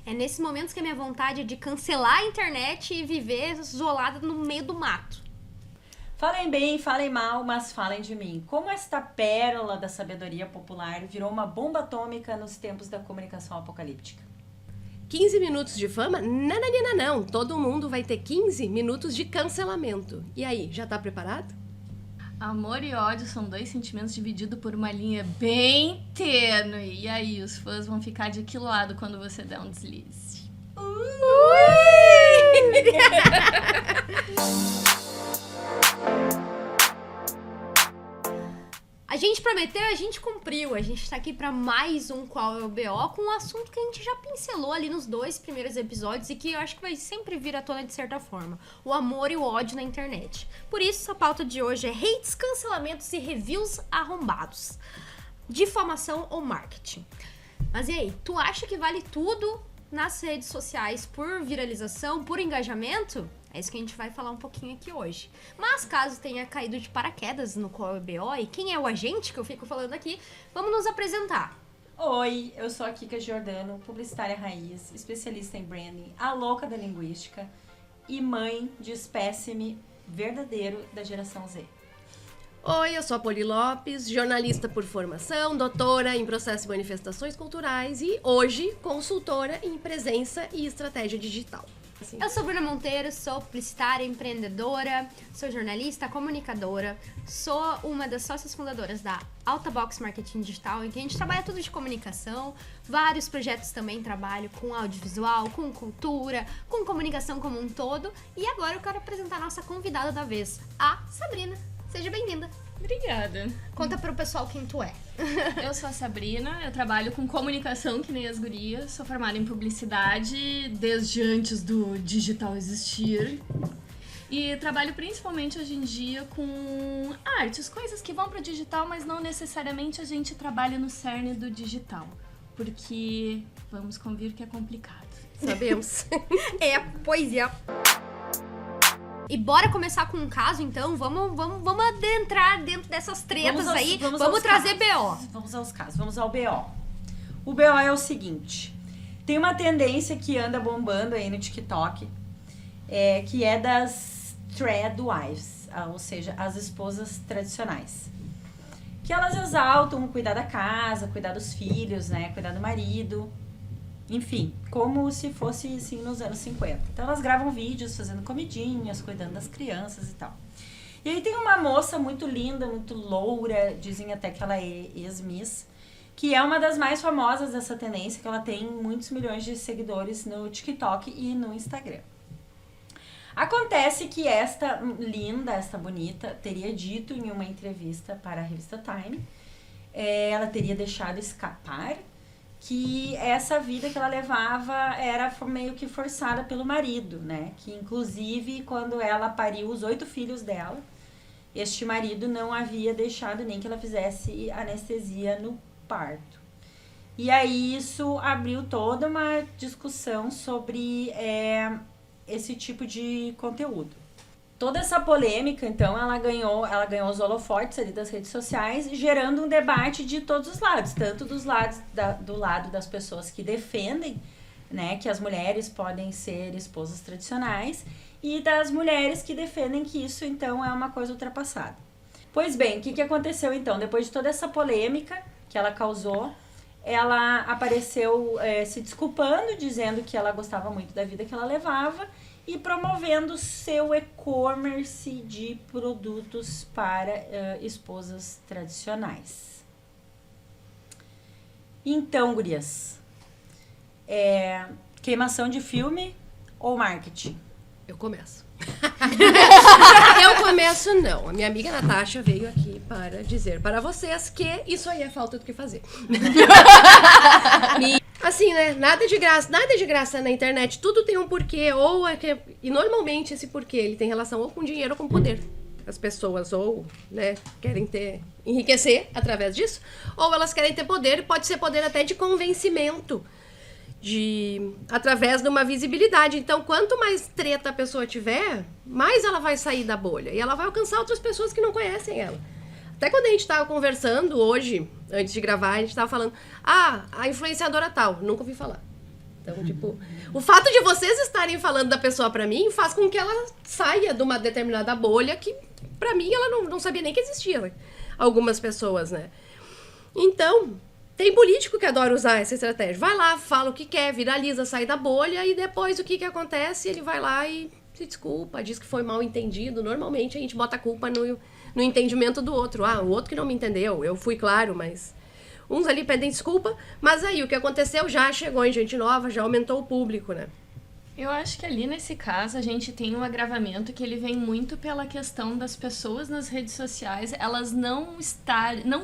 É nesses momentos que a minha vontade é de cancelar a internet e viver isolada no meio do mato. Falem bem, falem mal, mas falem de mim. Como esta pérola da sabedoria popular virou uma bomba atômica nos tempos da comunicação apocalíptica? 15 minutos de fama? Nananina não. Todo mundo vai ter 15 minutos de cancelamento. E aí, já tá preparado? Amor e ódio são dois sentimentos divididos por uma linha bem tênue. E aí, os fãs vão ficar de que lado quando você der um deslize? A gente prometeu e a gente cumpriu. A gente tá aqui pra mais um Qual é o BO, com um assunto que a gente já pincelou ali nos 2 primeiros episódios e que eu acho que vai sempre vir à tona de certa forma. O amor e o ódio na internet. Por isso, a pauta de hoje é hates, cancelamentos e reviews arrombados. Difamação ou marketing. Mas e aí, tu acha que vale tudo nas redes sociais por viralização, por engajamento? É isso que a gente vai falar um pouquinho aqui hoje. Mas caso tenha caído de paraquedas no Qual é o BO e quem é o agente que eu fico falando aqui, vamos nos apresentar. Oi, eu sou a Kika Giordano, publicitária raiz, especialista em branding, a louca da linguística e mãe de espécime verdadeiro da geração Z. Oi, eu sou a Poli Lopes, jornalista por formação, doutora em processo e manifestações culturais e hoje consultora em presença e estratégia digital. Assim. Eu sou Bruna Monteiro, sou publicitária, empreendedora, sou jornalista, comunicadora, sou uma das sócias fundadoras da Alta Box Marketing Digital, em que a gente trabalha tudo de comunicação, vários projetos também trabalho com audiovisual, com cultura, com comunicação como um todo. E agora eu quero apresentar a nossa convidada da vez, a Sabrina. Seja bem-vinda. Obrigada. Conta pro pessoal quem tu é. Eu sou a Sabrina, eu trabalho com comunicação, que nem as gurias. Sou formada em publicidade desde antes do digital existir. E trabalho principalmente hoje em dia com artes, coisas que vão pro digital, mas não necessariamente a gente trabalha no cerne do digital. Porque vamos convir que é complicado. Sabemos. É, pois é. E bora começar com um caso, então? Vamos adentrar dentro dessas tretas aí. Vamos trazer BO. Vamos aos casos, vamos ao BO. O BO é o seguinte: tem uma tendência que anda bombando aí no TikTok, que é das thread wives, ou seja, as esposas tradicionais. Que elas exaltam cuidar da casa, cuidar dos filhos, né, cuidar do marido. Enfim, como se fosse assim nos anos 50. Então elas gravam vídeos fazendo comidinhas, cuidando das crianças e tal. E aí tem uma moça muito linda, muito loura, dizem até que ela é ex-miss, que é uma das mais famosas dessa tendência, que ela tem muitos milhões de seguidores no TikTok e no Instagram. Acontece que esta linda, esta bonita, teria dito em uma entrevista para a revista Time, ela teria deixado escapar que essa vida que ela levava era meio que forçada pelo marido, né? Que inclusive quando ela pariu os 8 filhos dela, este marido não havia deixado nem que ela fizesse anestesia no parto. E aí isso abriu toda uma discussão sobre esse tipo de conteúdo. Toda essa polêmica, então, ela ganhou os holofotes ali das redes sociais, gerando um debate de todos os lados, tanto do lado das pessoas que defendem, né, que as mulheres podem ser esposas tradicionais, e das mulheres que defendem que isso, então, é uma coisa ultrapassada. Pois bem, o que aconteceu, então? Depois de toda essa polêmica que ela causou, ela apareceu se desculpando, dizendo que ela gostava muito da vida que ela levava, e promovendo seu e-commerce de produtos para esposas tradicionais. Então, gurias, queimação de filme ou marketing? Eu começo. Eu começo não. A minha amiga Natasha veio aqui para dizer para vocês que isso aí é falta do que fazer. Assim, né? Nada de graça na internet. Tudo tem um porquê, e normalmente esse porquê ele tem relação ou com dinheiro ou com poder. As pessoas ou, né, querem enriquecer através disso, ou elas querem ter poder, pode ser poder até de convencimento, através de uma visibilidade. Então, quanto mais treta a pessoa tiver, mais ela vai sair da bolha e ela vai alcançar outras pessoas que não conhecem ela. Até quando a gente tava conversando hoje, antes de gravar, a gente tava falando, a influenciadora tal, nunca ouvi falar. Então, tipo, o fato de vocês estarem falando da pessoa pra mim faz com que ela saia de uma determinada bolha que, pra mim, ela não sabia nem que existia, né? Algumas pessoas, né? Então, tem político que adora usar essa estratégia. Vai lá, fala o que quer, viraliza, sai da bolha e depois o que acontece? Ele vai lá e se desculpa, diz que foi mal entendido. Normalmente a gente bota a culpa no entendimento do outro. Ah, o outro que não me entendeu, eu fui claro, mas... Uns ali pedem desculpa, mas aí o que aconteceu já chegou em gente nova, já aumentou o público, né? Eu acho que ali nesse caso a gente tem um agravamento que ele vem muito pela questão das pessoas nas redes sociais, elas não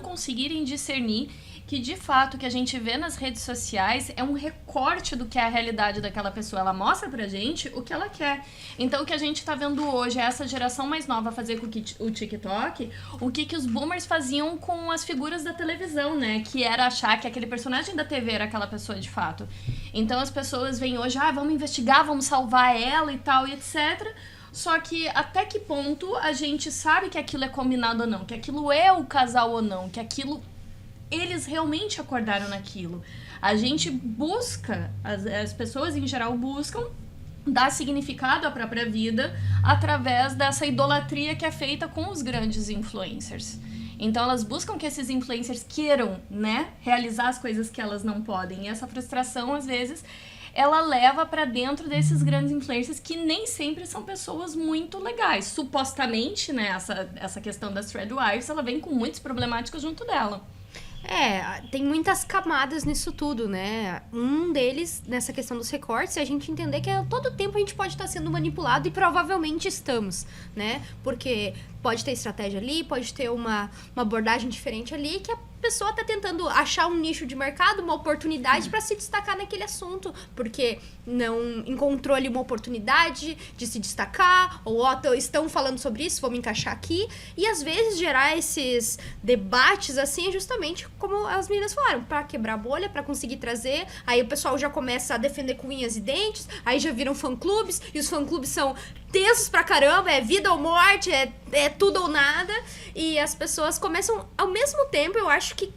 conseguirem discernir que de fato o que a gente vê nas redes sociais é um recorte do que é a realidade daquela pessoa. Ela mostra pra gente o que ela quer. Então o que a gente tá vendo hoje é essa geração mais nova fazer com o TikTok, o que os boomers faziam com as figuras da televisão, né? Que era achar que aquele personagem da TV era aquela pessoa de fato. Então as pessoas vêm hoje, vamos investigar, vamos salvar ela e tal, e etc. Só que até que ponto a gente sabe que aquilo é combinado ou não, que aquilo é o casal ou não, que aquilo... eles realmente acordaram naquilo. A gente busca, as pessoas em geral buscam dar significado à própria vida através dessa idolatria que é feita com os grandes influencers. Então elas buscam que esses influencers queiram, né, realizar as coisas que elas não podem. E essa frustração, às vezes, ela leva pra dentro desses grandes influencers que nem sempre são pessoas muito legais. Supostamente, né, essa questão das Threadwives, ela vem com muitos problemáticos junto dela. Tem muitas camadas nisso tudo, né? Um deles, nessa questão dos recortes, é a gente entender que a todo tempo a gente pode estar sendo manipulado e provavelmente estamos, né? Porque pode ter estratégia ali, pode ter uma abordagem diferente ali, que a pessoa tá tentando achar um nicho de mercado, uma oportunidade para se destacar naquele assunto, porque não encontrou ali uma oportunidade de se destacar, ou estão falando sobre isso, vou me encaixar aqui, e às vezes gerar esses debates assim é justamente como as meninas falaram, para quebrar a bolha, para conseguir trazer, aí o pessoal já começa a defender com unhas e dentes, aí já viram fã-clubes, e os fã-clubes são tensos pra caramba, é vida ou morte, é tudo ou nada, e as pessoas começam, ao mesmo tempo, eu acho que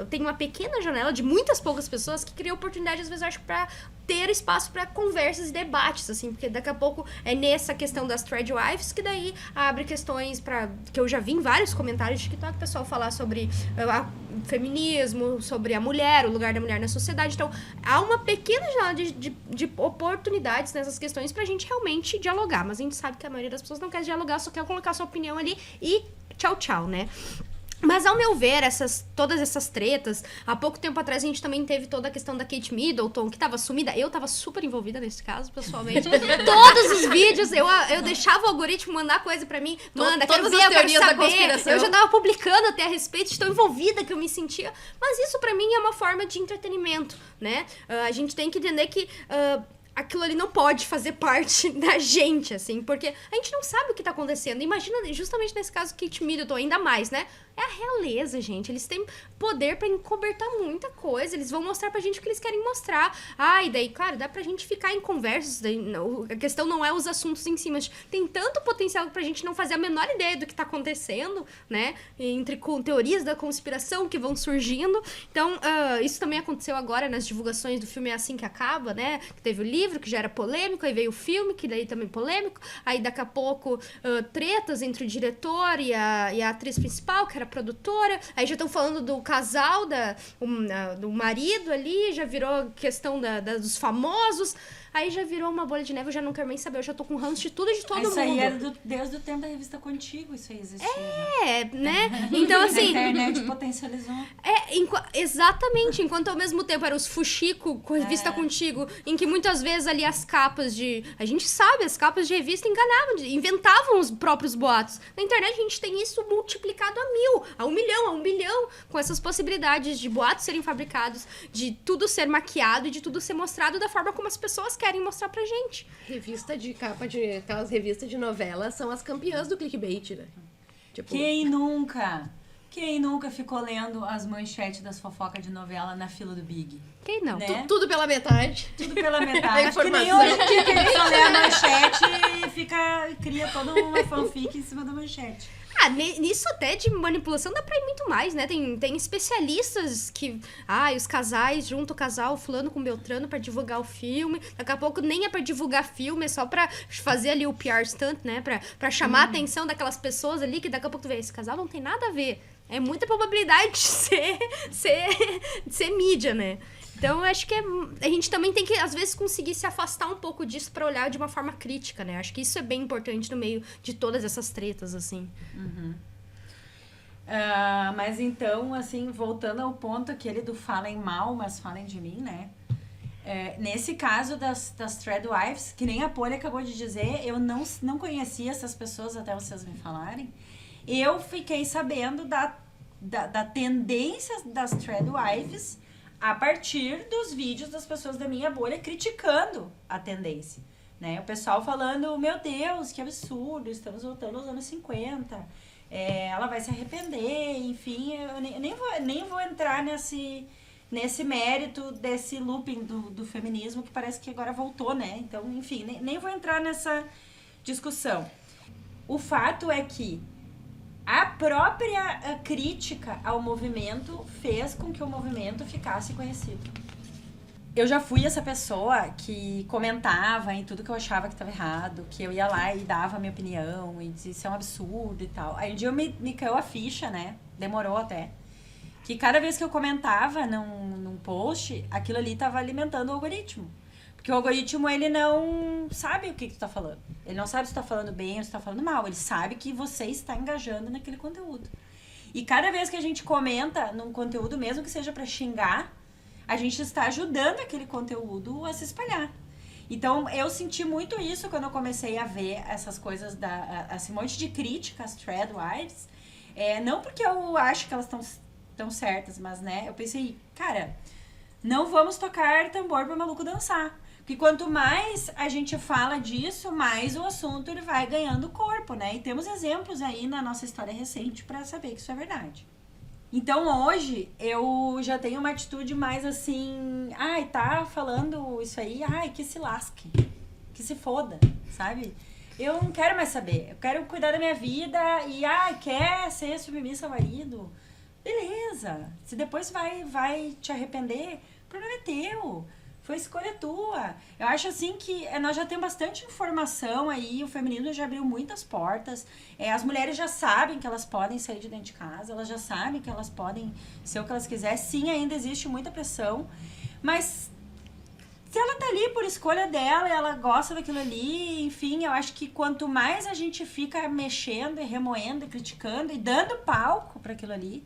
tem uma pequena janela de muitas poucas pessoas que cria oportunidade, às vezes, eu acho, pra ter espaço pra conversas e debates, assim, porque daqui a pouco é nessa questão das Threadwives que daí abre questões que eu já vi em vários comentários de TikTok, o pessoal falar sobre feminismo, sobre a mulher, o lugar da mulher na sociedade, então há uma pequena janela de oportunidades nessas questões pra gente realmente dialogar, mas a gente sabe que a maioria das pessoas não quer dialogar, só quer colocar sua opinião ali e tchau, né? Mas, ao meu ver, todas essas tretas, há pouco tempo atrás a gente também teve toda a questão da Kate Middleton, que tava sumida. Eu tava super envolvida nesse caso, pessoalmente. Todos os vídeos, eu deixava o algoritmo mandar coisa pra mim. Manda, quero ver, eu quero saber. Eu já tava publicando até a respeito, estou envolvida, que eu me sentia. Mas isso pra mim é uma forma de entretenimento, né? A gente tem que entender que... aquilo ali não pode fazer parte da gente, assim, porque a gente não sabe o que tá acontecendo. Imagina, justamente nesse caso, Kate Middleton, ainda mais, né? É a realeza, gente. Eles têm poder pra encobertar muita coisa. Eles vão mostrar pra gente o que eles querem mostrar. E daí, claro, dá pra gente ficar em conversas. A questão não é os assuntos em si, mas tem tanto potencial pra gente não fazer a menor ideia do que tá acontecendo, né? Com teorias da conspiração que vão surgindo. Então, isso também aconteceu agora nas divulgações do filme É Assim Que Acaba, né? Que teve o livro, que já era polêmico, aí veio o filme, que daí também polêmico. Aí, daqui a pouco, tretas entre o diretor e a atriz principal, que era produtora, aí já estão falando do casal, do marido ali, já virou questão dos famosos, aí já virou uma bolha de neve, eu já não quero nem saber, eu já tô com ranço de tudo e de todo mundo. Isso aí era desde o tempo da revista Contigo, isso aí existia. Né? Então, assim... A internet potencializou. Exatamente, enquanto ao mesmo tempo era os fuxico com a revista Contigo, em que muitas vezes ali as capas a gente sabe, as capas de revista enganavam, inventavam os próprios boatos. Na internet a gente tem isso multiplicado a 1000, a 1 milhão, a 1 bilhão, com essas possibilidades de boatos serem fabricados, de tudo ser maquiado e de tudo ser mostrado da forma como as pessoas querem mostrar pra gente. Revista de capa aquelas revistas de novela são as campeãs do clickbait, né? Tipo... Quem nunca ficou lendo as manchetes das fofocas de novela na fila do Big? Quem não? Né? Tudo pela metade. Tudo pela metade. A Que nem informação. hoje em dia que a gente só lê a manchete e cria toda uma fanfic em cima da manchete. Nisso até de manipulação dá pra ir muito mais, né? Tem especialistas que... os casais, junto o casal fulano com Beltrano pra divulgar o filme. Daqui a pouco nem é pra divulgar filme, é só pra fazer ali o PR stunt, né? Pra chamar a atenção daquelas pessoas ali, que daqui a pouco tu vê, esse casal não tem nada a ver. É muita probabilidade de ser mídia, né? Então, eu acho que a gente também tem que, às vezes, conseguir se afastar um pouco disso pra olhar de uma forma crítica, né? Acho que isso é bem importante no meio de todas essas tretas, assim. Mas então, assim, voltando ao ponto aquele do falem mal, mas falem de mim, né? Nesse caso das Threadwives, que nem a Poli acabou de dizer, eu não conhecia essas pessoas até vocês me falarem. Eu fiquei sabendo da tendência das Threadwives a partir dos vídeos das pessoas da minha bolha criticando a tendência, né? O pessoal falando, meu Deus, que absurdo, estamos voltando aos anos 50, ela vai se arrepender, enfim, eu nem vou entrar nesse mérito desse looping do feminismo que parece que agora voltou, né? Então, enfim, nem vou entrar nessa discussão. O fato é que a própria crítica ao movimento fez com que o movimento ficasse conhecido. Eu já fui essa pessoa que comentava em tudo que eu achava que estava errado, que eu ia lá e dava a minha opinião, e dizia isso é um absurdo e tal. Aí um dia me caiu a ficha, né? Demorou até. Que cada vez que eu comentava num post, aquilo ali estava alimentando o algoritmo. Porque o algoritmo, ele não sabe o que tu tá falando. Ele não sabe se tu tá falando bem ou se tu tá falando mal. Ele sabe que você está engajando naquele conteúdo. E cada vez que a gente comenta num conteúdo, mesmo que seja pra xingar, a gente está ajudando aquele conteúdo a se espalhar. Então, eu senti muito isso quando eu comecei a ver essas coisas, esse monte de críticas, Threadwives. Não porque eu acho que elas estão certas, mas, né, eu pensei, cara, não vamos tocar tambor pro maluco dançar. Porque quanto mais a gente fala disso, mais o assunto ele vai ganhando corpo, né? E temos exemplos aí na nossa história recente para saber que isso é verdade. Então, hoje, eu já tenho uma atitude mais assim... tá falando isso aí? Que se lasque. Que se foda, sabe? Eu não quero mais saber. Eu quero cuidar da minha vida e, quer ser submissa ao marido? Beleza. Se depois vai te arrepender, o problema é teu. Foi escolha tua. Eu acho assim que nós já temos bastante informação aí, o feminismo já abriu muitas portas. As mulheres já sabem que elas podem sair de dentro de casa, elas já sabem que elas podem ser o que elas quiserem. Sim, ainda existe muita pressão, mas se ela tá ali por escolha dela, ela gosta daquilo ali, enfim, eu acho que quanto mais a gente fica mexendo e remoendo e criticando e dando palco para aquilo ali,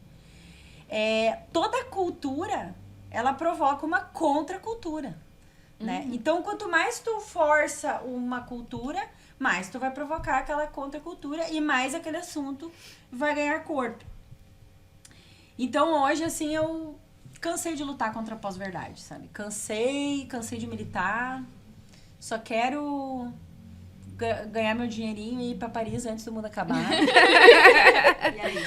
toda a cultura... ela provoca uma contracultura, né? Então, quanto mais tu força uma cultura, mais tu vai provocar aquela contracultura e mais aquele assunto vai ganhar corpo. Então, hoje, assim, eu cansei de lutar contra a pós-verdade, sabe? Cansei de militar. Só quero ganhar meu dinheirinho e ir pra Paris antes do mundo acabar. E aí?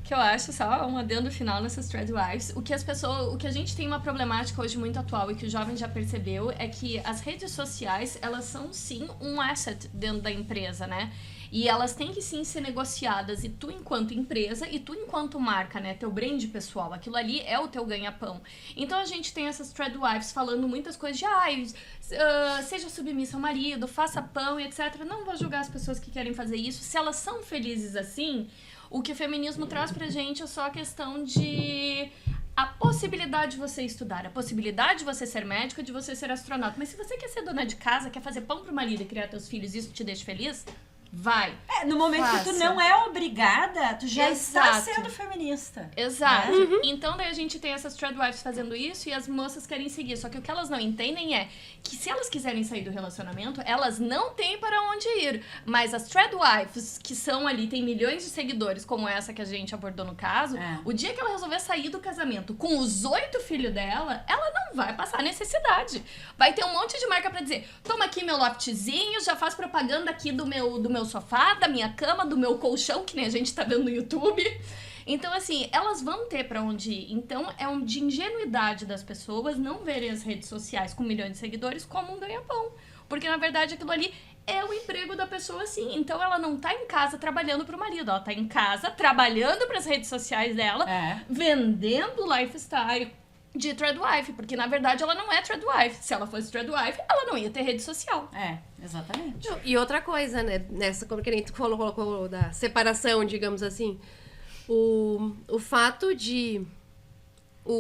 Que eu acho, só um adendo final nessas Threadwives, o que a gente tem uma problemática hoje muito atual e que o jovem já percebeu é que as redes sociais, elas são sim um asset dentro da empresa, né? E elas têm que sim ser negociadas, e tu enquanto empresa e tu enquanto marca, né, teu brand pessoal, aquilo ali é o teu ganha-pão. Então a gente tem essas Threadwives falando muitas coisas de seja submissa ao marido, faça pão e etc. Não vou julgar as pessoas que querem fazer isso, se elas são felizes assim. O que o feminismo traz pra gente é só a questão de a possibilidade de você estudar, a possibilidade de você ser médica, de você ser astronauta. Mas se você quer ser dona de casa, quer fazer pão pro marido e criar teus filhos e isso te deixa feliz, vai. No momento que tu não é obrigada, tu já está sendo feminista. Exato. Então, daí a gente tem essas Threadwives fazendo isso e as moças querem seguir. Só que o que elas não entendem é que se elas quiserem sair do relacionamento, elas não têm para onde ir. Mas as Threadwives, que são ali, tem milhões de seguidores, como essa que a gente abordou no caso, o dia que ela resolver sair do casamento com os 8 filhos dela, ela não vai passar necessidade. Vai ter um monte de marca pra dizer, toma aqui meu loftzinho, já faz propaganda aqui do meu sofá, da minha cama, do meu colchão, que nem a gente tá vendo no YouTube. Então, assim, elas vão ter pra onde ir. Então, é de ingenuidade das pessoas não verem as redes sociais com milhões de seguidores como um ganha-pão. Porque, na verdade, aquilo ali é o emprego da pessoa, sim. Então, ela não tá em casa trabalhando pro marido. Ela tá em casa trabalhando pras redes sociais dela, vendendo lifestyle de Threadwife. Porque, na verdade, ela não é Threadwife. Se ela fosse Threadwife, ela não ia ter rede social. Exatamente. E outra coisa, né? Nessa, como que a gente colocou da separação, digamos assim. O fato de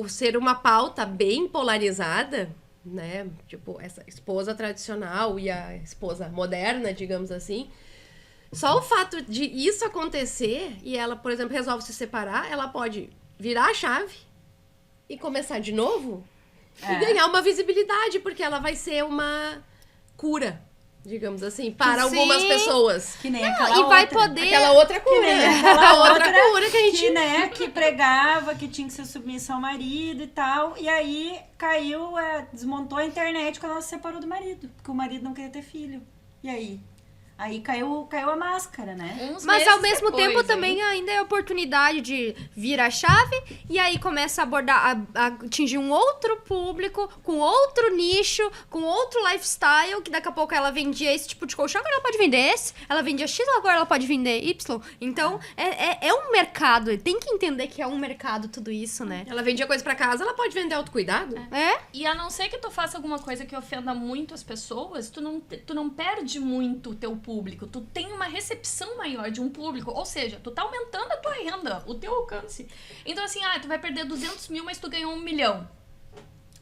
ser uma pauta bem polarizada, né? Tipo, essa esposa tradicional e a esposa moderna, digamos assim. Só o fato de isso acontecer e ela, por exemplo, resolve se separar, ela pode virar a chave e começar de novo e ganhar uma visibilidade, porque ela vai ser uma cura, digamos assim, para algumas pessoas. Que nem E vai poder... Aquela outra cura. Que nem aquela outra cura que a gente... que pregava que tinha que ser submissa ao marido e tal. E aí caiu, desmontou a internet quando ela se separou do marido. Porque o marido não queria ter filho. E aí? Aí caiu a máscara, né? Mas ao mesmo tempo também ainda é oportunidade de virar a chave e aí começa a abordar, a atingir um outro público, com outro nicho, com outro lifestyle, que daqui a pouco ela vendia esse tipo de colchão, agora ela pode vender esse, ela vendia X, agora ela pode vender Y. Então, é um mercado, tem que entender que é um mercado tudo isso, né? Ela vendia coisa pra casa, ela pode vender autocuidado. E a não ser que tu faça alguma coisa que ofenda muito as pessoas, tu não perde muito o teu público, tu tem uma recepção maior de um público, ou seja, tu tá aumentando a tua renda, o teu alcance. Então assim, tu vai perder 200 mil, mas tu ganhou 1 milhão.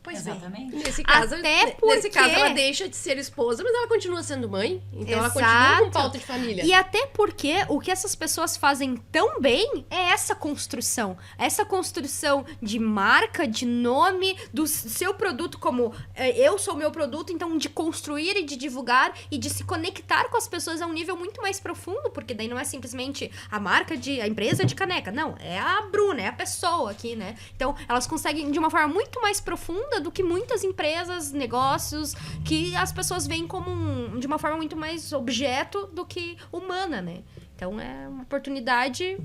Pois Exatamente. Nesse caso, nesse caso, ela deixa de ser esposa, mas ela continua sendo mãe. Então ela continua com pauta de família. E até porque o que essas pessoas fazem tão bem é essa construção. Essa construção de marca, de nome, do seu produto como eu sou o meu produto, então de construir e de divulgar e de se conectar com as pessoas a um nível muito mais profundo, porque daí não é simplesmente a marca a empresa de caneca. Não, é a Bruna, é a pessoa aqui, né? Então elas conseguem de uma forma muito mais profunda do que muitas empresas, negócios, que as pessoas veem como de uma forma muito mais objeto do que humana, né? Então é uma oportunidade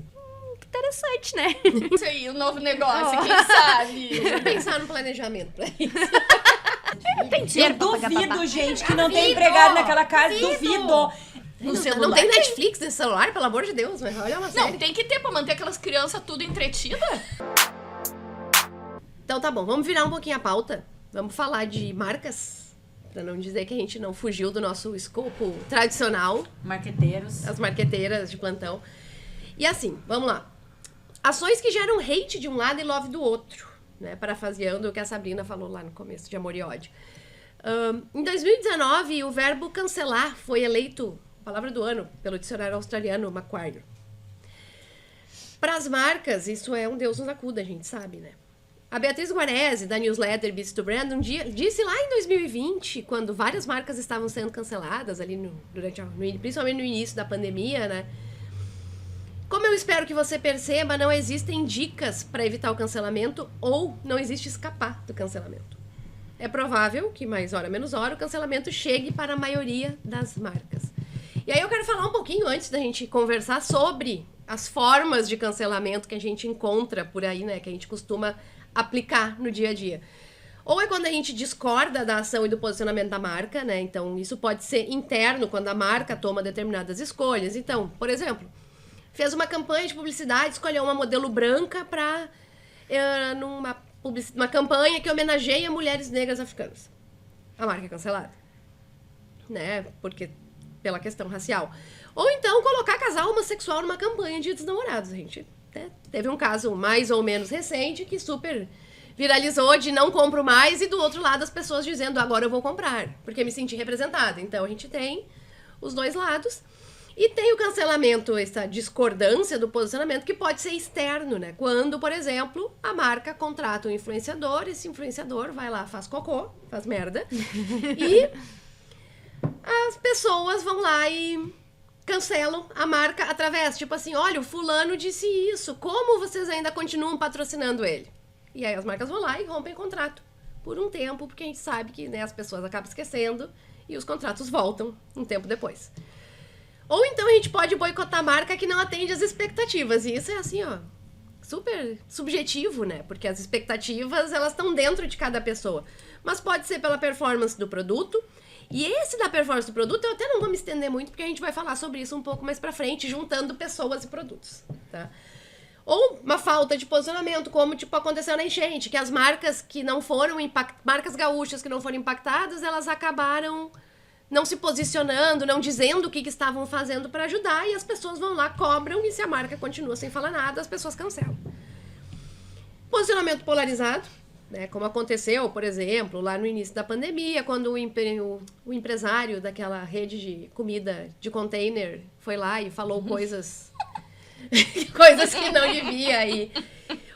interessante, né? Isso aí, um novo negócio, quem sabe? Vamos pensar no planejamento pra isso. Eu duvido, gente, que não tem empregado naquela casa. Duvido. No celular. Não tem Netflix nesse celular, pelo amor de Deus, mas olha uma série. Não, tem que ter pra manter aquelas crianças tudo entretidas. Então tá bom, vamos virar um pouquinho a pauta. Vamos falar de marcas, pra não dizer que a gente não fugiu do nosso escopo tradicional. Marqueteiros. As marqueteiras de plantão. E assim, vamos lá. Ações que geram hate de um lado e love do outro, né? Parafraseando o que a Sabrina falou lá no começo, de Amor e Ódio. Em 2019, o verbo cancelar foi eleito a palavra do ano pelo dicionário australiano Macquarie. Para as marcas, isso é um Deus nos acuda, a gente sabe, né? A Beatriz Guarese, da newsletter Beats to Brand, disse lá em 2020, quando várias marcas estavam sendo canceladas, ali principalmente no início da pandemia, né? Como eu espero que você perceba, não existem dicas para evitar o cancelamento ou não existe escapar do cancelamento. É provável que, mais hora menos hora, o cancelamento chegue para a maioria das marcas. E aí eu quero falar um pouquinho antes da gente conversar sobre as formas de cancelamento que a gente encontra por aí, né? Que a gente costuma aplicar no dia a dia. Ou é quando a gente discorda da ação e do posicionamento da marca, né? Então, isso pode ser interno, quando a marca toma determinadas escolhas. Então, por exemplo, fez uma campanha de publicidade, escolheu uma modelo branca para numa campanha que homenageia mulheres negras africanas. A marca é cancelada, né? Porque pela questão racial. Ou então colocar casal homossexual numa campanha de Dia dos Namorados. A gente teve um caso mais ou menos recente que super viralizou de não compro mais, e do outro lado as pessoas dizendo agora eu vou comprar, porque me senti representada. Então a gente tem os dois lados. E tem o cancelamento, essa discordância do posicionamento, que pode ser externo, né? Quando, por exemplo, a marca contrata um influenciador, esse influenciador vai lá, faz cocô, faz merda, e as pessoas vão lá e cancelam a marca através, tipo assim, olha, o fulano disse isso, como vocês ainda continuam patrocinando ele? E aí as marcas vão lá e rompem contrato por um tempo, porque a gente sabe que, né, as pessoas acabam esquecendo e os contratos voltam um tempo depois. Ou então a gente pode boicotar a marca que não atende às expectativas, e isso é assim, ó, super subjetivo, né? Porque as expectativas, elas estão dentro de cada pessoa. Mas pode ser pela performance do produto. E esse da performance do produto, eu até não vou me estender muito, porque a gente vai falar sobre isso um pouco mais pra frente, juntando pessoas e produtos, tá? Ou uma falta de posicionamento, como tipo aconteceu na enchente, que as marcas que não foram marcas gaúchas que não foram impactadas, elas acabaram não se posicionando, não dizendo o que estavam fazendo para ajudar, e as pessoas vão lá, cobram, e se a marca continua sem falar nada, as pessoas cancelam. Posicionamento polarizado, né, como aconteceu, por exemplo, lá no início da pandemia, quando o empresário daquela rede de comida de container foi lá e falou coisas que não devia,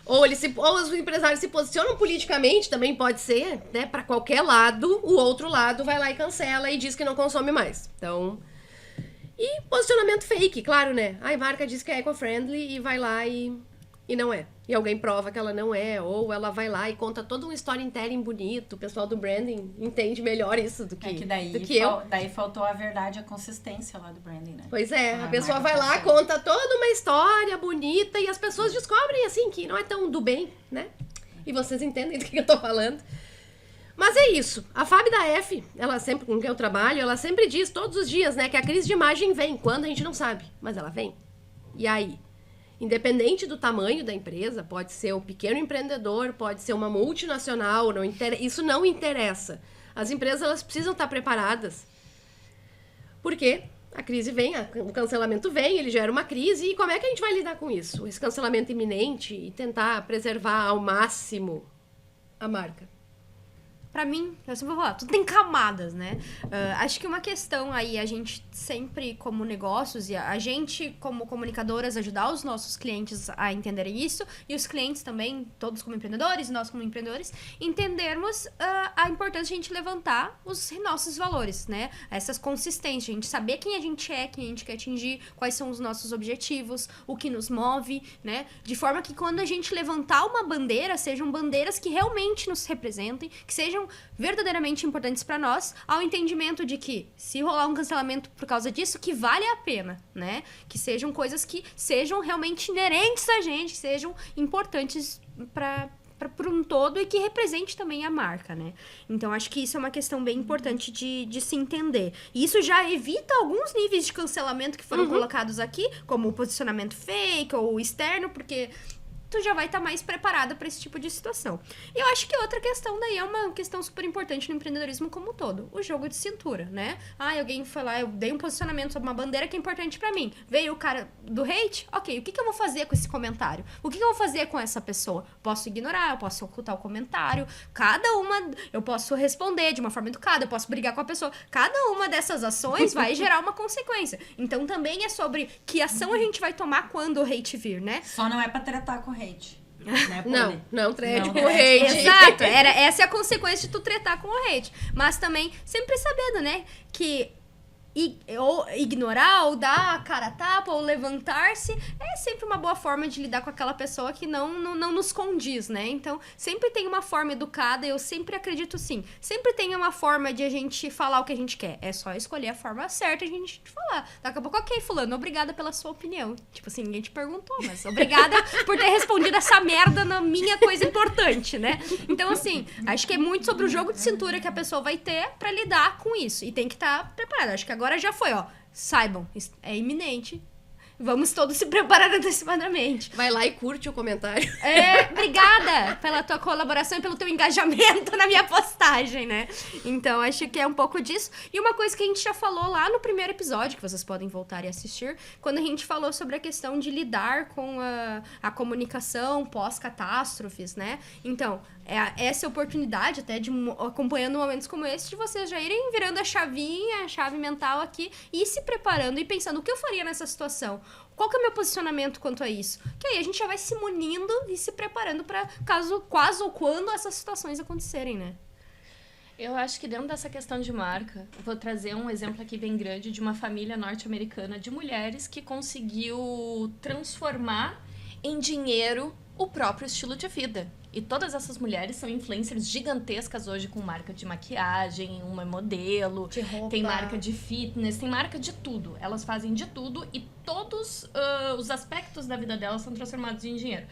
ou os empresários se posicionam politicamente, também pode ser, né, para qualquer lado, o outro lado vai lá e cancela e diz que não consome mais. Então, e posicionamento fake, claro, né? A marca diz que é eco-friendly e vai lá e não é. E alguém prova que ela não é, ou ela vai lá e conta todo um storytelling bonito. O pessoal do branding entende melhor isso do que eu. Daí faltou a verdade, a consistência lá do branding, né? Pois é, a pessoa vai lá, conta toda uma história bonita e as pessoas descobrem, assim, que não é tão do bem, né? E vocês entendem do que eu tô falando. Mas é isso. A Fábio da F, ela sempre, com quem eu trabalho, ela sempre diz todos os dias, né, que a crise de imagem vem. Quando a gente não sabe, mas ela vem. E aí? Independente do tamanho da empresa, pode ser um pequeno empreendedor, pode ser uma multinacional, isso não interessa. As empresas, elas precisam estar preparadas. Porque a crise vem, o cancelamento vem, ele gera uma crise, e como é que a gente vai lidar com isso? Esse cancelamento iminente e tentar preservar ao máximo a marca. Pra mim, eu sempre vou falar, tudo tem camadas, né? Acho que uma questão aí, a gente sempre, como negócios, e a gente, como comunicadoras, ajudar os nossos clientes a entenderem isso, e os clientes também, todos como empreendedores, nós como empreendedores, entendermos a importância de a gente levantar os nossos valores, né? Essas consistências, a gente saber quem a gente é, quem a gente quer atingir, quais são os nossos objetivos, o que nos move, né? De forma que quando a gente levantar uma bandeira, sejam bandeiras que realmente nos representem, que sejam verdadeiramente importantes para nós, ao entendimento de que, se rolar um cancelamento por causa disso, que vale a pena, né? Que sejam coisas que sejam realmente inerentes a gente, que sejam importantes para um todo e que represente também a marca, né? Então, acho que isso é uma questão bem importante de se entender. E isso já evita alguns níveis de cancelamento que foram colocados aqui, como o posicionamento fake ou externo, porque tu já vai estar mais preparada para esse tipo de situação. E eu acho que outra questão daí é uma questão super importante no empreendedorismo como um todo. O jogo de cintura, né? Alguém foi lá, eu dei um posicionamento sobre uma bandeira que é importante para mim. Veio o cara do hate, ok, o que eu vou fazer com esse comentário? O que eu vou fazer com essa pessoa? Posso ignorar, eu posso ocultar o comentário. Eu posso responder de uma forma educada, eu posso brigar com a pessoa. Cada uma dessas ações vai gerar uma consequência. Então também é sobre que ação a gente vai tomar quando o hate vir, né? Só não é pra tratar com hate. Né, não trete com o hate. Exato, essa é a consequência de tu tretar com o hate. Mas também, sempre sabendo, né, que ou ignorar, ou dar a cara a tapa, ou levantar-se, é sempre uma boa forma de lidar com aquela pessoa que não nos condiz, né? Então, sempre tem uma forma educada, eu sempre acredito sim. Sempre tem uma forma de a gente falar o que a gente quer. É só escolher a forma certa de a gente falar. Daqui a pouco, ok, fulano, obrigada pela sua opinião. Tipo assim, ninguém te perguntou, mas obrigada por ter respondido essa merda na minha coisa importante, né? Então, assim, acho que é muito sobre o jogo de cintura que a pessoa vai ter pra lidar com isso. E tem que estar preparada. Acho que agora já foi, ó. Saibam, é iminente. Vamos todos se preparar antecipadamente. Vai lá e curte o comentário. Obrigada pela tua colaboração e pelo teu engajamento na minha postagem, né? Então, acho que é um pouco disso. E uma coisa que a gente já falou lá no primeiro episódio, que vocês podem voltar e assistir, quando a gente falou sobre a questão de lidar com a comunicação pós-catástrofes, né? Então, essa oportunidade, até de acompanhando momentos como esse, de vocês já irem virando a chave mental aqui e se preparando e pensando o que eu faria nessa situação. Qual que é o meu posicionamento quanto a isso? Que aí a gente já vai se munindo e se preparando para quase ou quando essas situações acontecerem, né? Eu acho que dentro dessa questão de marca, vou trazer um exemplo aqui bem grande de uma família norte-americana de mulheres que conseguiu transformar em dinheiro o próprio estilo de vida. E todas essas mulheres são influencers gigantescas hoje, com marca de maquiagem, uma modelo, de roupa, tem marca de fitness, tem marca de tudo. Elas fazem de tudo e todos os aspectos da vida delas são transformados em dinheiro.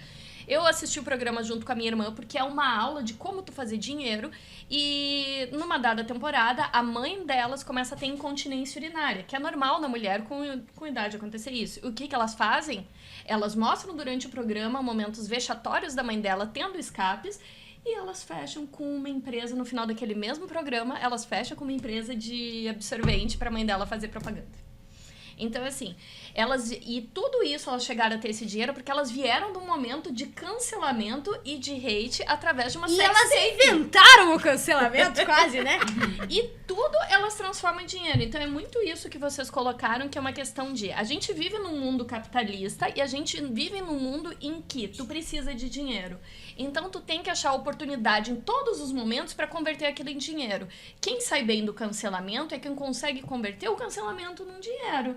Eu assisti o programa junto com a minha irmã, porque é uma aula de como tu fazer dinheiro. E numa dada temporada, a mãe delas começa a ter incontinência urinária, que é normal na mulher com idade acontecer isso. O que elas fazem? Elas mostram durante o programa momentos vexatórios da mãe dela tendo escapes, e elas fecham com uma empresa, no final daquele mesmo programa, elas fecham com uma empresa de absorvente pra mãe dela fazer propaganda. Então, assim, e tudo isso elas chegaram a ter esse dinheiro porque elas vieram de um momento de cancelamento e de hate através de uma E sex elas tape. inventaram o cancelamento, quase, né? E tudo elas transformam em dinheiro. Então é muito isso que vocês colocaram, que é uma questão de... A gente vive num mundo capitalista e a gente vive num mundo em que tu precisa de dinheiro. Então tu tem que achar oportunidade em todos os momentos para converter aquilo em dinheiro. Quem sai bem do cancelamento é quem consegue converter o cancelamento num dinheiro.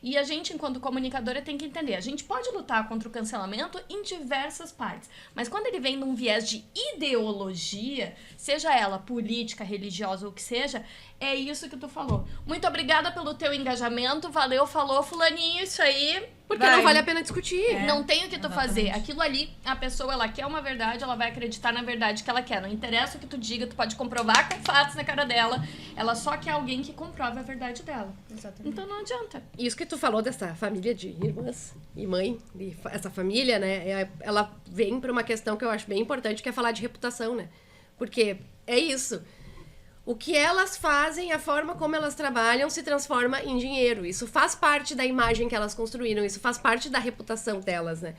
E a gente, enquanto comunicadora, tem que entender. A gente pode lutar contra o cancelamento em diversas partes. Mas quando ele vem num viés de ideologia, seja ela política, religiosa ou o que seja, é isso que tu falou. Muito obrigada pelo teu engajamento. Valeu, falou, fulaninho, isso aí. Porque não vale a pena discutir. Não tem o que tu fazer. Aquilo ali, a pessoa, ela quer uma verdade, ela vai acreditar na verdade que ela quer. Não interessa o que tu diga, tu pode comprovar com fatos na cara dela. Ela só quer alguém que comprove a verdade dela. Exatamente. Então não adianta. Isso que tu falou dessa família de irmãs e mãe, essa família, né, ela vem para uma questão que eu acho bem importante, que é falar de reputação, né? Porque é isso. O que elas fazem, a forma como elas trabalham se transforma em dinheiro. Isso faz parte da imagem que elas construíram, isso faz parte da reputação delas, né?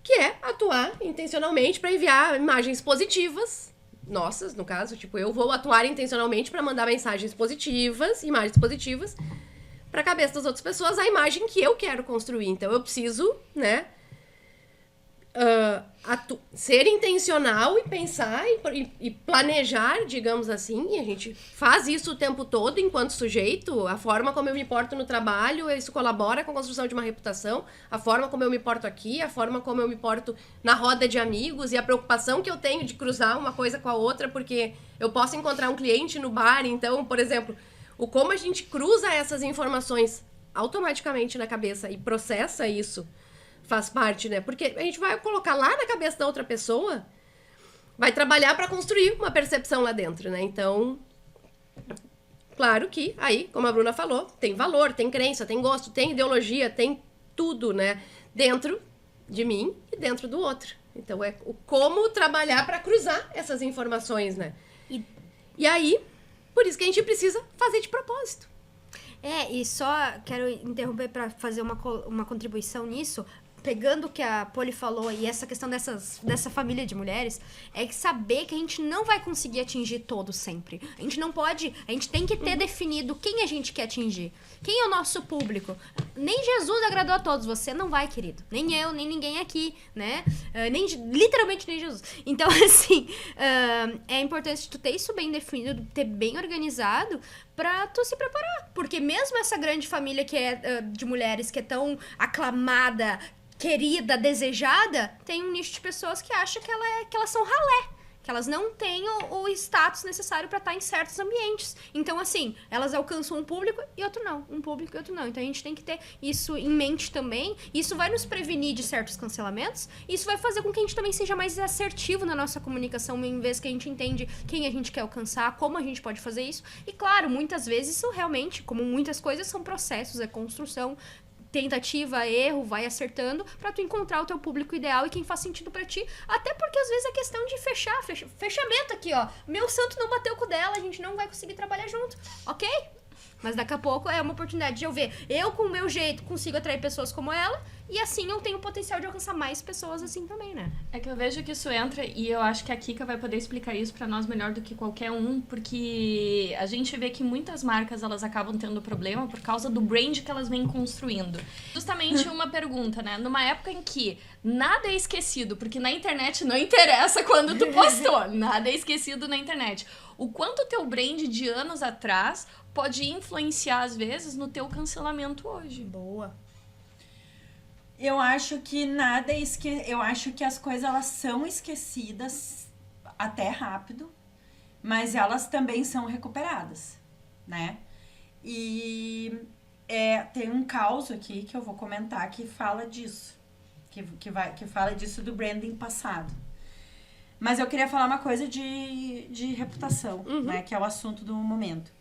Que é atuar intencionalmente para enviar imagens positivas, nossas, no caso, tipo, eu vou atuar intencionalmente para mandar mensagens positivas, imagens positivas, para a cabeça das outras pessoas, a imagem que eu quero construir. Então eu preciso, né, ser intencional e pensar e planejar, digamos assim, e a gente faz isso o tempo todo enquanto sujeito. A forma como eu me porto no trabalho, isso colabora com a construção de uma reputação, a forma como eu me porto aqui, a forma como eu me porto na roda de amigos e a preocupação que eu tenho de cruzar uma coisa com a outra, porque eu posso encontrar um cliente no bar. Então, por exemplo, o como a gente cruza essas informações automaticamente na cabeça e processa isso faz parte, né? Porque a gente vai colocar lá na cabeça da outra pessoa, vai trabalhar para construir uma percepção lá dentro, né? Então, claro que aí, como a Bruna falou, tem valor, tem crença, tem gosto, tem ideologia, tem tudo, né? Dentro de mim e dentro do outro. Então, é o como trabalhar para cruzar essas informações, né? E aí, por isso que a gente precisa fazer de propósito. E só quero interromper para fazer uma contribuição nisso. Pegando o que a Poli falou e essa questão dessa família de mulheres, é que saber que a gente não vai conseguir atingir todos sempre. A gente não pode, a gente tem que ter definido quem a gente quer atingir. Quem é o nosso público? Nem Jesus agradou a todos, você não vai, querido. Nem eu, nem ninguém aqui, né? Literalmente nem Jesus. Então, assim, é importante tu ter isso bem definido, ter bem organizado pra tu se preparar. Porque mesmo essa grande família que é de mulheres que é tão aclamada, querida, desejada, tem um nicho de pessoas que acham que elas são ralé, que elas não têm o status necessário para estar em certos ambientes. Então, assim, elas alcançam um público e outro não, um público e outro não. Então, a gente tem que ter isso em mente também. Isso vai nos prevenir de certos cancelamentos. Isso vai fazer com que a gente também seja mais assertivo na nossa comunicação, em vez que a gente entende quem a gente quer alcançar, como a gente pode fazer isso. E, claro, muitas vezes isso realmente, como muitas coisas, são processos, é construção, tentativa, erro, vai acertando pra tu encontrar o teu público ideal e quem faz sentido pra ti. Até porque às vezes é questão de fechamento aqui, ó. Meu santo não bateu com o dela, a gente não vai conseguir trabalhar junto, ok? Mas daqui a pouco é uma oportunidade de eu ver. Eu, com o meu jeito, consigo atrair pessoas como ela. E assim eu tenho o potencial de alcançar mais pessoas assim também, né? É que eu vejo que isso entra, e eu acho que a Kika vai poder explicar isso pra nós melhor do que qualquer um, porque a gente vê que muitas marcas, elas acabam tendo problema por causa do brand que elas vêm construindo. Justamente uma pergunta, né? Numa época em que nada é esquecido, porque na internet não interessa quando tu postou, nada é esquecido na internet. O quanto o teu brand de anos atrás pode influenciar, às vezes, no teu cancelamento hoje. Boa. Eu acho que nada é eu acho que as coisas elas são esquecidas até rápido, mas elas também são recuperadas, né? E tem um caso aqui que eu vou comentar que fala disso. que fala disso do branding passado. Mas eu queria falar uma coisa de reputação, né? Que é o assunto do momento.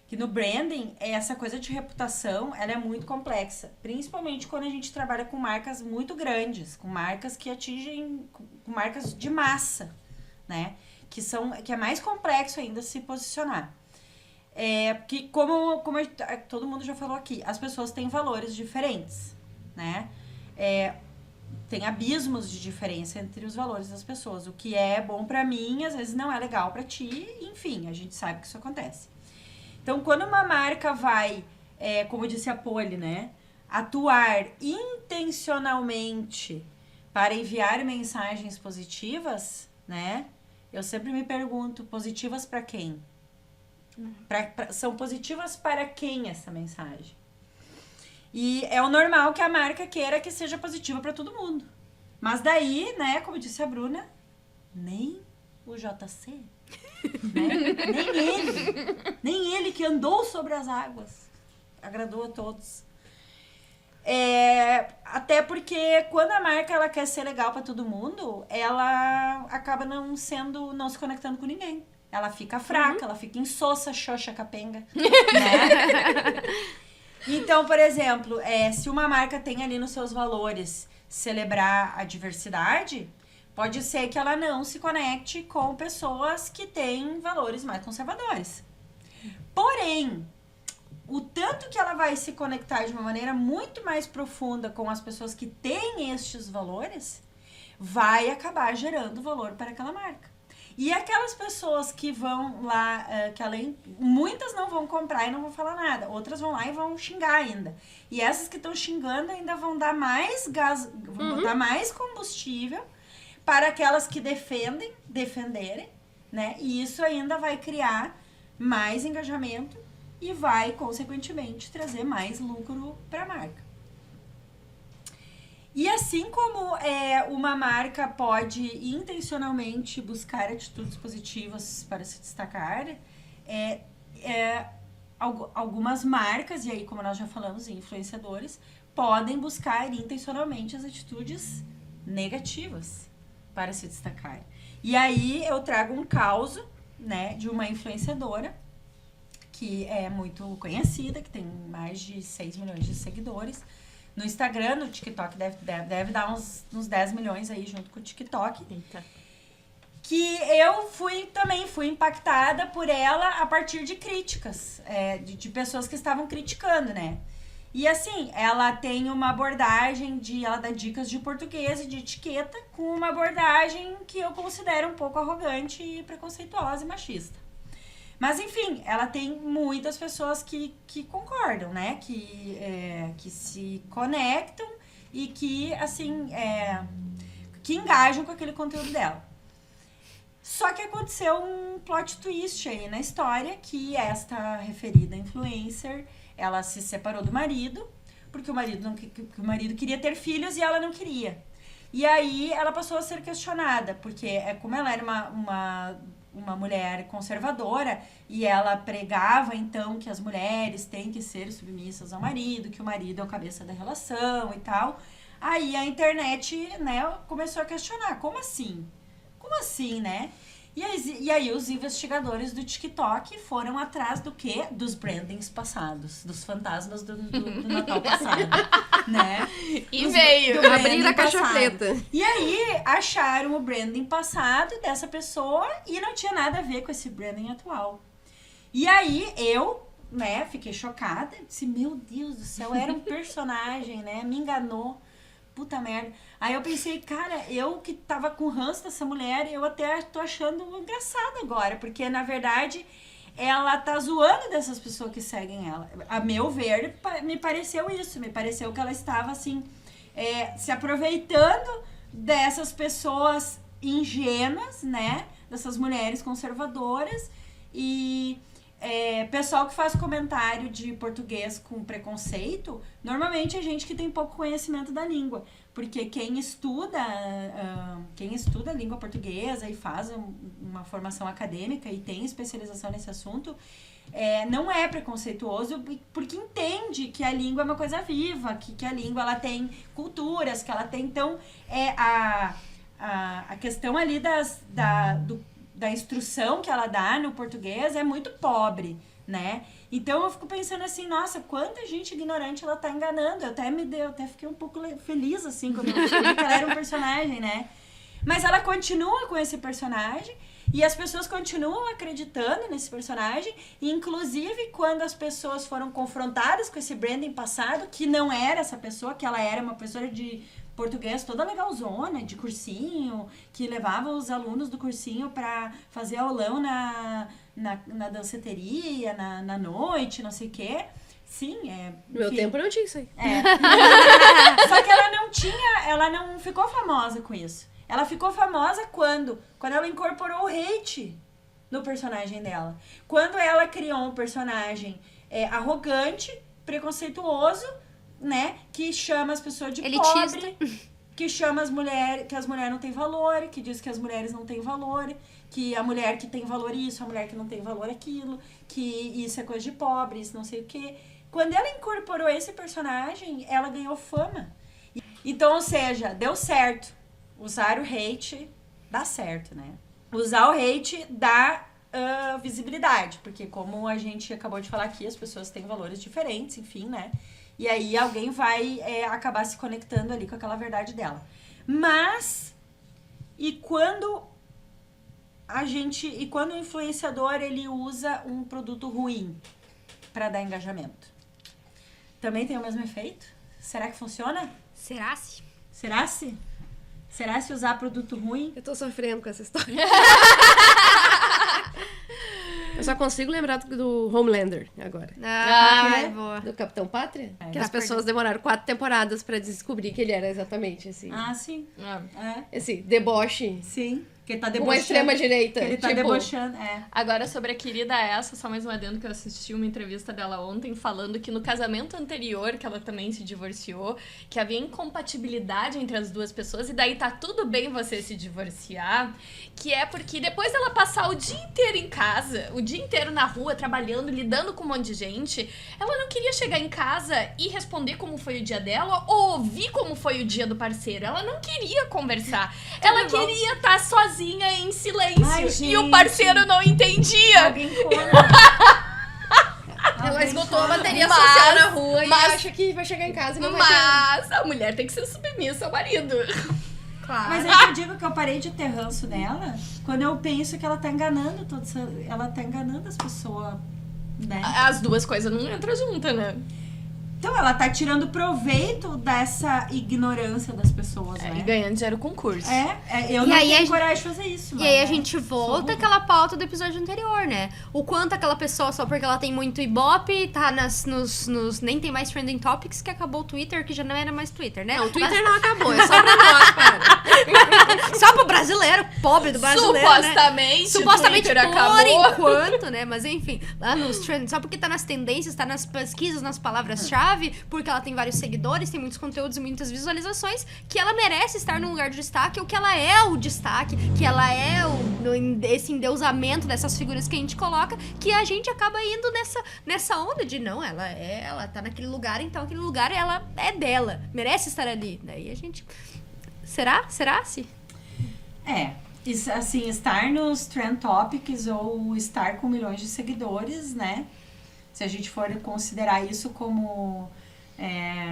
Que no branding, essa coisa de reputação, ela é muito complexa. Principalmente quando a gente trabalha com marcas muito grandes, com marcas que atingem, com marcas de massa, né? Que é mais complexo ainda se posicionar. Porque como todo mundo já falou aqui, as pessoas têm valores diferentes, né? Tem abismos de diferença entre os valores das pessoas. O que é bom pra mim, às vezes não é legal pra ti, enfim, a gente sabe que isso acontece. Então, quando uma marca vai, como disse a Poli, né, atuar intencionalmente para enviar mensagens positivas, né, eu sempre me pergunto, positivas para quem? São positivas para quem essa mensagem? E é o normal que a marca queira que seja positiva para todo mundo. Mas daí, né, como disse a Bruna, nem o JC, né? Nem ele que andou sobre as águas agradou a todos. Até porque quando a marca ela quer ser legal para todo mundo, ela acaba não se conectando com ninguém. Ela fica fraca, ela fica insossa, xoxa, capenga, né? Então, por exemplo, se uma marca tem ali nos seus valores celebrar a diversidade, pode ser que ela não se conecte com pessoas que têm valores mais conservadores. Porém, o tanto que ela vai se conectar de uma maneira muito mais profunda com as pessoas que têm estes valores, vai acabar gerando valor para aquela marca. E aquelas pessoas que vão lá, muitas não vão comprar e não vão falar nada. Outras vão lá e vão xingar ainda. E essas que estão xingando ainda vão dar mais gás, vão botar mais combustível para aquelas que defenderem, né? E isso ainda vai criar mais engajamento e vai, consequentemente, trazer mais lucro para a marca. E assim como uma marca pode intencionalmente buscar atitudes positivas para se destacar, algumas marcas, e aí como nós já falamos, influenciadores, podem buscar intencionalmente as atitudes negativas para se destacar. E aí eu trago um caso, né, de uma influenciadora que é muito conhecida, que tem mais de 6 milhões de seguidores. No Instagram, no TikTok deve dar uns 10 milhões aí junto com o TikTok. Eita. Que eu também fui impactada por ela a partir de críticas, de pessoas que estavam criticando, né? E assim, ela tem uma abordagem ela dá dicas de português e de etiqueta com uma abordagem que eu considero um pouco arrogante e preconceituosa e machista. Mas, enfim, ela tem muitas pessoas que concordam, né? Que se conectam e que, assim, que engajam com aquele conteúdo dela. Só que aconteceu um plot twist aí na história, que esta referida influencer, ela se separou do marido, porque o marido queria ter filhos e ela não queria. E aí ela passou a ser questionada, porque como ela era uma mulher conservadora e ela pregava, então, que as mulheres têm que ser submissas ao marido, que o marido é o cabeça da relação e tal. Aí a internet, né, começou a questionar, como assim? Como assim, né? E aí os investigadores do TikTok foram atrás do quê? Dos brandings passados, dos fantasmas do Natal passado, né? E veio abrir a caixa preta. E aí acharam o branding passado dessa pessoa e não tinha nada a ver com esse branding atual. E aí eu, né, fiquei chocada, disse, meu Deus do céu, era um personagem, né? Me enganou. Puta merda. Aí eu pensei, cara, eu que tava com ranço dessa mulher, eu até tô achando engraçado agora, porque na verdade ela tá zoando dessas pessoas que seguem ela. A meu ver, me pareceu isso, me pareceu que ela estava assim, se aproveitando dessas pessoas ingênuas, né, dessas mulheres conservadoras e... pessoal que faz comentário de português com preconceito, normalmente é gente que tem pouco conhecimento da língua, porque quem estuda a língua portuguesa e faz uma formação acadêmica e tem especialização nesse assunto, não é preconceituoso, porque entende que a língua é uma coisa viva, que a língua ela tem culturas, que ela tem, então, a questão ali da instrução que ela dá no português é muito pobre, né? Então eu fico pensando assim, nossa, quanta gente ignorante ela tá enganando. Eu até fiquei um pouco feliz, assim, quando eu descobri que ela era um personagem, né? Mas ela continua com esse personagem e as pessoas continuam acreditando nesse personagem. E, inclusive, quando as pessoas foram confrontadas com esse branding passado, que não era essa pessoa, que ela era uma professora de português toda legalzona, de cursinho, que levava os alunos do cursinho para fazer aulão na danceteria, na noite, não sei o quê. Sim, No meu tempo não tinha isso aí. Só que ela não ficou famosa com isso. Ela ficou famosa quando ela incorporou o hate no personagem dela. Quando ela criou um personagem arrogante, preconceituoso, né? Que chama as pessoas de elitista. Pobre, que chama que as mulheres não têm valor, que diz que as mulheres não têm valor, que a mulher que tem valor isso, a mulher que não tem valor aquilo, que isso é coisa de pobre, isso não sei o quê. Quando ela incorporou esse personagem, ela ganhou fama. Então, ou seja, deu certo. Usar o hate dá certo, né? Usar o hate dá visibilidade, porque como a gente acabou de falar aqui, as pessoas têm valores diferentes, enfim, né? E aí alguém vai acabar se conectando ali com aquela verdade dela. Mas, quando o influenciador ele usa um produto ruim para dar engajamento? Também tem o mesmo efeito? Será que funciona? Será-se? Será-se? Será se usar produto ruim? Eu tô sofrendo com essa história. Eu só consigo lembrar do Homelander agora. Boa. Do Capitão Pátria. Que as pessoas demoraram 4 temporadas pra descobrir que ele era exatamente esse... Sim. Esse deboche. Sim. Que ele tá debochando. Uma extrema-direita. Que ele tá debochando, Agora, sobre a querida essa, só mais um adendo que eu assisti uma entrevista dela ontem, falando que no casamento anterior, que ela também se divorciou, que havia incompatibilidade entre as duas pessoas, e daí tá tudo bem você se divorciar, que é porque depois dela passar o dia inteiro em casa, o dia inteiro na rua, trabalhando, lidando com um monte de gente, ela não queria chegar em casa e responder como foi o dia dela, ou ouvir como foi o dia do parceiro. Ela não queria conversar. Ela queria estar sozinha em silêncio. Ai, gente. E o parceiro não entendia. Alguém conta. Ela esgotou a bateria social na rua e acha que vai chegar em casa e não vai ter. Mas a mulher tem que ser submissa ao marido. Claro. Mas aí eu digo que eu parei de ter ranço dela quando eu penso que ela tá enganando ela tá enganando as pessoas, né? As duas coisas não entram juntas, né? Então ela tá tirando proveito dessa ignorância das pessoas, né? E ganhando dinheiro com curso. Eu não tenho coragem de fazer isso. E aí a gente volta àquela pauta do episódio anterior, né? O quanto aquela pessoa, só porque ela tem muito ibope, tá nem tem mais trending topics, que acabou o Twitter, que já não era mais Twitter, né? Não, o Twitter não acabou, é só pra nós, cara. Só pro brasileiro, pobre do brasileiro, Supostamente por acabou. enquanto, né? Mas enfim, lá nos trends, só porque tá nas tendências, tá nas pesquisas, nas palavras-chave, porque ela tem vários seguidores, tem muitos conteúdos e muitas visualizações, que ela merece estar num lugar de destaque, ou que ela é o destaque, que ela é esse endeusamento dessas figuras que a gente coloca, que a gente acaba indo nessa onda de não, ela tá naquele lugar, então aquele lugar ela é dela, merece estar ali. Daí a gente... Será-se? Isso, assim, estar nos Trend Topics ou estar com milhões de seguidores, né? Se a gente for considerar isso como...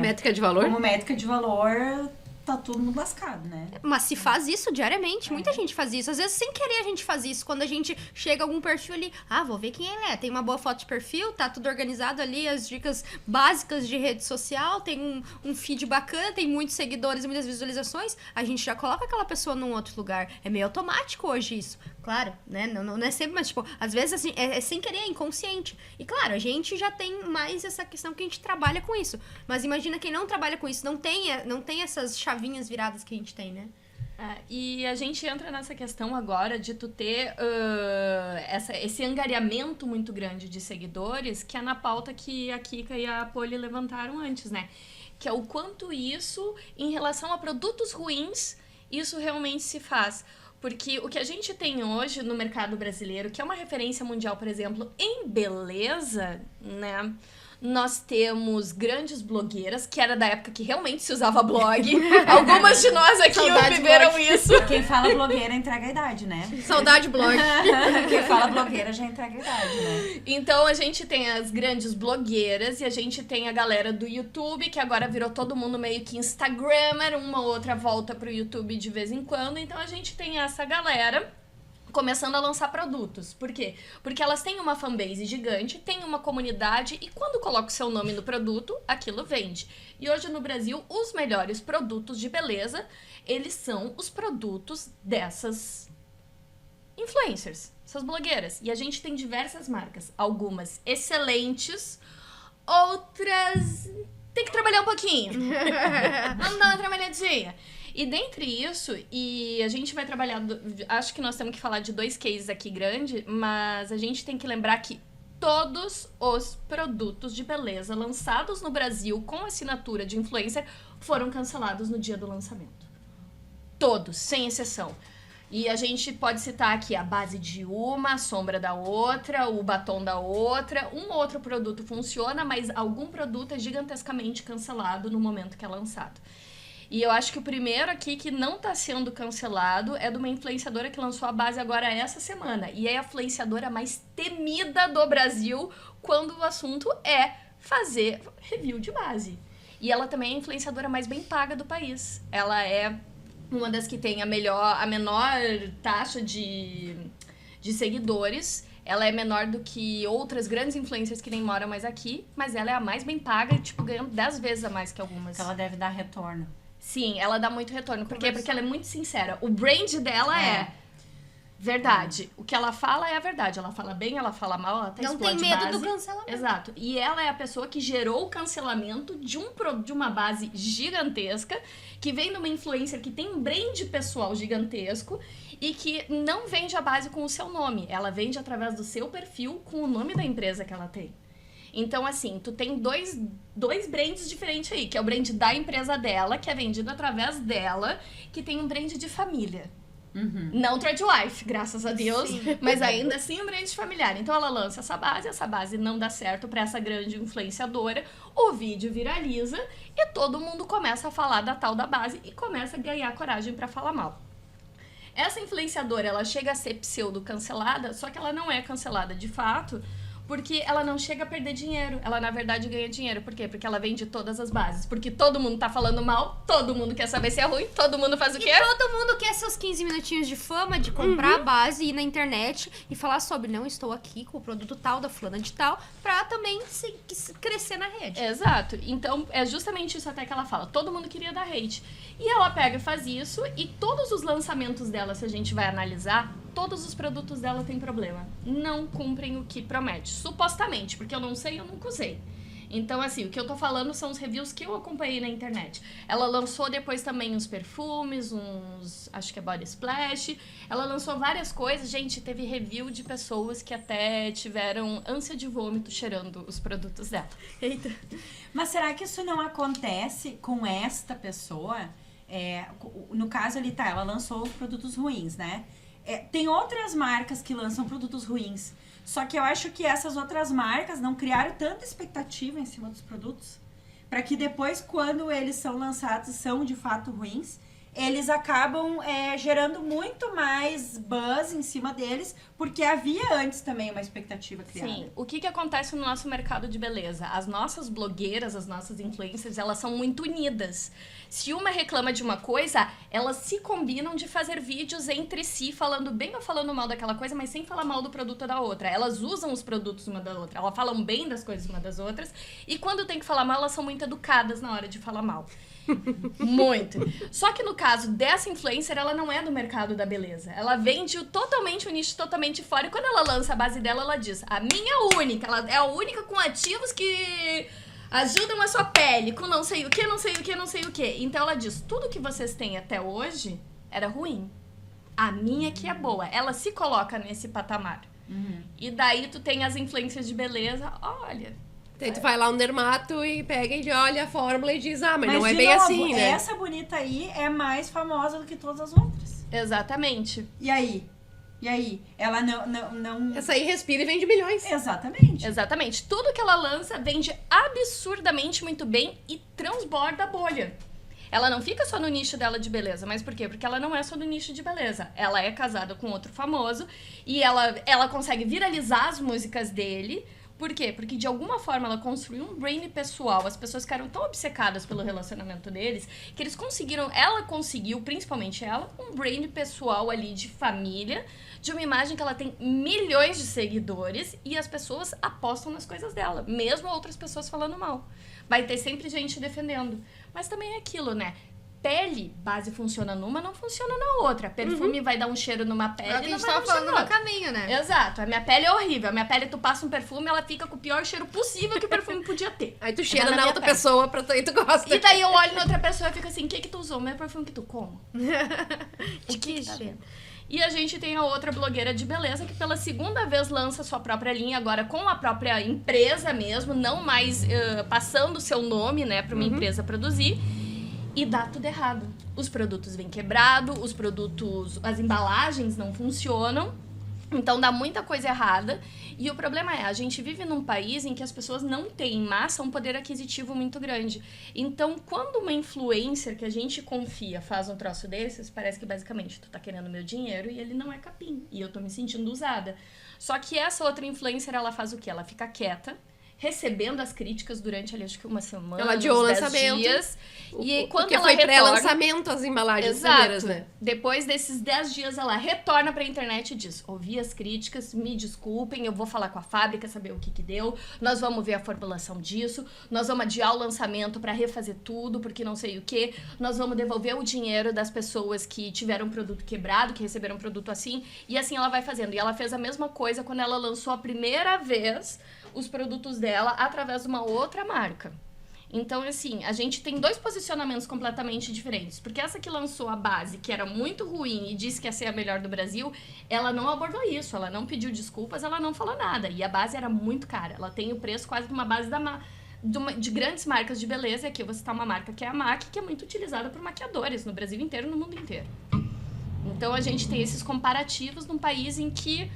métrica de valor? Como métrica de valor, tá todo mundo lascado, né? Mas se faz isso diariamente, muita gente faz isso. Às vezes, sem querer, a gente faz isso. Quando a gente chega a algum perfil ali, vou ver quem ele é. Tem uma boa foto de perfil, tá tudo organizado ali, as dicas básicas de rede social, tem um feed bacana, tem muitos seguidores e muitas visualizações, a gente já coloca aquela pessoa num outro lugar. É meio automático hoje isso. Claro, né? Não é sempre, mas, tipo, às vezes, assim, é sem querer, é inconsciente. E, claro, a gente já tem mais essa questão que a gente trabalha com isso. Mas imagina quem não trabalha com isso, não tem essas chavinhas viradas que a gente tem, né? E a gente entra nessa questão agora de tu ter esse angariamento muito grande de seguidores, que é na pauta que a Kika e a Poli levantaram antes, né? Que é o quanto isso, em relação a produtos ruins, isso realmente se faz. Porque o que a gente tem hoje no mercado brasileiro, que é uma referência mundial, por exemplo, em beleza, né? Nós temos grandes blogueiras, que era da época que realmente se usava blog. Algumas de nós aqui Saudades viveram blog. isso. Quem fala blogueira entrega a idade, né? Saudade blog. Quem fala blogueira já entrega a idade, né? Então a gente tem as grandes blogueiras e a gente tem a galera do YouTube, que agora virou todo mundo meio que Instagrammer, uma outra volta pro YouTube de vez em quando. Então a gente tem essa galera começando a lançar produtos. Por quê? Porque elas têm uma fanbase gigante, têm uma comunidade e quando coloca o seu nome no produto, aquilo vende. E hoje no Brasil, os melhores produtos de beleza, eles são os produtos dessas influencers, essas blogueiras. E a gente tem diversas marcas, algumas excelentes, outras tem que trabalhar um pouquinho. Vamos dar uma trabalhadinha. E dentre isso, e a gente vai trabalhar, acho que nós temos que falar de 2 cases aqui grandes, mas a gente tem que lembrar que todos os produtos de beleza lançados no Brasil com assinatura de influencer foram cancelados no dia do lançamento. Todos, sem exceção. E a gente pode citar aqui a base de uma, a sombra da outra, o batom da outra. Um outro produto funciona, mas algum produto é gigantescamente cancelado no momento que é lançado. E eu acho que o primeiro aqui que não tá sendo cancelado é de uma influenciadora que lançou a base agora essa semana. E é a influenciadora mais temida do Brasil quando o assunto é fazer review de base. E ela também é a influenciadora mais bem paga do país. Ela é uma das que tem a menor taxa de seguidores. Ela é menor do que outras grandes influencers que nem moram mais aqui, mas ela é a mais bem paga, tipo, ganhando 10 vezes a mais que algumas. Ela deve dar retorno. Sim, ela dá muito retorno. Por quê? Porque ela é muito sincera. O brand dela é verdade. O que ela fala é a verdade. Ela fala bem, ela fala mal, ela até Não explode tem medo base. do cancelamento. Exato. E ela é a pessoa que gerou o cancelamento de uma base gigantesca, que vem de uma influencer que tem um brand pessoal gigantesco e que não vende a base com o seu nome. Ela vende através do seu perfil com o nome da empresa que ela tem. Então, assim, tu tem dois brands diferentes aí, que é o brand da empresa dela, que é vendido através dela, que tem um brand de família. Uhum. Não third wife, graças a Deus, mas ainda assim um brand familiar. Então ela lança essa base não dá certo pra essa grande influenciadora, o vídeo viraliza e todo mundo começa a falar da tal da base e começa a ganhar coragem pra falar mal. Essa influenciadora, ela chega a ser pseudo-cancelada, só que ela não é cancelada de fato, porque ela não chega a perder dinheiro. Ela, na verdade, ganha dinheiro. Por quê? Porque ela vende todas as bases. Porque todo mundo tá falando mal, todo mundo quer saber se é ruim, todo mundo faz o quê? E todo mundo quer seus 15 minutinhos de fama, de comprar a base, ir na internet e falar sobre, não, estou aqui com o produto tal, da fulana de tal, pra também crescer na rede. Exato. Então, é justamente isso até que ela fala. Todo mundo queria dar hate. E ela pega e faz isso, e todos os lançamentos dela, se a gente vai analisar, todos os produtos dela têm problema. Não cumprem o que promete. Supostamente, porque eu não sei, eu nunca usei. Então, assim, o que eu tô falando são os reviews que eu acompanhei na internet. Ela lançou depois também uns perfumes, acho que é body splash. Ela lançou várias coisas. Gente, teve review de pessoas que até tiveram ânsia de vômito cheirando os produtos dela. Eita. Mas será que isso não acontece com esta pessoa? No caso ali, tá, ela lançou produtos ruins, né? Tem outras marcas que lançam produtos ruins. Só que eu acho que essas outras marcas não criaram tanta expectativa em cima dos produtos para que depois, quando eles são lançados e são de fato ruins, eles acabam gerando muito mais buzz em cima deles, porque havia antes também uma expectativa criada. Sim. O que acontece no nosso mercado de beleza? As nossas blogueiras, as nossas influencers, elas são muito unidas. Se uma reclama de uma coisa, elas se combinam de fazer vídeos entre si, falando bem ou falando mal daquela coisa, mas sem falar mal do produto da outra. Elas usam os produtos uma da outra, elas falam bem das coisas uma das outras, e quando tem que falar mal, elas são muito educadas na hora de falar mal. Muito. Só que no caso dessa influencer, ela não é do mercado da beleza. Ela vende totalmente um nicho totalmente fora. E quando ela lança a base dela, ela diz: a minha única, ela é a única com ativos que ajudam a sua pele, com não sei o que, não sei o que, não sei o que. Então ela diz: tudo que vocês têm até hoje era ruim. A minha que é boa. Ela se coloca nesse patamar. Uhum. E daí tu tem as influências de beleza, olha. Daí tu vai lá um dermato e pega e olha a fórmula e diz, mas não é de bem novo, assim, né? Essa bonita aí é mais famosa do que todas as outras. Exatamente. E aí? Ela não... Essa aí respira e vende milhões. Exatamente. Exatamente. Tudo que ela lança vende absurdamente muito bem e transborda a bolha. Ela não fica só no nicho dela de beleza. Mas por quê? Porque ela não é só no nicho de beleza. Ela é casada com outro famoso e ela consegue viralizar as músicas dele. Por quê? Porque de alguma forma ela construiu um brand pessoal. As pessoas ficaram tão obcecadas pelo relacionamento deles que ela conseguiu, principalmente ela, um brand pessoal ali de família, de uma imagem que ela tem milhões de seguidores e as pessoas apostam nas coisas dela, mesmo outras pessoas falando mal. Vai ter sempre gente defendendo. Mas também é aquilo, né? Pele, base funciona numa, não funciona na outra. Perfume vai dar um cheiro numa pele, É o que a não gente vai dar tava um cheiro falando na no outra. caminho, né? Exato. A minha pele é horrível. A minha pele, tu passa um perfume, ela fica com o pior cheiro possível que o perfume podia ter. Aí tu cheira na minha outra pele. pessoa e tu gosta. E daí eu olho na outra pessoa e fico assim, o que tu usou? O meu perfume que tu como? De que cheiro? E a gente tem a outra blogueira de beleza que pela segunda vez lança sua própria linha, agora com a própria empresa mesmo, não mais passando o seu nome, né, para uma empresa produzir. E dá tudo errado. Os produtos vêm quebrados, as embalagens não funcionam. Então dá muita coisa errada. E o problema é, a gente vive num país em que as pessoas não têm em massa um poder aquisitivo muito grande. Então, quando uma influencer que a gente confia faz um troço desses, parece que basicamente tu tá querendo meu dinheiro e ele não é capim. E eu tô me sentindo usada. Só que essa outra influencer, ela faz o quê? Ela fica quieta, recebendo as críticas durante, ali, acho que uma semana, Ela adiou o 10 lançamento. dias. E quando Porque ela foi retorna... pré-lançamento as embalagens primeiras, né? Depois desses 10 dias, ela retorna pra internet e diz: ouvi as críticas, me desculpem, eu vou falar com a fábrica, saber o que deu, nós vamos ver a formulação disso, nós vamos adiar o lançamento pra refazer tudo, porque não sei o que, nós vamos devolver o dinheiro das pessoas que tiveram produto quebrado, que receberam produto assim, e assim ela vai fazendo. E ela fez a mesma coisa quando ela lançou a primeira vez os produtos dela através de uma outra marca. Então, assim, a gente tem dois posicionamentos completamente diferentes. Porque essa que lançou a base, que era muito ruim e disse que ia ser a melhor do Brasil, ela não abordou isso, ela não pediu desculpas, ela não falou nada. E a base era muito cara. Ela tem o preço quase de uma base de grandes marcas de beleza. E aqui eu vou citar uma marca que é a MAC, que é muito utilizada por maquiadores no Brasil inteiro e no mundo inteiro. Então, a gente tem esses comparativos num país em que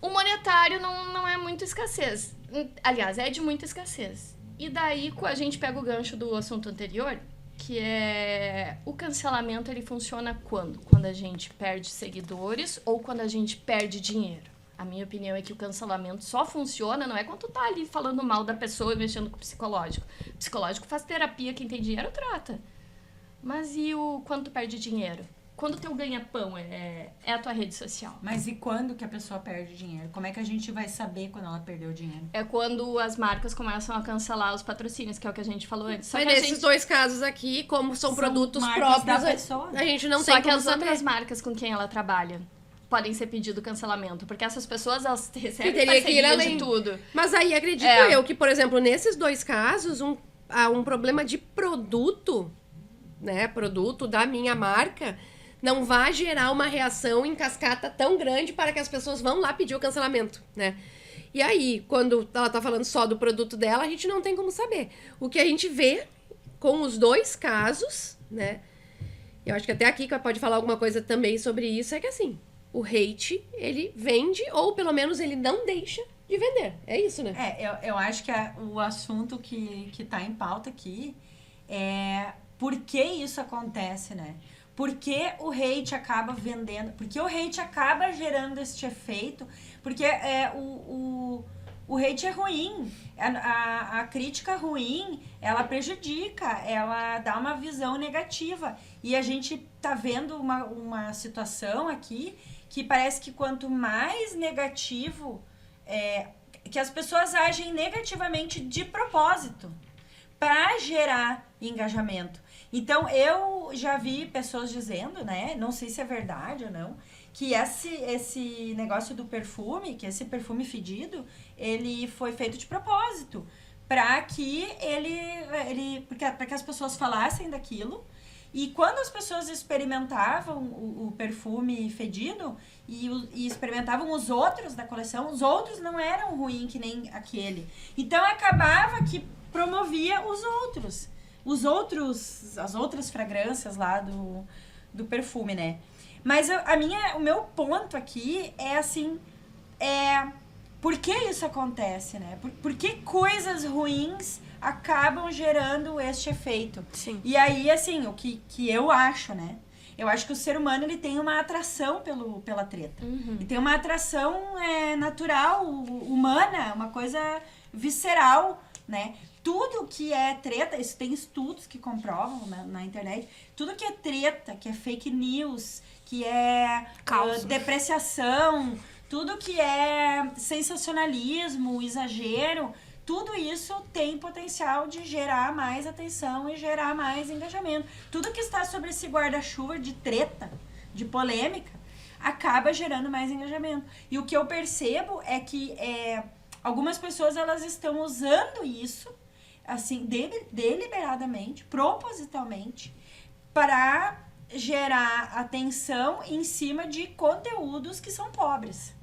o monetário não é muito escassez. Aliás, é de muita escassez. E daí a gente pega o gancho do assunto anterior, que é o cancelamento, ele funciona quando? Quando a gente perde seguidores ou quando a gente perde dinheiro. A minha opinião é que o cancelamento só funciona, não é quando tu tá ali falando mal da pessoa e mexendo com o psicológico. O psicológico faz terapia, quem tem dinheiro trata. Mas e quando tu perde dinheiro? Quando o teu ganha-pão é a tua rede social. Mas e quando que a pessoa perde dinheiro? Como é que a gente vai saber quando ela perdeu dinheiro? É quando as marcas começam a cancelar os patrocínios, que é o que a gente falou antes. Só Mas que nesses dois casos aqui, como são produtos marcas próprios, da pessoa. a gente não Só tem que como as saber. outras marcas com quem ela trabalha podem ser pedido cancelamento, porque essas pessoas, elas recebem teria que ir parceria além. de tudo. Mas aí acredito eu que, por exemplo, nesses dois casos, há um problema de produto, né? Produto da minha marca, não vai gerar uma reação em cascata tão grande para que as pessoas vão lá pedir o cancelamento, né? E aí, quando ela tá falando só do produto dela, a gente não tem como saber. O que a gente vê com os dois casos, né? Eu acho que até aqui pode falar alguma coisa também sobre isso, é que assim, o hate, ele vende, ou pelo menos ele não deixa de vender. É isso, né? Eu acho que o assunto que tá em pauta aqui é por que isso acontece, né? Por que o hate acaba vendendo? Por que o hate acaba gerando este efeito? Porque o hate é ruim. A crítica ruim, ela prejudica, ela dá uma visão negativa. E a gente tá vendo uma situação aqui que parece que quanto mais negativo, que as pessoas agem negativamente de propósito para gerar engajamento. Então, eu já vi pessoas dizendo, né, não sei se é verdade ou não, que esse negócio do perfume, que esse perfume fedido, ele foi feito de propósito, para que para que as pessoas falassem daquilo. E quando as pessoas experimentavam o perfume fedido e experimentavam os outros da coleção, os outros não eram ruins que nem aquele. Então, acabava que promovia os outros. As outras fragrâncias lá do perfume, né? Mas o meu ponto aqui é assim, por que isso acontece, né? Por que coisas ruins acabam gerando este efeito? Sim. E aí, assim, o que eu acho, né? Eu acho que o ser humano, ele tem uma atração pela treta. E tem uma atração natural, humana, uma coisa visceral, né? Tudo que é treta, isso tem estudos que comprovam na internet, tudo que é treta, que é fake news, que é depreciação, tudo que é sensacionalismo, exagero, tudo isso tem potencial de gerar mais atenção e gerar mais engajamento. Tudo que está sobre esse guarda-chuva de treta, de polêmica, acaba gerando mais engajamento. E o que eu percebo é que algumas pessoas, elas estão usando isso, assim, deliberadamente, propositalmente, para gerar atenção em cima de conteúdos que são pobres.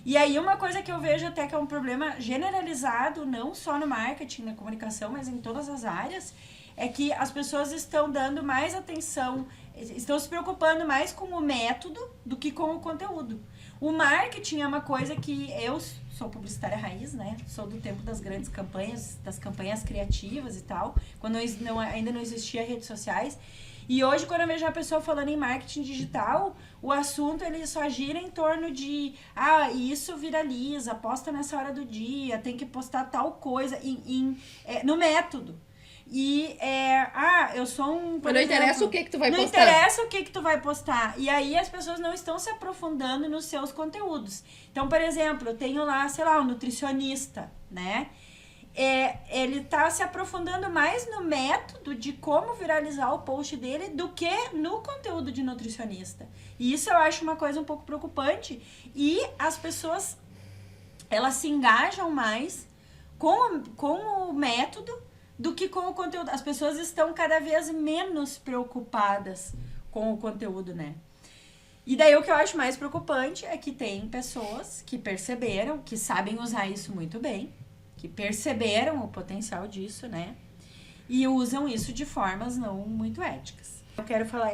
E aí uma coisa que eu vejo até que é um problema generalizado, não só no marketing, na comunicação, mas em todas as áreas, é que as pessoas estão dando mais atenção, estão se preocupando mais com o método do que com o conteúdo. O marketing é uma coisa que eu sou publicitária raiz, né? Sou do tempo das grandes campanhas, das campanhas criativas e tal, quando ainda não existia redes sociais. E hoje, quando eu vejo a pessoa falando em marketing digital, o assunto ele só gira em torno de isso viraliza, posta nessa hora do dia, tem que postar tal coisa no método. E eu sou um... Mas não interessa o que tu vai postar. Não interessa o que tu vai postar. E aí as pessoas não estão se aprofundando nos seus conteúdos. Então, por exemplo, eu tenho lá, sei lá, um nutricionista, né? Ele tá se aprofundando mais no método de como viralizar o post dele do que no conteúdo de nutricionista. E isso eu acho uma coisa um pouco preocupante. E as pessoas, elas se engajam mais com o método do que com o conteúdo. As pessoas estão cada vez menos preocupadas com o conteúdo, né? E daí o que eu acho mais preocupante é que tem pessoas que perceberam, que sabem usar isso muito bem, que perceberam o potencial disso, né? E usam isso de formas não muito éticas. Eu quero falar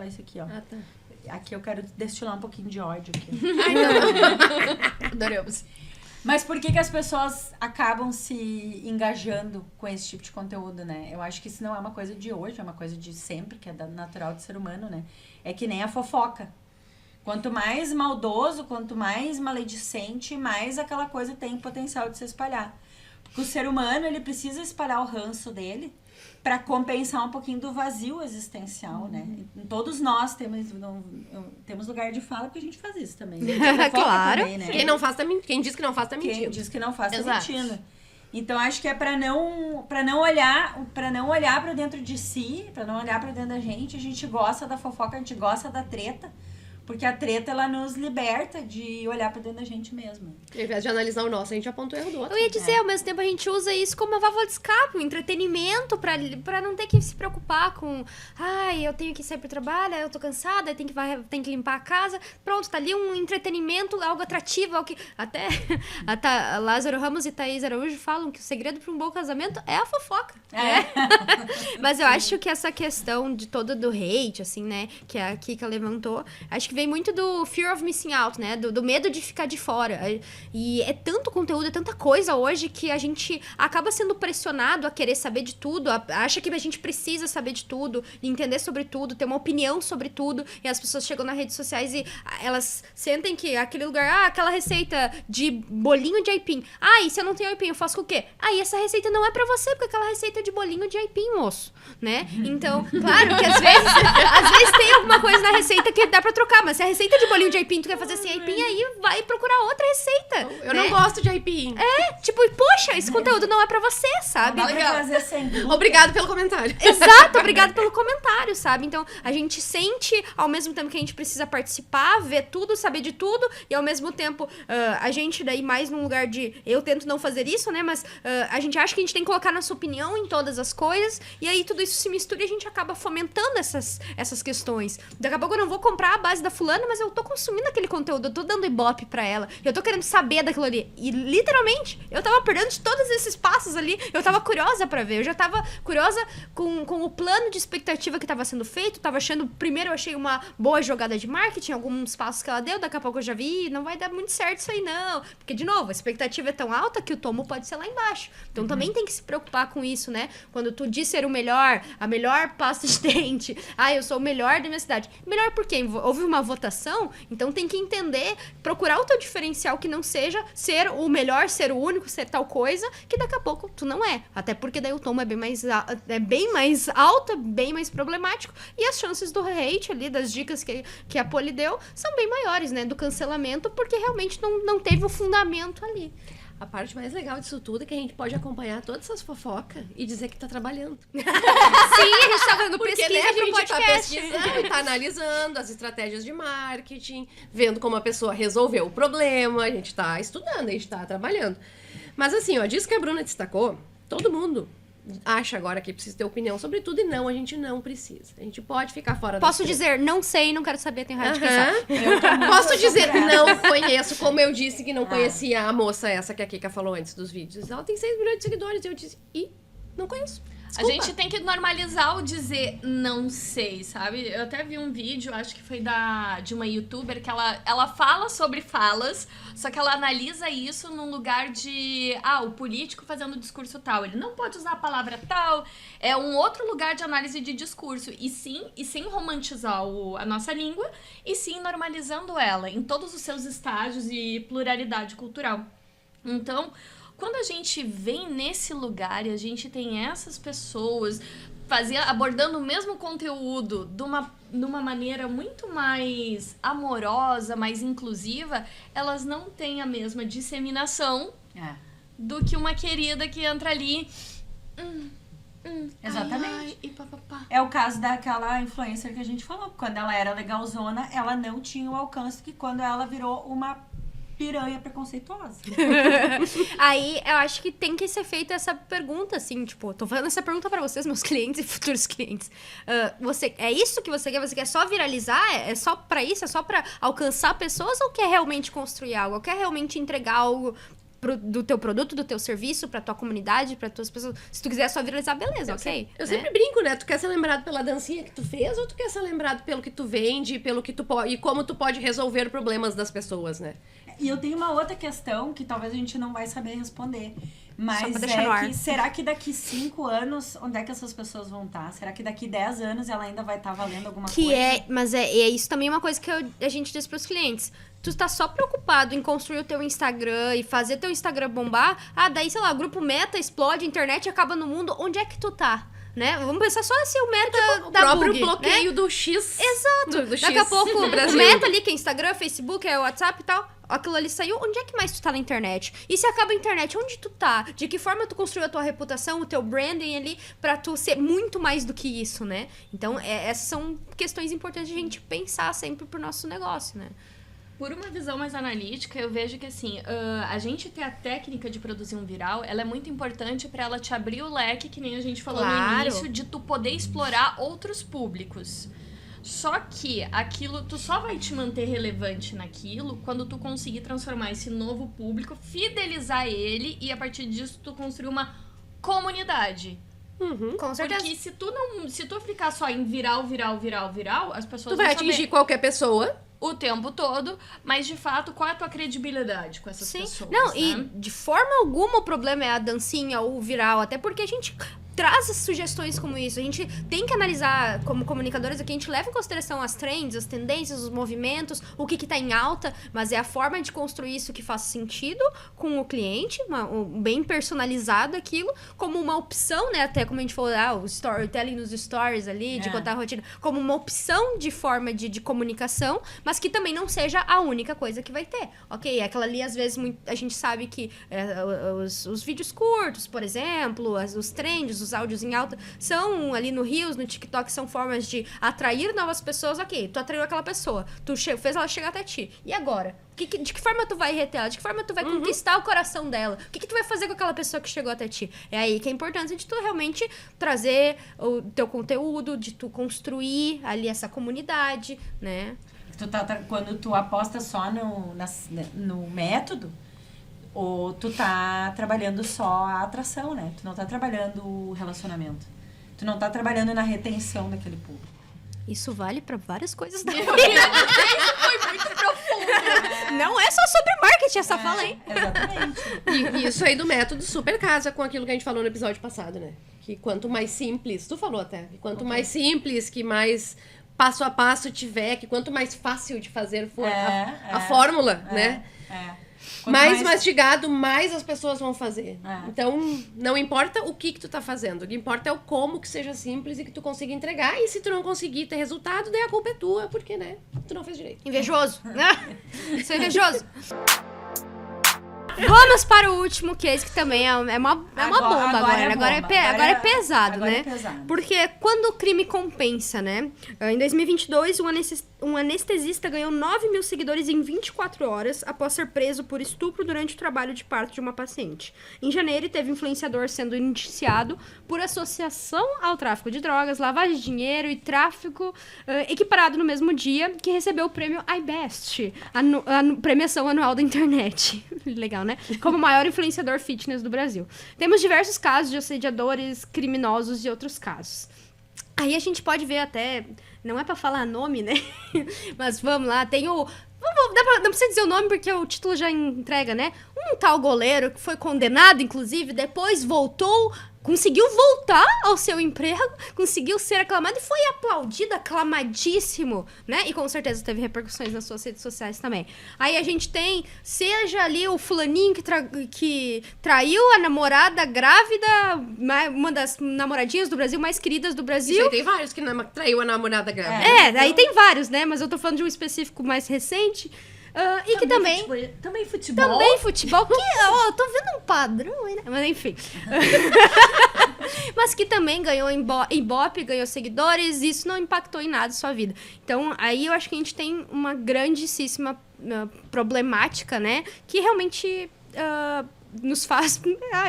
isso aqui, ó. Ah, tá. Aqui eu quero destilar um pouquinho de ódio aqui. Ai, não. Adoramos. Mas por que as pessoas acabam se engajando com esse tipo de conteúdo, né? Eu acho que isso não é uma coisa de hoje, é uma coisa de sempre, que é natural do ser humano, né? É que nem a fofoca. Quanto mais maldoso, quanto mais maledicente, mais aquela coisa tem potencial de se espalhar. Porque o ser humano, ele precisa espalhar o ranço dele para compensar um pouquinho do vazio existencial, né? Todos nós temos lugar de fala, porque a gente faz isso também. Claro. Também, né? Quem diz que não faz tá mentindo. Quem diz que não faz tá Exato. mentindo. Então acho que é para não olhar para dentro de si, para não olhar para dentro da gente. A gente gosta da fofoca, a gente gosta da treta. Porque a treta, ela nos liberta de olhar pra dentro da gente mesmo. Ao invés de analisar o nosso, a gente aponta o erro do outro. Eu ia dizer, ao mesmo tempo a gente usa isso como uma válvula de escape, um entretenimento pra não ter que se preocupar com eu tenho que sair pro trabalho, eu tô cansada, tem que limpar a casa. Pronto, tá ali um entretenimento, algo atrativo, algo que... Até Lázaro Ramos e Thaís Araújo falam que o segredo pra um bom casamento é a fofoca. Mas eu acho que essa questão de todo do hate, assim, né, que a Kika levantou, acho que vem muito do fear of missing out, né? Do medo de ficar de fora. E é tanto conteúdo, é tanta coisa hoje que a gente acaba sendo pressionado a querer saber de tudo, acha que a gente precisa saber de tudo, entender sobre tudo, ter uma opinião sobre tudo, e as pessoas chegam nas redes sociais e elas sentem que aquele lugar, aquela receita de bolinho de aipim. E se eu não tenho aipim, eu faço com o quê? Essa receita não é pra você, porque aquela receita é de bolinho de aipim, moço, né? Então, claro que às vezes tem alguma coisa na receita que dá pra trocar, mas se a receita de bolinho de aipim tu quer fazer sem aipim, aí vai procurar outra receita. Eu né? não gosto de aipim. Poxa, esse conteúdo não é pra você, sabe? Dá pra fazer sem glúten. Obrigado pelo comentário. Exato, obrigado pelo comentário, sabe? Então, a gente sente, ao mesmo tempo que a gente precisa participar, ver tudo, saber de tudo, e ao mesmo tempo, a gente daí mais num lugar de... Eu tento não fazer isso, né? Mas a gente acha que a gente tem que colocar nossa opinião em todas as coisas, e aí tudo isso se mistura e a gente acaba fomentando essas questões. Daqui a pouco eu não vou comprar a base da fulana, mas eu tô consumindo aquele conteúdo, eu tô dando ibope pra ela, eu tô querendo saber daquilo ali. E, literalmente, eu tava perdendo de todos esses passos ali, eu tava curiosa pra ver, eu já tava curiosa com o plano de expectativa que tava sendo feito, tava achando, primeiro eu achei uma boa jogada de marketing, alguns passos que ela deu, daqui a pouco eu já vi, não vai dar muito certo isso aí não. Porque, de novo, a expectativa é tão alta que o tomo pode ser lá embaixo. Então, também tem que se preocupar com isso, né? Quando tu diz ser o melhor, a melhor pasta de dente, eu sou o melhor da minha cidade. Melhor por quê? Houve uma votação, então tem que entender, procurar o teu diferencial que não seja ser o melhor, ser o único, ser tal coisa, que daqui a pouco tu não é. Até porque daí o tomo é bem mais alta, bem mais problemático, e as chances do hate ali, das dicas que a Poli deu, são bem maiores, né? Do cancelamento, porque realmente não teve o fundamento ali. A parte mais legal disso tudo é que a gente pode acompanhar todas essas fofocas e dizer que tá trabalhando. Sim, a gente tá fazendo pesquisa, né, a pro gente podcast. tá pesquisando e tá analisando as estratégias de marketing, vendo como a pessoa resolveu o problema, a gente tá estudando, a gente tá trabalhando. Mas assim, ó, disso que a Bruna destacou, todo mundo acha agora que precisa ter opinião sobre tudo e não, a gente não precisa. A gente pode ficar fora Posso dizer, não sei, não quero saber, tem raiva de quem sabe. Posso dizer que não conheço, como eu disse que não conhecia a moça essa que a Kika falou antes dos vídeos. Ela tem 6 milhões de seguidores e eu disse, não conheço. Desculpa. A gente tem que normalizar o dizer não sei, sabe? Eu até vi um vídeo, acho que foi de uma youtuber, que ela fala sobre falas, só que ela analisa isso num lugar de, o político fazendo discurso tal. Ele não pode usar a palavra tal, é um outro lugar de análise de discurso. E sem romantizar a nossa língua, e sim normalizando ela em todos os seus estágios e pluralidade cultural. Então, quando a gente vem nesse lugar e a gente tem essas pessoas abordando o mesmo conteúdo de uma maneira muito mais amorosa, mais inclusiva, elas não têm a mesma disseminação do que uma querida que entra ali... Exatamente. E papapá. É o caso daquela influencer que a gente falou. Quando ela era legalzona, ela não tinha o alcance que quando ela virou uma piranha preconceituosa. Aí, eu acho que tem que ser feita essa pergunta, assim, tipo, tô fazendo essa pergunta pra vocês, meus clientes e futuros clientes. É isso que você quer? Você quer só viralizar? É só pra isso? É só pra alcançar pessoas? Ou quer realmente construir algo? Ou quer realmente entregar algo do teu produto, do teu serviço, pra tua comunidade, pra tuas pessoas? Se tu quiser só viralizar, beleza, ok? Eu sempre brinco, né? Tu quer ser lembrado pela dancinha que tu fez ou tu quer ser lembrado pelo que tu vende, pelo que tu pode e como tu pode resolver problemas das pessoas, né? E eu tenho uma outra questão que talvez a gente não vai saber responder. Mas será que daqui 5 anos, onde é que essas pessoas vão estar? Será que daqui 10 anos ela ainda vai estar valendo alguma coisa? Mas é isso também é uma coisa que a gente diz pros clientes. Tu tá só preocupado em construir o teu Instagram e fazer teu Instagram bombar. Daí, sei lá, o grupo Meta explode, a internet acaba no mundo. Onde é que tu tá? Né? Vamos pensar só assim, o Meta o da próprio bug, bloqueio né? do X. Exato. Do Daqui X a pouco o Brasil. Meta ali, que é Instagram, Facebook, é WhatsApp e tal, aquilo ali saiu, onde é que mais tu tá na internet? E se acaba a internet, onde tu tá? De que forma tu construiu a tua reputação, o teu branding ali, pra tu ser muito mais do que isso, né? Então, essas são questões importantes de a gente pensar sempre pro nosso negócio, né? Por uma visão mais analítica, eu vejo que assim, a gente ter a técnica de produzir um viral, ela é muito importante para ela te abrir o leque, que nem a gente falou no início, de tu poder explorar outros públicos. Só que aquilo, tu só vai te manter relevante naquilo quando tu conseguir transformar esse novo público, fidelizar ele e a partir disso tu construir uma comunidade. Com certeza. Porque se tu ficar só em viral, as pessoas Tu vai vão atingir saber qualquer pessoa o tempo todo, mas de fato, qual é a tua credibilidade com essas Sim. pessoas? Não, né? e de forma alguma o problema é a dancinha ou o viral, até porque a gente traz sugestões como isso. A gente tem que analisar, como comunicadores aqui, a gente leva em consideração as trends, as tendências, os movimentos, o que tá em alta, mas é a forma de construir isso que faz sentido com o cliente, bem personalizado aquilo, como uma opção, né? Até como a gente falou, o storytelling nos stories ali, de contar a rotina, como uma opção de forma de comunicação, mas que também não seja a única coisa que vai ter, ok? Aquela ali, às vezes, a gente sabe que os vídeos curtos, por exemplo, os trends, os áudios em alta, são ali no Reels, no TikTok, são formas de atrair novas pessoas, ok, tu atraiu aquela pessoa, tu fez ela chegar até ti, e agora? De que forma tu vai reter ela? De que forma tu vai conquistar o coração dela? O que tu vai fazer com aquela pessoa que chegou até ti? É aí que é importante de tu realmente trazer o teu conteúdo, de tu construir ali essa comunidade, né? Quando tu aposta só no método, ou tu tá trabalhando só a atração, né? Tu não tá trabalhando o relacionamento. Tu não tá trabalhando na retenção daquele público. Isso vale pra várias coisas da Isso vida. foi muito profundo. Não é só sobre marketing essa fala, hein? Exatamente. E isso aí do método super casa com aquilo que a gente falou no episódio passado, né? Que quanto mais simples, tu falou até, que quanto mais simples, que mais passo a passo tiver, que quanto mais fácil de fazer for a fórmula, né? Mais mastigado, mais as pessoas vão fazer. Então, não importa o que tu tá fazendo, o que importa é o como que seja simples e que tu consiga entregar. E se tu não conseguir ter resultado, daí a culpa é tua, porque, né, tu não fez direito. Invejoso, né? Sou invejoso. Vamos para o último case, que também é uma bomba agora. Agora é pesado, agora né? É pesado. Porque quando o crime compensa, né? Em 2022, um anestesista ganhou 9 mil seguidores em 24 horas após ser preso por estupro durante o trabalho de parto de uma paciente. Em janeiro, teve influenciador sendo indiciado por associação ao tráfico de drogas, lavagem de dinheiro e tráfico equiparado no mesmo dia, que recebeu o prêmio iBest, a premiação anual da internet. Legal, né? Como o maior influenciador fitness do Brasil. Temos diversos casos de assediadores, criminosos e outros casos. Aí a gente pode ver até... Não é pra falar nome, né? Mas vamos lá, tem o... Não precisa dizer o nome porque o título já entrega, né? Um tal goleiro que foi condenado, inclusive, depois conseguiu voltar ao seu emprego, conseguiu ser aclamado e foi aplaudido, aclamadíssimo, né? E com certeza teve repercussões nas suas redes sociais também. Aí a gente tem, seja ali o fulaninho que traiu a namorada grávida, uma das namoradinhas do Brasil, mais queridas do Brasil. Isso aí tem vários que traiu a namorada grávida. Aí tem vários, né? Mas eu tô falando de um específico mais recente. E que também... Também futebol. Também futebol, que eu tô vendo um padrão aí, né? Mas enfim. Mas que também ganhou Ibope, ganhou seguidores, isso não impactou em nada a sua vida. Então, aí eu acho que a gente tem uma grandíssima problemática, né? Que realmente nos faz...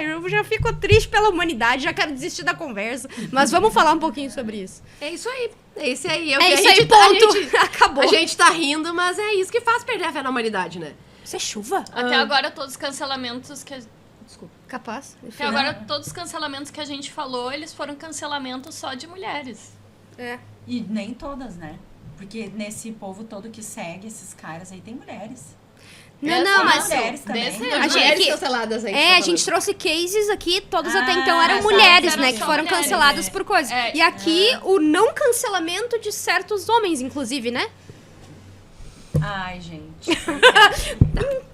eu já fico triste pela humanidade, já quero desistir da conversa. Mas vamos falar um pouquinho sobre isso. É isso aí. É isso aí. Ponto. Acabou. A gente tá rindo, mas é isso que faz perder a fé na humanidade, né? Isso é chuva? Até agora, todos os cancelamentos que... Desculpa. Capaz. Até agora, todos os cancelamentos que a gente falou, eles foram cancelamentos só de mulheres. E nem todas, né? Porque nesse povo todo que segue esses caras aí tem mulheres. Não, mas... mulheres também. Mulheres canceladas aí. a gente trouxe cases aqui, todos até então eram mulheres, né? Que foram mulheres, canceladas por coisas. E aqui, o não cancelamento de certos homens, inclusive, né? Ai, gente.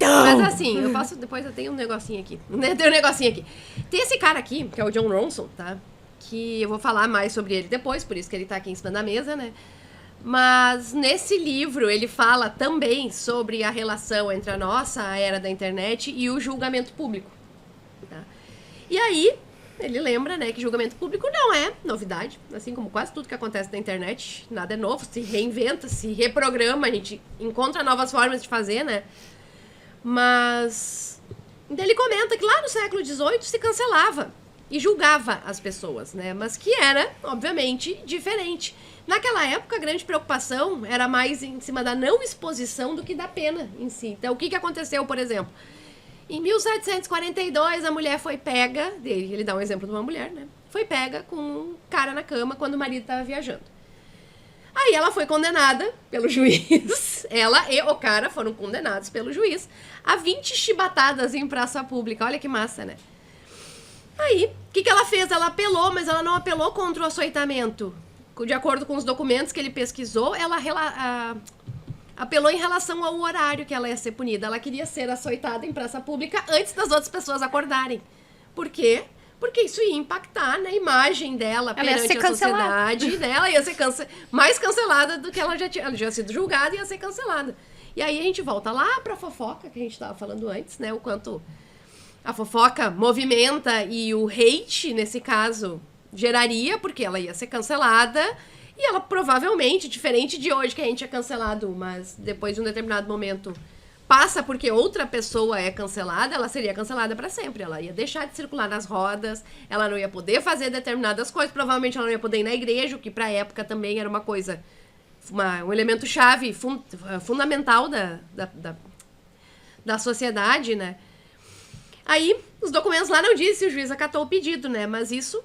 Mas assim, depois eu tenho um negocinho aqui. Tem esse cara aqui, que é o Jon Ronson, tá? Que eu vou falar mais sobre ele depois, por isso que ele tá aqui em cima da mesa, né? Mas nesse livro ele fala também sobre a relação entre a nossa era da internet e o julgamento público. Tá? E aí, ele lembra, né, que julgamento público não é novidade. Assim como quase tudo que acontece na internet, nada é novo, se reinventa, se reprograma, a gente encontra novas formas de fazer, né? Mas ele comenta que lá no século XVIII se cancelava e julgava as pessoas, né? Mas que era, obviamente, diferente. Naquela época, a grande preocupação era mais em cima da não exposição do que da pena em si. Então, o que aconteceu, por exemplo? Em 1742, a mulher foi pega... Ele dá um exemplo de uma mulher, né? Foi pega com um cara na cama quando o marido estava viajando. Aí ela foi condenada pelo juiz. Ela e o cara foram condenados pelo juiz a 20 chibatadas em praça pública. Olha que massa, né? Aí, o que ela fez? Ela apelou, mas ela não apelou contra o açoitamento. De acordo com os documentos que ele pesquisou, ela apelou em relação ao horário que ela ia ser punida. Ela queria ser açoitada em praça pública antes das outras pessoas acordarem. Por quê? Porque isso ia impactar na imagem dela perante a sociedade. Né? Ela ia ser mais cancelada do que ela já tinha. Ela já tinha sido julgada e ia ser cancelada. E aí a gente volta lá pra fofoca, que a gente estava falando antes, né? O quanto a fofoca movimenta e o hate, nesse caso, geraria, porque ela ia ser cancelada. E ela provavelmente, diferente de hoje, que a gente é cancelado, mas depois de um determinado momento passa porque outra pessoa é cancelada, ela seria cancelada para sempre. Ela ia deixar de circular nas rodas, ela não ia poder fazer determinadas coisas, provavelmente ela não ia poder ir na igreja, o que pra época também era uma coisa um elemento chave, fundamental da sociedade, né? Aí, os documentos lá não dizem se o juiz acatou o pedido, né? Mas isso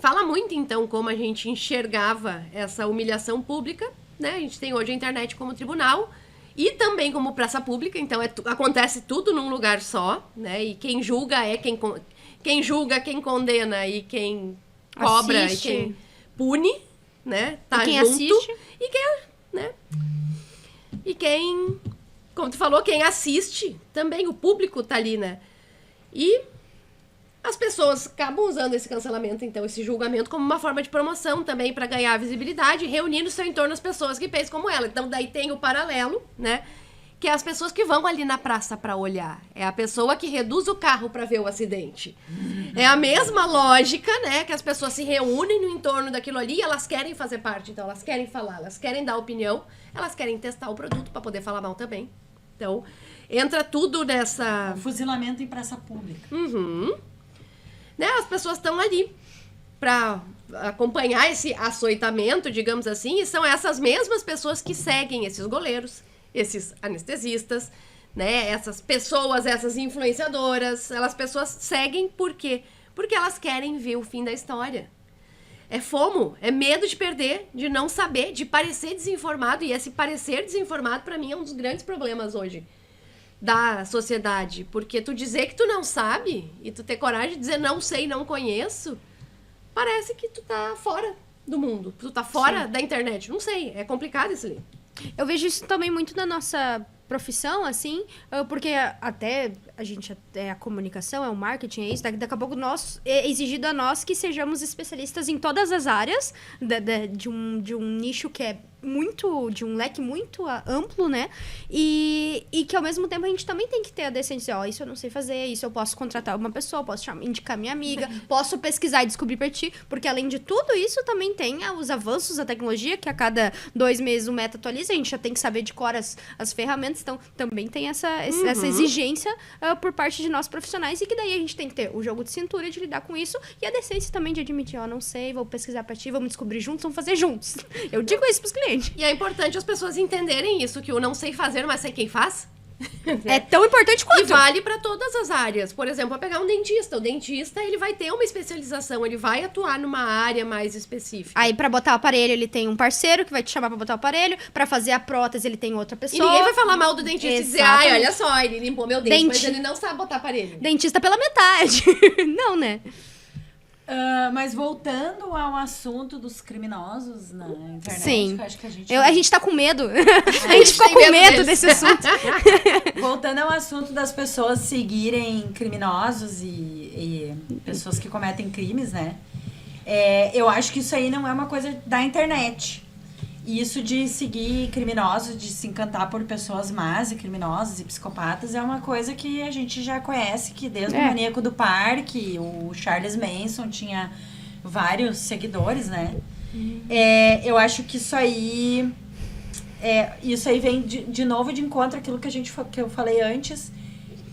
fala muito, então, como a gente enxergava essa humilhação pública, né? A gente tem hoje a internet como tribunal e também como praça pública, então acontece tudo num lugar só, né? E quem julga é quem julga, quem condena e quem cobra assiste. E quem pune, né? Tá e quem junto. assiste. E quem, né? E quem, como tu falou, quem assiste também, o público tá ali, né? E as pessoas acabam usando esse cancelamento, então, esse julgamento, como uma forma de promoção também para ganhar visibilidade, reunindo no seu entorno as pessoas que pensam como ela. Então, daí tem o paralelo, né? Que é as pessoas que vão ali na praça para olhar. É a pessoa que reduz o carro para ver o acidente. É a mesma lógica, né? Que as pessoas se reúnem no entorno daquilo ali e elas querem fazer parte. Então, elas querem falar, elas querem dar opinião, elas querem testar o produto para poder falar mal também. Então, entra tudo nessa... Fuzilamento em praça pública. Né? As pessoas estão ali para acompanhar esse açoitamento, digamos assim, e são essas mesmas pessoas que seguem esses goleiros, esses anestesistas, né? Essas pessoas, essas influenciadoras, elas pessoas seguem por quê? Porque elas querem ver o fim da história. É FOMO, é medo de perder, de não saber, de parecer desinformado, e esse parecer desinformado, para mim, é um dos grandes problemas hoje da sociedade, porque tu dizer que tu não sabe e tu ter coragem de dizer não sei, não conheço, parece que tu tá fora do mundo, tu tá fora da internet, não sei, é complicado isso ali. Eu vejo isso também muito na nossa profissão, assim, porque até a gente, é a comunicação, é o marketing, é isso, daqui a pouco é exigido a nós que sejamos especialistas em todas as áreas de um nicho que é de um leque muito amplo, né? E que ao mesmo tempo a gente também tem que ter a decência, isso eu não sei fazer, isso eu posso contratar uma pessoa, posso indicar minha amiga, posso pesquisar e descobrir pra ti, porque além de tudo isso também tem os avanços da tecnologia, que a cada 2 meses o meta atualiza, a gente já tem que saber de cor as ferramentas, então também tem essa exigência por parte de nós profissionais, e que daí a gente tem que ter o jogo de cintura de lidar com isso, e a decência também de admitir, não sei, vou pesquisar pra ti, vamos descobrir juntos, vamos fazer juntos. Eu digo isso pros clientes. E é importante as pessoas entenderem isso, que eu não sei fazer, mas sei quem faz. É tão importante quanto. E vale para todas as áreas. Por exemplo, a pegar um dentista. O dentista, ele vai ter uma especialização, ele vai atuar numa área mais específica. Aí, pra botar o aparelho, ele tem um parceiro que vai te chamar pra botar o aparelho. Pra fazer a prótese, ele tem outra pessoa. E ninguém vai falar mal do dentista e dizer, Exatamente. olha só, ele limpou meu dente, mas ele não sabe botar aparelho. Dentista pela metade. Não, né? Mas voltando ao assunto dos criminosos na internet, Sim. que eu acho que A gente tá com medo. A gente ficou com medo desse assunto. Voltando ao assunto das pessoas seguirem criminosos e pessoas que cometem crimes, né? Eu acho que isso aí não é uma coisa da internet. Isso de seguir criminosos, de se encantar por pessoas más e criminosas e psicopatas é uma coisa que a gente já conhece, que desde o Maníaco do Parque, o Charles Manson tinha vários seguidores, né? Eu acho que isso aí vem de novo de encontro àquilo que eu falei antes,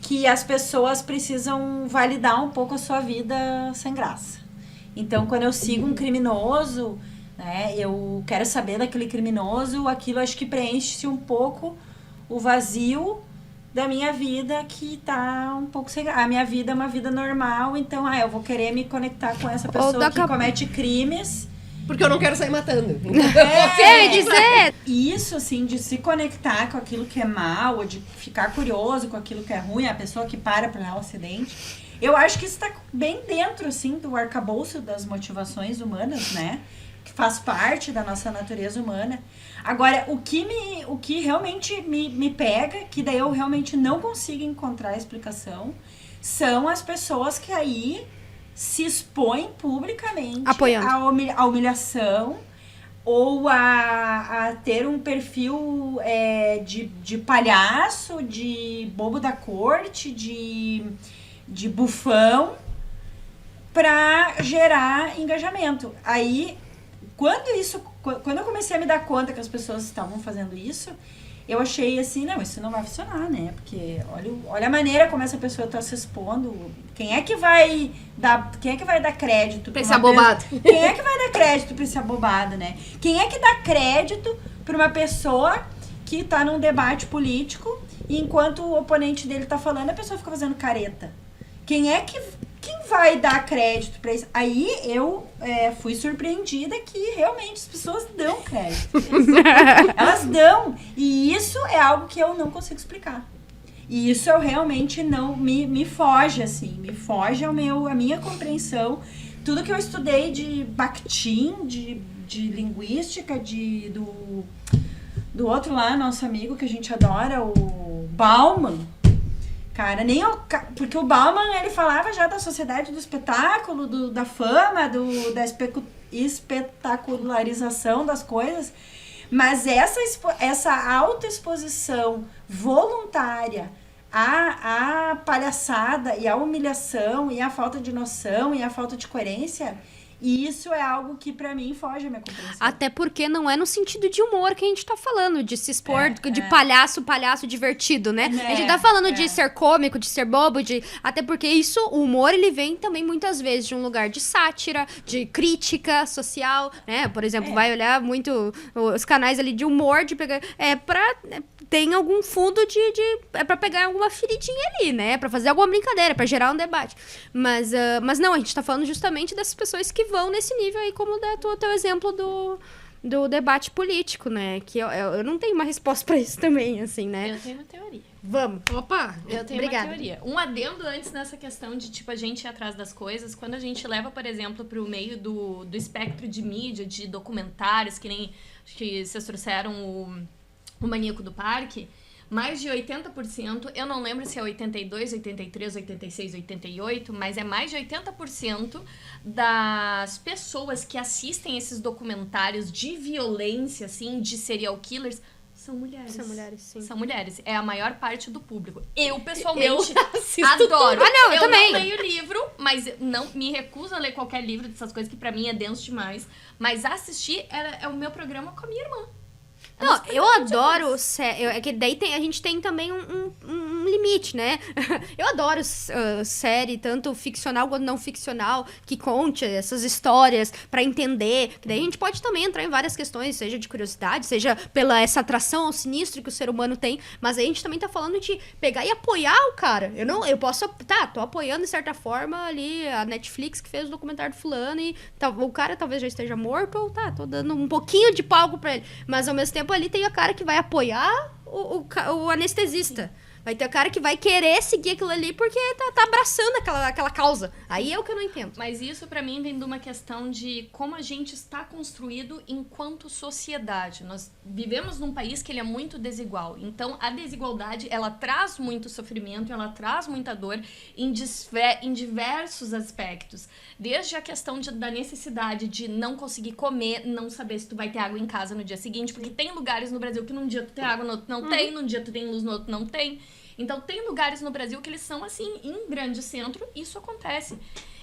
que as pessoas precisam validar um pouco a sua vida sem graça. Então, quando eu sigo um criminoso, né, eu quero saber daquele criminoso, aquilo acho que preenche um pouco o vazio da minha vida, que tá um pouco sem... A minha vida é uma vida normal, então eu vou querer me conectar com essa pessoa que comete crimes. Porque eu não quero sair matando. Dizer. Isso, assim, de se conectar com aquilo que é mal, ou de ficar curioso com aquilo que é ruim, a pessoa que para um acidente. Eu acho que isso tá bem dentro, assim, do arcabouço das motivações humanas, né? Que faz parte da nossa natureza humana. Agora, o que realmente me pega, que daí eu realmente não consigo encontrar a explicação, são as pessoas que aí se expõem publicamente à humilhação ou a ter um perfil de palhaço, de bobo da corte, de bufão, para gerar engajamento. Aí, quando eu comecei a me dar conta que as pessoas estavam fazendo isso, eu achei assim, não, isso não vai funcionar, né? Porque olha a maneira como essa pessoa tá se expondo. Quem é que vai dar crédito Pra esse abobado? Quem é que vai dar crédito pra esse abobado, né? Quem é que dá crédito pra uma pessoa que tá num debate político e enquanto o oponente dele tá falando, a pessoa fica fazendo careta? Quem vai dar crédito pra isso? Aí eu fui surpreendida que realmente as pessoas dão crédito. Elas dão. E isso é algo que eu não consigo explicar. E isso eu realmente não... Me foge, assim. Me foge a minha compreensão. Tudo que eu estudei de Bakhtin, de linguística, do outro lá, nosso amigo que a gente adora, o Bauman. Cara, porque o Bauman, ele falava já da sociedade do espetáculo, da fama, da espetacularização das coisas, mas essa autoexposição voluntária à palhaçada e à humilhação e à falta de noção e à falta de coerência, e isso é algo que pra mim foge a minha compreensão. Até porque não é no sentido de humor que a gente tá falando, de se expor, de palhaço divertido, né? A gente tá falando de ser cômico, de ser bobo, até porque o humor, ele vem também muitas vezes de um lugar de sátira, de crítica social, né? Por exemplo, vai olhar muito os canais ali de humor, de pegar... tem algum fundo é pra pegar alguma feridinha ali, né? Pra fazer alguma brincadeira, pra gerar um debate. Mas não, a gente tá falando justamente dessas pessoas que vão nesse nível aí, como o teu exemplo do debate político, né? Que eu não tenho uma resposta pra isso também, assim, né? Eu tenho uma teoria. Vamos. Opa! Eu tenho Obrigada. uma teoria. Um adendo antes nessa questão de, tipo, a gente ir atrás das coisas. Quando a gente leva, por exemplo, pro meio do espectro de mídia, de documentários, que nem... Acho que vocês trouxeram o Maníaco do Parque, mais de 80%, eu não lembro se é 82, 83, 86, 88, mas é mais de 80% das pessoas que assistem esses documentários de violência, assim, de serial killers, são mulheres. São mulheres, sim. São mulheres. É a maior parte do público. Eu, pessoalmente, assisto adoro. tudo. Ah, não, eu também. Não leio livro, mas não me recuso a ler qualquer livro dessas coisas que pra mim é denso demais. Mas assistir é o meu programa com a minha irmã. Não, eu adoro é que daí a gente tem também um limite, né? Eu adoro série, tanto ficcional quanto não ficcional, que conte essas histórias pra entender. Que daí a gente pode também entrar em várias questões, seja de curiosidade, seja pela essa atração ao sinistro que o ser humano tem. Mas aí a gente também tá falando de pegar e apoiar o cara. Eu posso... tô apoiando de certa forma ali a Netflix que fez o documentário do fulano e o cara talvez já esteja morto ou tô dando um pouquinho de palco pra ele. Mas ao mesmo tempo ali tem o cara que vai apoiar o anestesista. Vai ter o cara que vai querer seguir aquilo ali porque tá abraçando aquela causa. Aí é o que eu não entendo. Mas isso pra mim vem de uma questão de como a gente está construído enquanto sociedade. Nós vivemos num país que ele é muito desigual. Então a desigualdade, ela traz muito sofrimento, ela traz muita dor em diversos aspectos. Desde a questão da necessidade de não conseguir comer, não saber se tu vai ter água em casa no dia seguinte, porque tem lugares no Brasil que num dia tu tem água, no outro não tem, num dia tu tem luz, no outro não tem. Então, tem lugares no Brasil que eles são assim, em grande centro, isso acontece.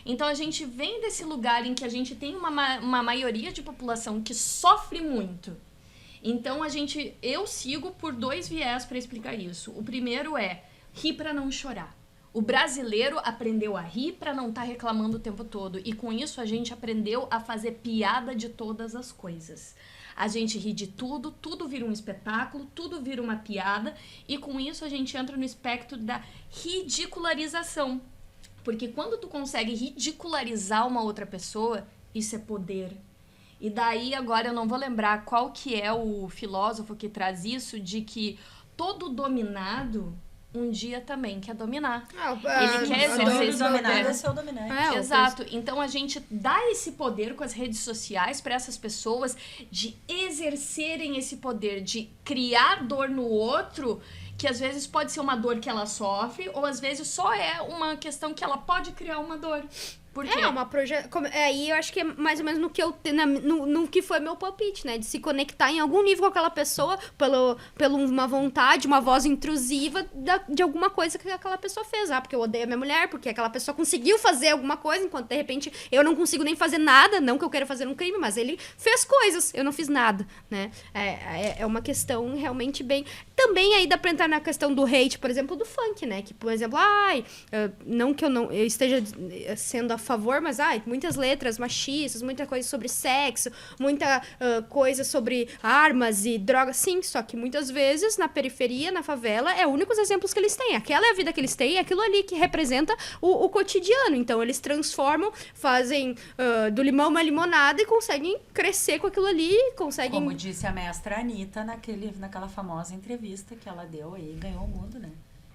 Então, a gente vem desse lugar em que a gente tem uma maioria de população que sofre muito. Então, eu sigo por 2 viés para explicar isso. O primeiro é rir para não chorar. O brasileiro aprendeu a rir para não estar reclamando o tempo todo. E com isso, a gente aprendeu a fazer piada de todas as coisas. A gente ri de tudo vira um espetáculo, tudo vira uma piada, e com isso a gente entra no espectro da ridicularização. Porque quando tu consegue ridicularizar uma outra pessoa, isso é poder. E daí agora eu não vou lembrar qual que é o filósofo que traz isso, de que todo dominado um dia também quer dominar. Ele quer exercer esse poder. É ser o dominante. Exato. Então a gente dá esse poder com as redes sociais para essas pessoas de exercerem esse poder, de criar dor no outro, que às vezes pode ser uma dor que ela sofre, ou às vezes só é uma questão que ela pode criar uma dor. Por quê? É uma projeção. Aí eu acho que é mais ou menos no que no que foi meu palpite, né? De se conectar em algum nível com aquela pessoa, pelo uma vontade, uma voz intrusiva de alguma coisa que aquela pessoa fez. Ah, porque eu odeio a minha mulher, porque aquela pessoa conseguiu fazer alguma coisa, enquanto de repente eu não consigo nem fazer nada, não que eu queira fazer um crime, mas ele fez coisas, eu não fiz nada, né? É uma questão realmente bem... Também aí dá pra entrar na questão do hate, por exemplo, do funk, né? Que, por exemplo, não que eu esteja sendo a favor, mas muitas letras machistas, muita coisa sobre sexo, muita coisa sobre armas e drogas, sim, só que muitas vezes na periferia, na favela, é os únicos exemplos que eles têm. Aquela é a vida que eles têm, é aquilo ali que representa o cotidiano. Então eles transformam, fazem do limão uma limonada e conseguem crescer com aquilo ali, conseguem... Como disse a mestra Anitta naquela famosa entrevista que ela deu aí, ganhou o mundo, né?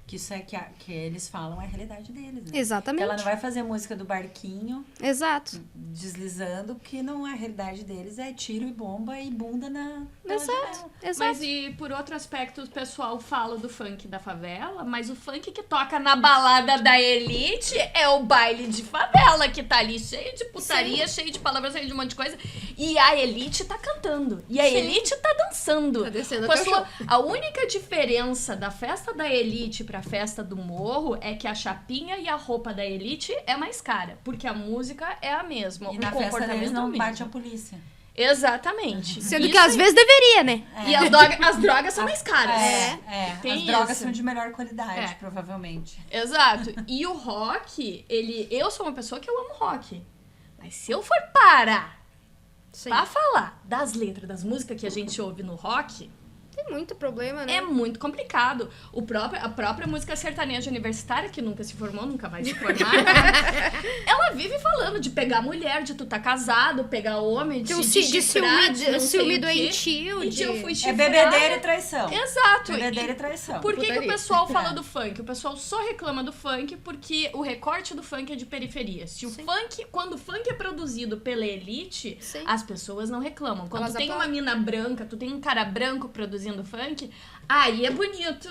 Que isso é que eles falam é a realidade deles, né? Exatamente. Ela não vai fazer música do barquinho Exato. deslizando, que não é a realidade deles, é tiro e bomba e bunda na Exato. Mas e por outro aspecto, o pessoal fala do funk da favela, mas o funk que toca na balada da elite é o baile de favela, que tá ali cheio de putaria, cheio de palavras, cheio de um monte de coisa. E a elite tá cantando. E a elite tá dançando. Tá descendo Com até o chão. a única diferença da festa da elite pra festa do morro é que a chapinha e a roupa da elite é mais cara. Porque a música é a mesma. e o na festa comportamento deles é o não mesmo. bate a polícia. Exatamente. Sendo Isso que às aí. vezes deveria, né? E as drogas são mais caras. Tem As drogas isso. são de melhor qualidade, É. provavelmente. Exato. E o rock, eu sou uma pessoa que eu amo rock. Mas se eu for parar Sim. pra falar das letras das músicas que a gente ouve no rock, Tem muito problema, né? é muito complicado. A própria música sertaneja universitária, que nunca se formou, nunca vai se formar, ela vive falando de pegar mulher, de tu tá casado, pegar homem, de chifrar, de não sei ciúme o quê. doentio, E de eu fui É chifrada. bebedeira e traição. Exato. Bebedeira e traição. Por que o Putaria. pessoal fala do funk? O pessoal só reclama do funk porque o recorte do funk é de periferia. Se o funk, quando o funk é produzido pela elite, Sim. as pessoas não reclamam. Quando Elas tu tem apoiam. uma mina branca, tu tem um cara branco produzindo funk, aí é bonito.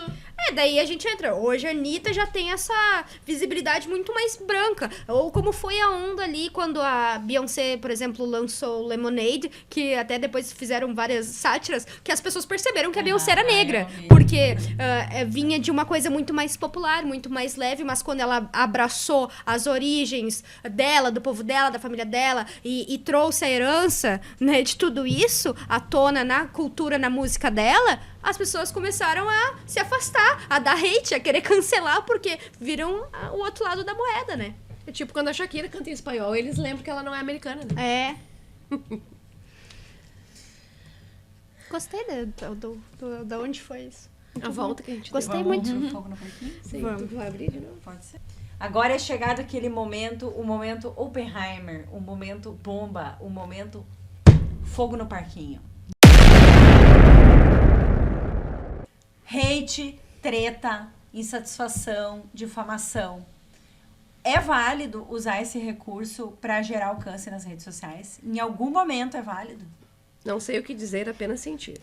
Daí a gente entra. Hoje a Anitta já tem essa visibilidade muito mais branca. Ou como foi a onda ali quando a Beyoncé, por exemplo, lançou Lemonade, que até depois fizeram várias sátiras, que as pessoas perceberam que a Beyoncé era negra. eu vi. Porque vinha de uma coisa muito mais popular, muito mais leve, mas quando ela abraçou as origens dela, do povo dela, da família dela, e trouxe a herança, né, de tudo isso à tona na cultura, na música dela, as pessoas começaram a se afastar, a dar hate, a querer cancelar, porque viram o outro lado da moeda, né? É tipo quando a Shakira canta em espanhol, eles lembram que ela não é americana, né? É. Gostei da onde foi isso. A volta que a gente Gostei deu. muito. Vamos fogo no parquinho? Sim, Vamos. tu vai abrir de novo? Pode ser. Agora é chegado aquele momento, o momento Oppenheimer, o momento bomba, o momento fogo no parquinho. Hate, treta, insatisfação, difamação. É válido usar esse recurso para gerar alcance nas redes sociais? Em algum momento é válido? Não sei o que dizer, apenas sentir.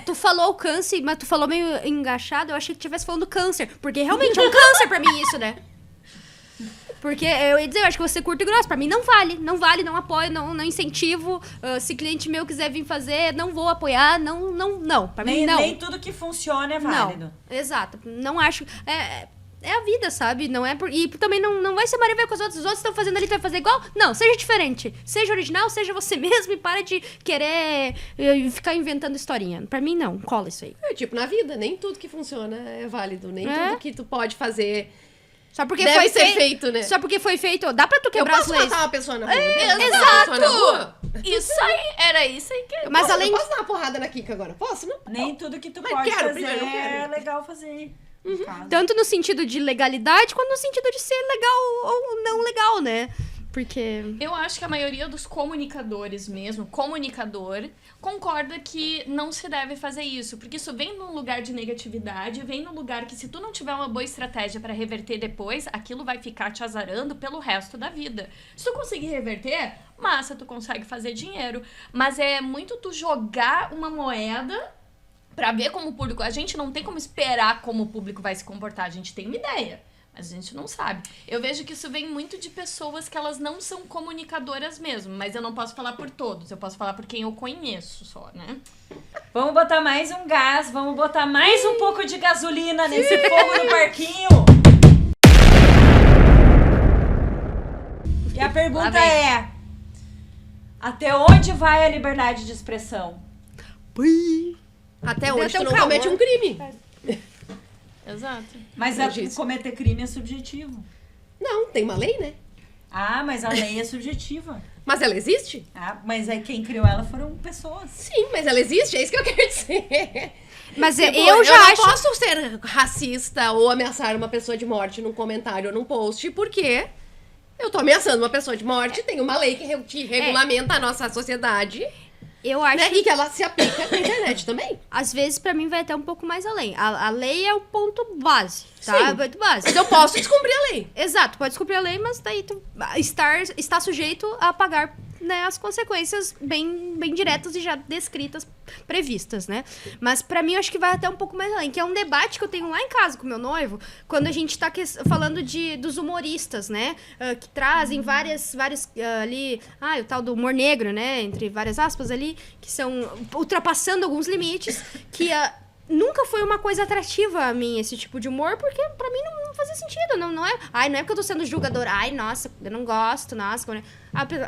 Tu falou câncer, mas tu falou meio engaixado, eu achei que tivesse falando câncer, porque realmente é um câncer pra mim isso, né? Porque eu ia dizer, eu acho que você curto e grosso, pra mim não vale, não apoio, não incentivo, se cliente meu quiser vir fazer, não vou apoiar, não, pra mim não. Nem tudo que funciona é válido. Não, exato, não acho, é a vida, sabe, não é e também não vai ser Maria com os outros estão fazendo ali, tu vai fazer igual, não, seja diferente, seja original, seja você mesmo e para de querer ficar inventando historinha, pra mim não, cola isso aí. É tipo na vida, nem tudo que funciona é válido, nem É. tudo que tu pode fazer Só porque deve foi ser feito, né? Só porque foi feito, dá pra tu Eu quebrar as posso leis. matar uma pessoa na rua? Exato! Isso aí, era isso aí que... Mas além Eu posso dar uma porrada na Kika agora? Posso? Não? Nem tudo que tu Mas pode quero, fazer primeiro, eu quero. é legal fazer. no caso. Tanto no sentido de legalidade, quanto no sentido de ser legal ou não legal, né? Porque... Eu acho que a maioria dos comunicadores mesmo, comunicador, concorda que não se deve fazer isso. Porque isso vem num lugar de negatividade, vem num lugar que se tu não tiver uma boa estratégia pra reverter depois, aquilo vai ficar te azarando pelo resto da vida. Se tu conseguir reverter, massa, tu consegue fazer dinheiro. Mas é muito tu jogar uma moeda pra ver como o público... A gente não tem como esperar como o público vai se comportar, a gente tem uma ideia. A gente não sabe. Eu vejo que isso vem muito de pessoas que elas não são comunicadoras mesmo, mas eu não posso falar por todos, eu posso falar por quem eu conheço só, né? Vamos botar mais um gás, vamos botar mais um pouco de gasolina nesse fogo do parquinho. E a pergunta é: até onde vai a liberdade de expressão? Até hoje tu não calor. comete um crime. Exato. Mas cometer crime é subjetivo. Não, tem uma lei, né? Ah, mas a lei é subjetiva. Mas ela existe? Ah, mas aí quem criou ela foram pessoas. Sim, mas ela existe, é isso que eu quero dizer. Mas Tipo, eu já não acho... posso ser racista ou ameaçar uma pessoa de morte num comentário ou num post, porque eu tô ameaçando uma pessoa de morte, tem uma lei que regulamenta a nossa sociedade, Eu acho né? E que ela se aplica na internet também. Às vezes, pra mim, vai até um pouco mais além. A lei é o ponto base, tá? Sim. É o ponto base. Mas eu posso descumprir a lei. Exato, pode descumprir a lei, mas daí tu está sujeito a pagar, né, as consequências bem diretas e já descritas, previstas, né? Mas pra mim, eu acho que vai até um pouco mais além, que é um debate que eu tenho lá em casa com meu noivo, quando a gente tá falando dos humoristas, né? Que trazem várias ali... o tal do humor negro, né? Entre várias aspas ali, que são ultrapassando alguns limites, que... Nunca foi uma coisa atrativa a mim, esse tipo de humor, porque pra mim não fazia sentido, não é... Ai, não é porque eu tô sendo julgadora, ai, nossa, eu não gosto, nossa...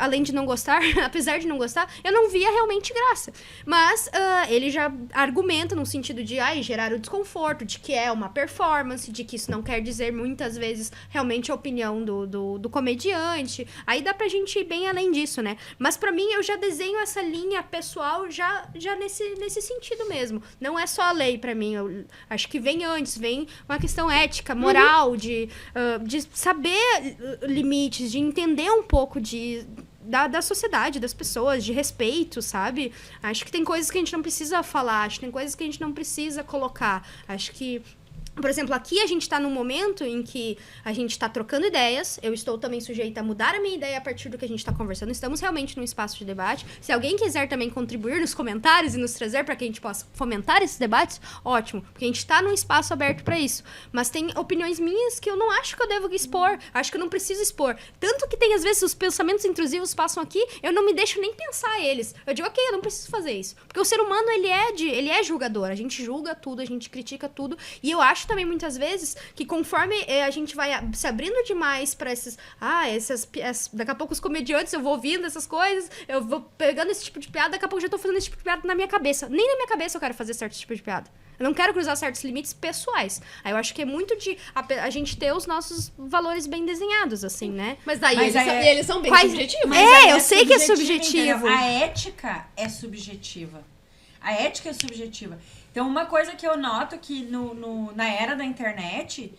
Além de não gostar, apesar de não gostar, eu não via realmente graça. Mas ele já argumenta no sentido de, gerar o desconforto, de que é uma performance, de que isso não quer dizer, muitas vezes, realmente a opinião do comediante. Aí dá pra gente ir bem além disso, né? Mas pra mim, eu já desenho essa linha pessoal já nesse sentido mesmo. Não é só a lei pra mim, eu acho que vem antes, vem uma questão ética, moral, de saber limites, de entender um pouco da sociedade, das pessoas, de respeito, sabe? Acho que tem coisas que a gente não precisa falar, acho que tem coisas que a gente não precisa colocar. Acho que, por exemplo, aqui a gente tá num momento em que a gente tá trocando ideias, eu estou também sujeita a mudar a minha ideia a partir do que a gente tá conversando, estamos realmente num espaço de debate. Se alguém quiser também contribuir nos comentários e nos trazer para que a gente possa fomentar esses debates, ótimo, porque a gente tá num espaço aberto para isso. Mas tem opiniões minhas que eu não acho que eu devo expor, acho que eu não preciso expor. Tanto que tem, às vezes, os pensamentos intrusivos passam aqui, eu não me deixo nem pensar eles. Eu digo, ok, eu não preciso fazer isso. Porque o ser humano, ele é julgador, a gente julga tudo, a gente critica tudo, e eu acho também muitas vezes que conforme a gente vai se abrindo demais pra daqui a pouco os comediantes, eu vou ouvindo essas coisas, eu vou pegando esse tipo de piada, daqui a pouco eu já tô fazendo esse tipo de piada na minha cabeça. Nem na minha cabeça eu quero fazer certo tipo de piada. Eu não quero cruzar certos limites pessoais. Aí eu acho que é muito de a gente ter os nossos valores bem desenhados, assim, né? Mas daí eles são bem subjetivos. Mas eu sei que é subjetivo. Entendeu? A ética é subjetiva. A ética é subjetiva. Então, uma coisa que eu noto que na era da internet,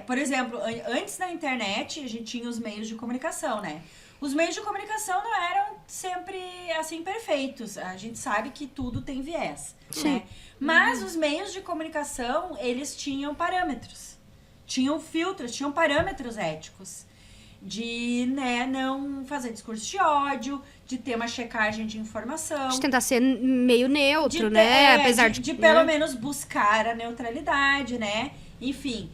por exemplo, antes da internet, a gente tinha os meios de comunicação, né? Os meios de comunicação não eram sempre, assim, perfeitos. A gente sabe que tudo tem viés, né? Mas os meios de comunicação, eles tinham parâmetros. Tinham filtros, tinham parâmetros éticos. De, né, não fazer discurso de ódio, de ter uma checagem de informação. De tentar ser meio neutro, né? Apesar de pelo menos buscar a neutralidade, né? Enfim,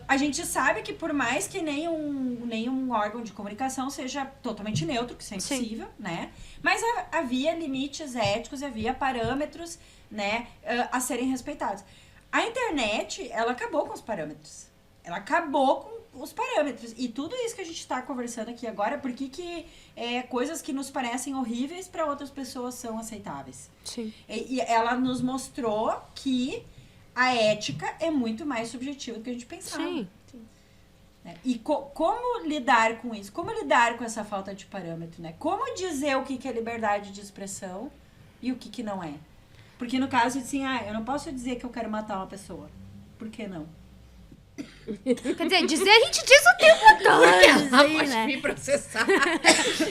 a gente sabe que por mais que nenhum órgão de comunicação seja totalmente neutro, que isso é impossível, né? Mas havia limites éticos, havia parâmetros, né, a serem respeitados. A internet, ela acabou com os parâmetros. Ela acabou com os parâmetros. E tudo isso que a gente está conversando aqui agora, por que coisas que nos parecem horríveis para outras pessoas são aceitáveis? Sim. E ela nos mostrou que a ética é muito mais subjetiva do que a gente pensava. Sim. E como lidar com isso? Como lidar com essa falta de parâmetro, né? Como dizer o que é liberdade de expressão e o que não é? Porque no caso, assim, eu não posso dizer que eu quero matar uma pessoa. Por que não? Quer dizer, a gente diz o tempo todo. Ela Assim, pode né? me processar.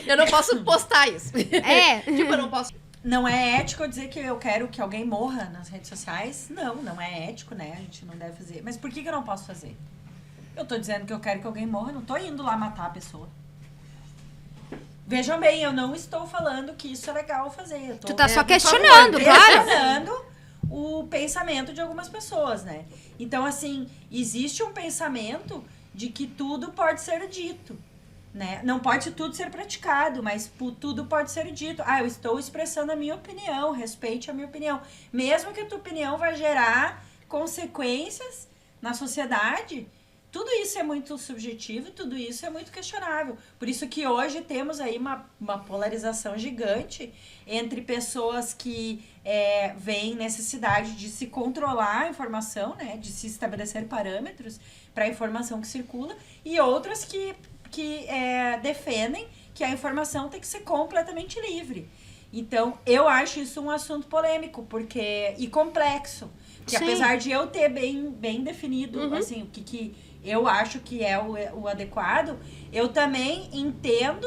Eu não posso postar isso. Tipo, eu não posso... Não é ético eu dizer que eu quero que alguém morra nas redes sociais? Não é ético, né? A gente não deve fazer. Mas por que eu não posso fazer? Eu tô dizendo que eu quero que alguém morra, não tô indo lá matar a pessoa. Vejam bem, eu não estou falando que isso é legal fazer. Tu tá só questionando, claro. Questionando o pensamento de algumas pessoas, né? Então, assim, existe um pensamento de que tudo pode ser dito, né? Não pode tudo ser praticado, mas tudo pode ser dito. Eu estou expressando a minha opinião, respeite a minha opinião. Mesmo que a tua opinião vai gerar consequências na sociedade, tudo isso é muito subjetivo, tudo isso é muito questionável. Por isso que hoje temos aí uma polarização gigante entre pessoas que veem necessidade de se controlar a informação, né? De se estabelecer parâmetros para a informação que circula, e outras que defendem que a informação tem que ser completamente livre. Então, eu acho isso um assunto polêmico e complexo. Porque apesar de eu ter bem definido assim, o que eu acho que é o adequado, eu também entendo,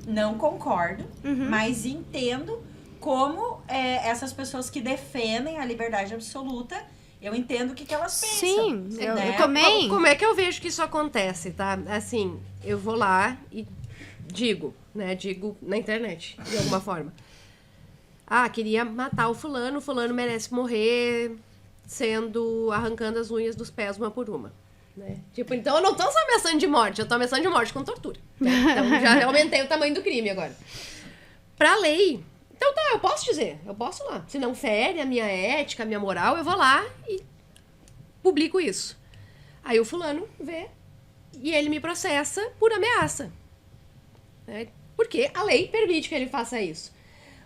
não concordo, mas entendo como essas pessoas que defendem a liberdade absoluta, eu entendo o que elas pensam. Sim, né? eu também. Como é que eu vejo que isso acontece, tá? Assim, eu vou lá e digo na internet, de alguma forma. Queria matar o fulano merece morrer arrancando as unhas dos pés uma por uma. Né? Tipo, então eu não tô só ameaçando de morte, eu tô ameaçando de morte com tortura. Né? Então já aumentei o tamanho do crime agora. Pra lei. Então tá, eu posso dizer, eu posso lá. Se não fere a minha ética, a minha moral, eu vou lá e publico isso. Aí o fulano vê e ele me processa por ameaça. Né? Porque a lei permite que ele faça isso.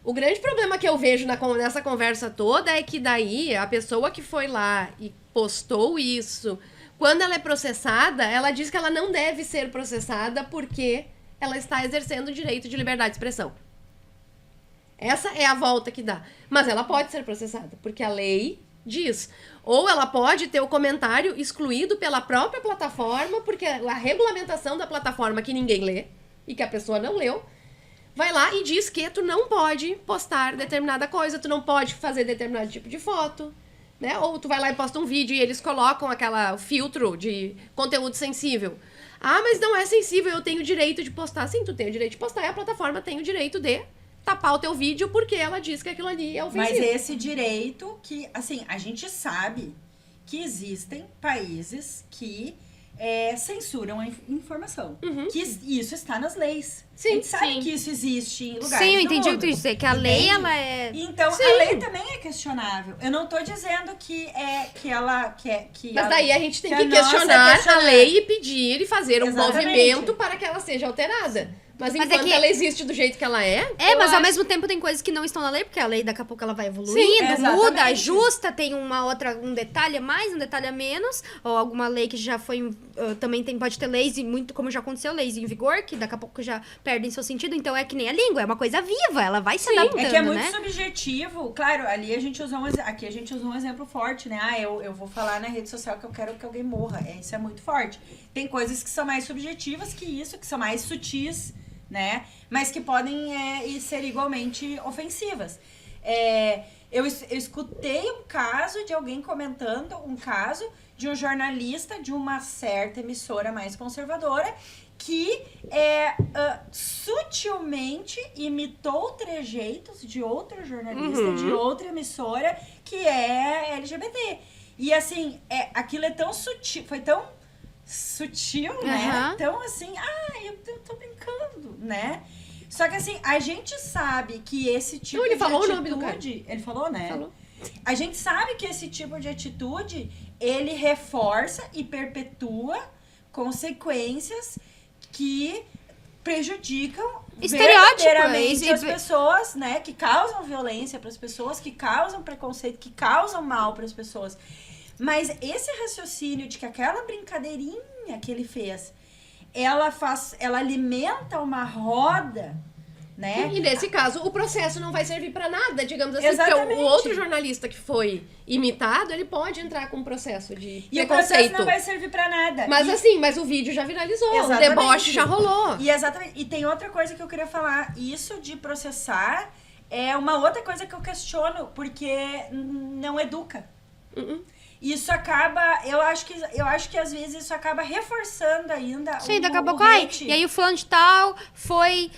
O grande problema que eu vejo nessa conversa toda é que daí a pessoa que foi lá e postou isso, quando ela é processada, ela diz que ela não deve ser processada porque ela está exercendo o direito de liberdade de expressão. Essa é a volta que dá. Mas ela pode ser processada, porque a lei diz. Ou ela pode ter o comentário excluído pela própria plataforma, porque a regulamentação da plataforma que ninguém lê, e que a pessoa não leu, vai lá e diz que tu não pode postar determinada coisa, tu não pode fazer determinado tipo de foto, né? Ou tu vai lá e posta um vídeo e eles colocam aquele filtro de conteúdo sensível. Mas não é sensível, eu tenho o direito de postar. Sim, tu tem o direito de postar e a plataforma tem o direito de tapar o teu vídeo porque ela diz que aquilo ali é ofensivo. Mas esse direito que, assim, a gente sabe que existem países que censuram a informação. Que isso está nas leis. Sim, a gente sabe que isso existe em lugares Sim, eu do entendi o mundo. que tu disse, é que a lei, ela é... Então, a lei também é questionável. Eu não tô dizendo que ela... Mas daí a gente tem que nossa questionar a lei e pedir e fazer um Exatamente. movimento para que ela seja alterada. Mas enquanto ela existe do jeito que ela mas ao mesmo tempo tem coisas que não estão na lei, porque a lei daqui a pouco ela vai evoluindo, Sim, muda, ajusta, tem um detalhe a mais, um detalhe a menos, ou alguma lei que já foi, também pode ter leis, e muito como já aconteceu, leis em vigor, que daqui a pouco já perdem seu sentido, então é que nem a língua, é uma coisa viva, ela vai se adaptando, É que é muito né? subjetivo. Claro, ali a gente usou um exemplo forte, né? Eu vou falar na rede social que eu quero que alguém morra. Isso é muito forte. Tem coisas que são mais subjetivas que isso, que são mais sutis, né? Mas que podem ser igualmente ofensivas. Eu escutei um caso de alguém comentando um caso de um jornalista de uma certa emissora mais conservadora que sutilmente imitou trejeitos de outro jornalista, de outra emissora que é LGBT. E assim, aquilo é tão sutil, foi tão sutil, né? Então, assim, eu tô brincando, né? Só que, assim, a gente sabe que esse tipo ele de falou atitude... o nome do cara. Ele falou, né? Falou. A gente sabe que esse tipo de atitude, ele reforça e perpetua consequências que prejudicam verdadeiramente as pessoas, né? Que causam violência para as pessoas, que causam preconceito, que causam mal para as pessoas. Mas esse raciocínio de que aquela brincadeirinha que ele fez, ela alimenta uma roda, né? E nesse caso, o processo não vai servir pra nada, digamos assim. Exatamente. Porque o outro jornalista que foi imitado, ele pode entrar com um processo de E o preconceito. processo não vai servir pra nada. Mas o vídeo já viralizou, Exatamente. o deboche já rolou. E tem outra coisa que eu queria falar. Isso de processar é uma outra coisa que eu questiono, porque não educa. Isso acaba, eu acho que às vezes isso acaba reforçando ainda Daqui a pouco, hate. e aí o fulano de tal foi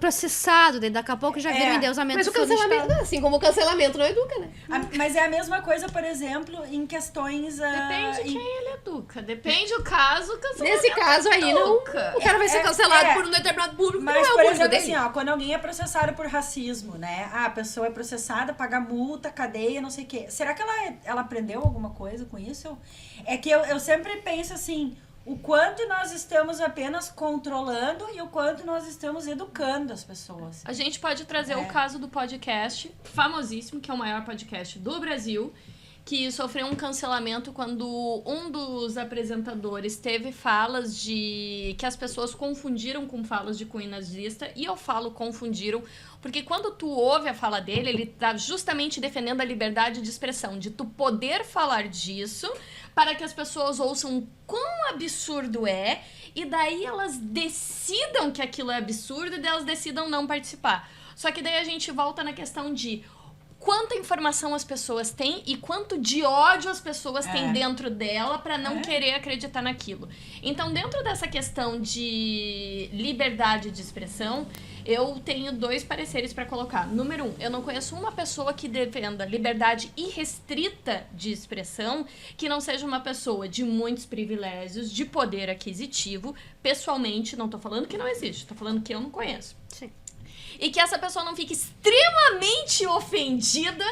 processado, daí daqui a pouco já vira o endeusamento Mas do o fulano de tal. cancelamento, assim como o cancelamento não educa, né? Mas é a mesma coisa, por exemplo, em questões... Depende de quem ele Tuca, depende do caso, cancelamento. Nesse caso aí, não. Tuca. O cara vai ser cancelado por um determinado público. Mas, não é o por público exemplo, dele. assim, ó, quando alguém é processado por racismo, né? A pessoa é processada, paga multa, cadeia, não sei o quê. Será que ela aprendeu alguma coisa com isso? É que eu sempre penso assim, o quanto nós estamos apenas controlando e o quanto nós estamos educando as pessoas. A gente pode trazer o caso do podcast famosíssimo, que é o maior podcast do Brasil, que sofreu um cancelamento quando um dos apresentadores teve falas que as pessoas confundiram com falas de cunho nazista, e eu falo confundiram, porque quando tu ouve a fala dele, ele tá justamente defendendo a liberdade de expressão, de tu poder falar disso, para que as pessoas ouçam quão absurdo é, e daí elas decidam que aquilo é absurdo, e daí elas decidam não participar. Só que daí a gente volta na questão de quanta informação as pessoas têm e quanto de ódio as pessoas têm dentro dela pra não querer acreditar naquilo. Então, dentro dessa questão de liberdade de expressão, eu tenho 2 pareceres pra colocar. Número 1, eu não conheço uma pessoa que defenda liberdade irrestrita de expressão que não seja uma pessoa de muitos privilégios, de poder aquisitivo. Pessoalmente, não tô falando que não existe, tô falando que eu não conheço. Sim. E que essa pessoa não fique extremamente ofendida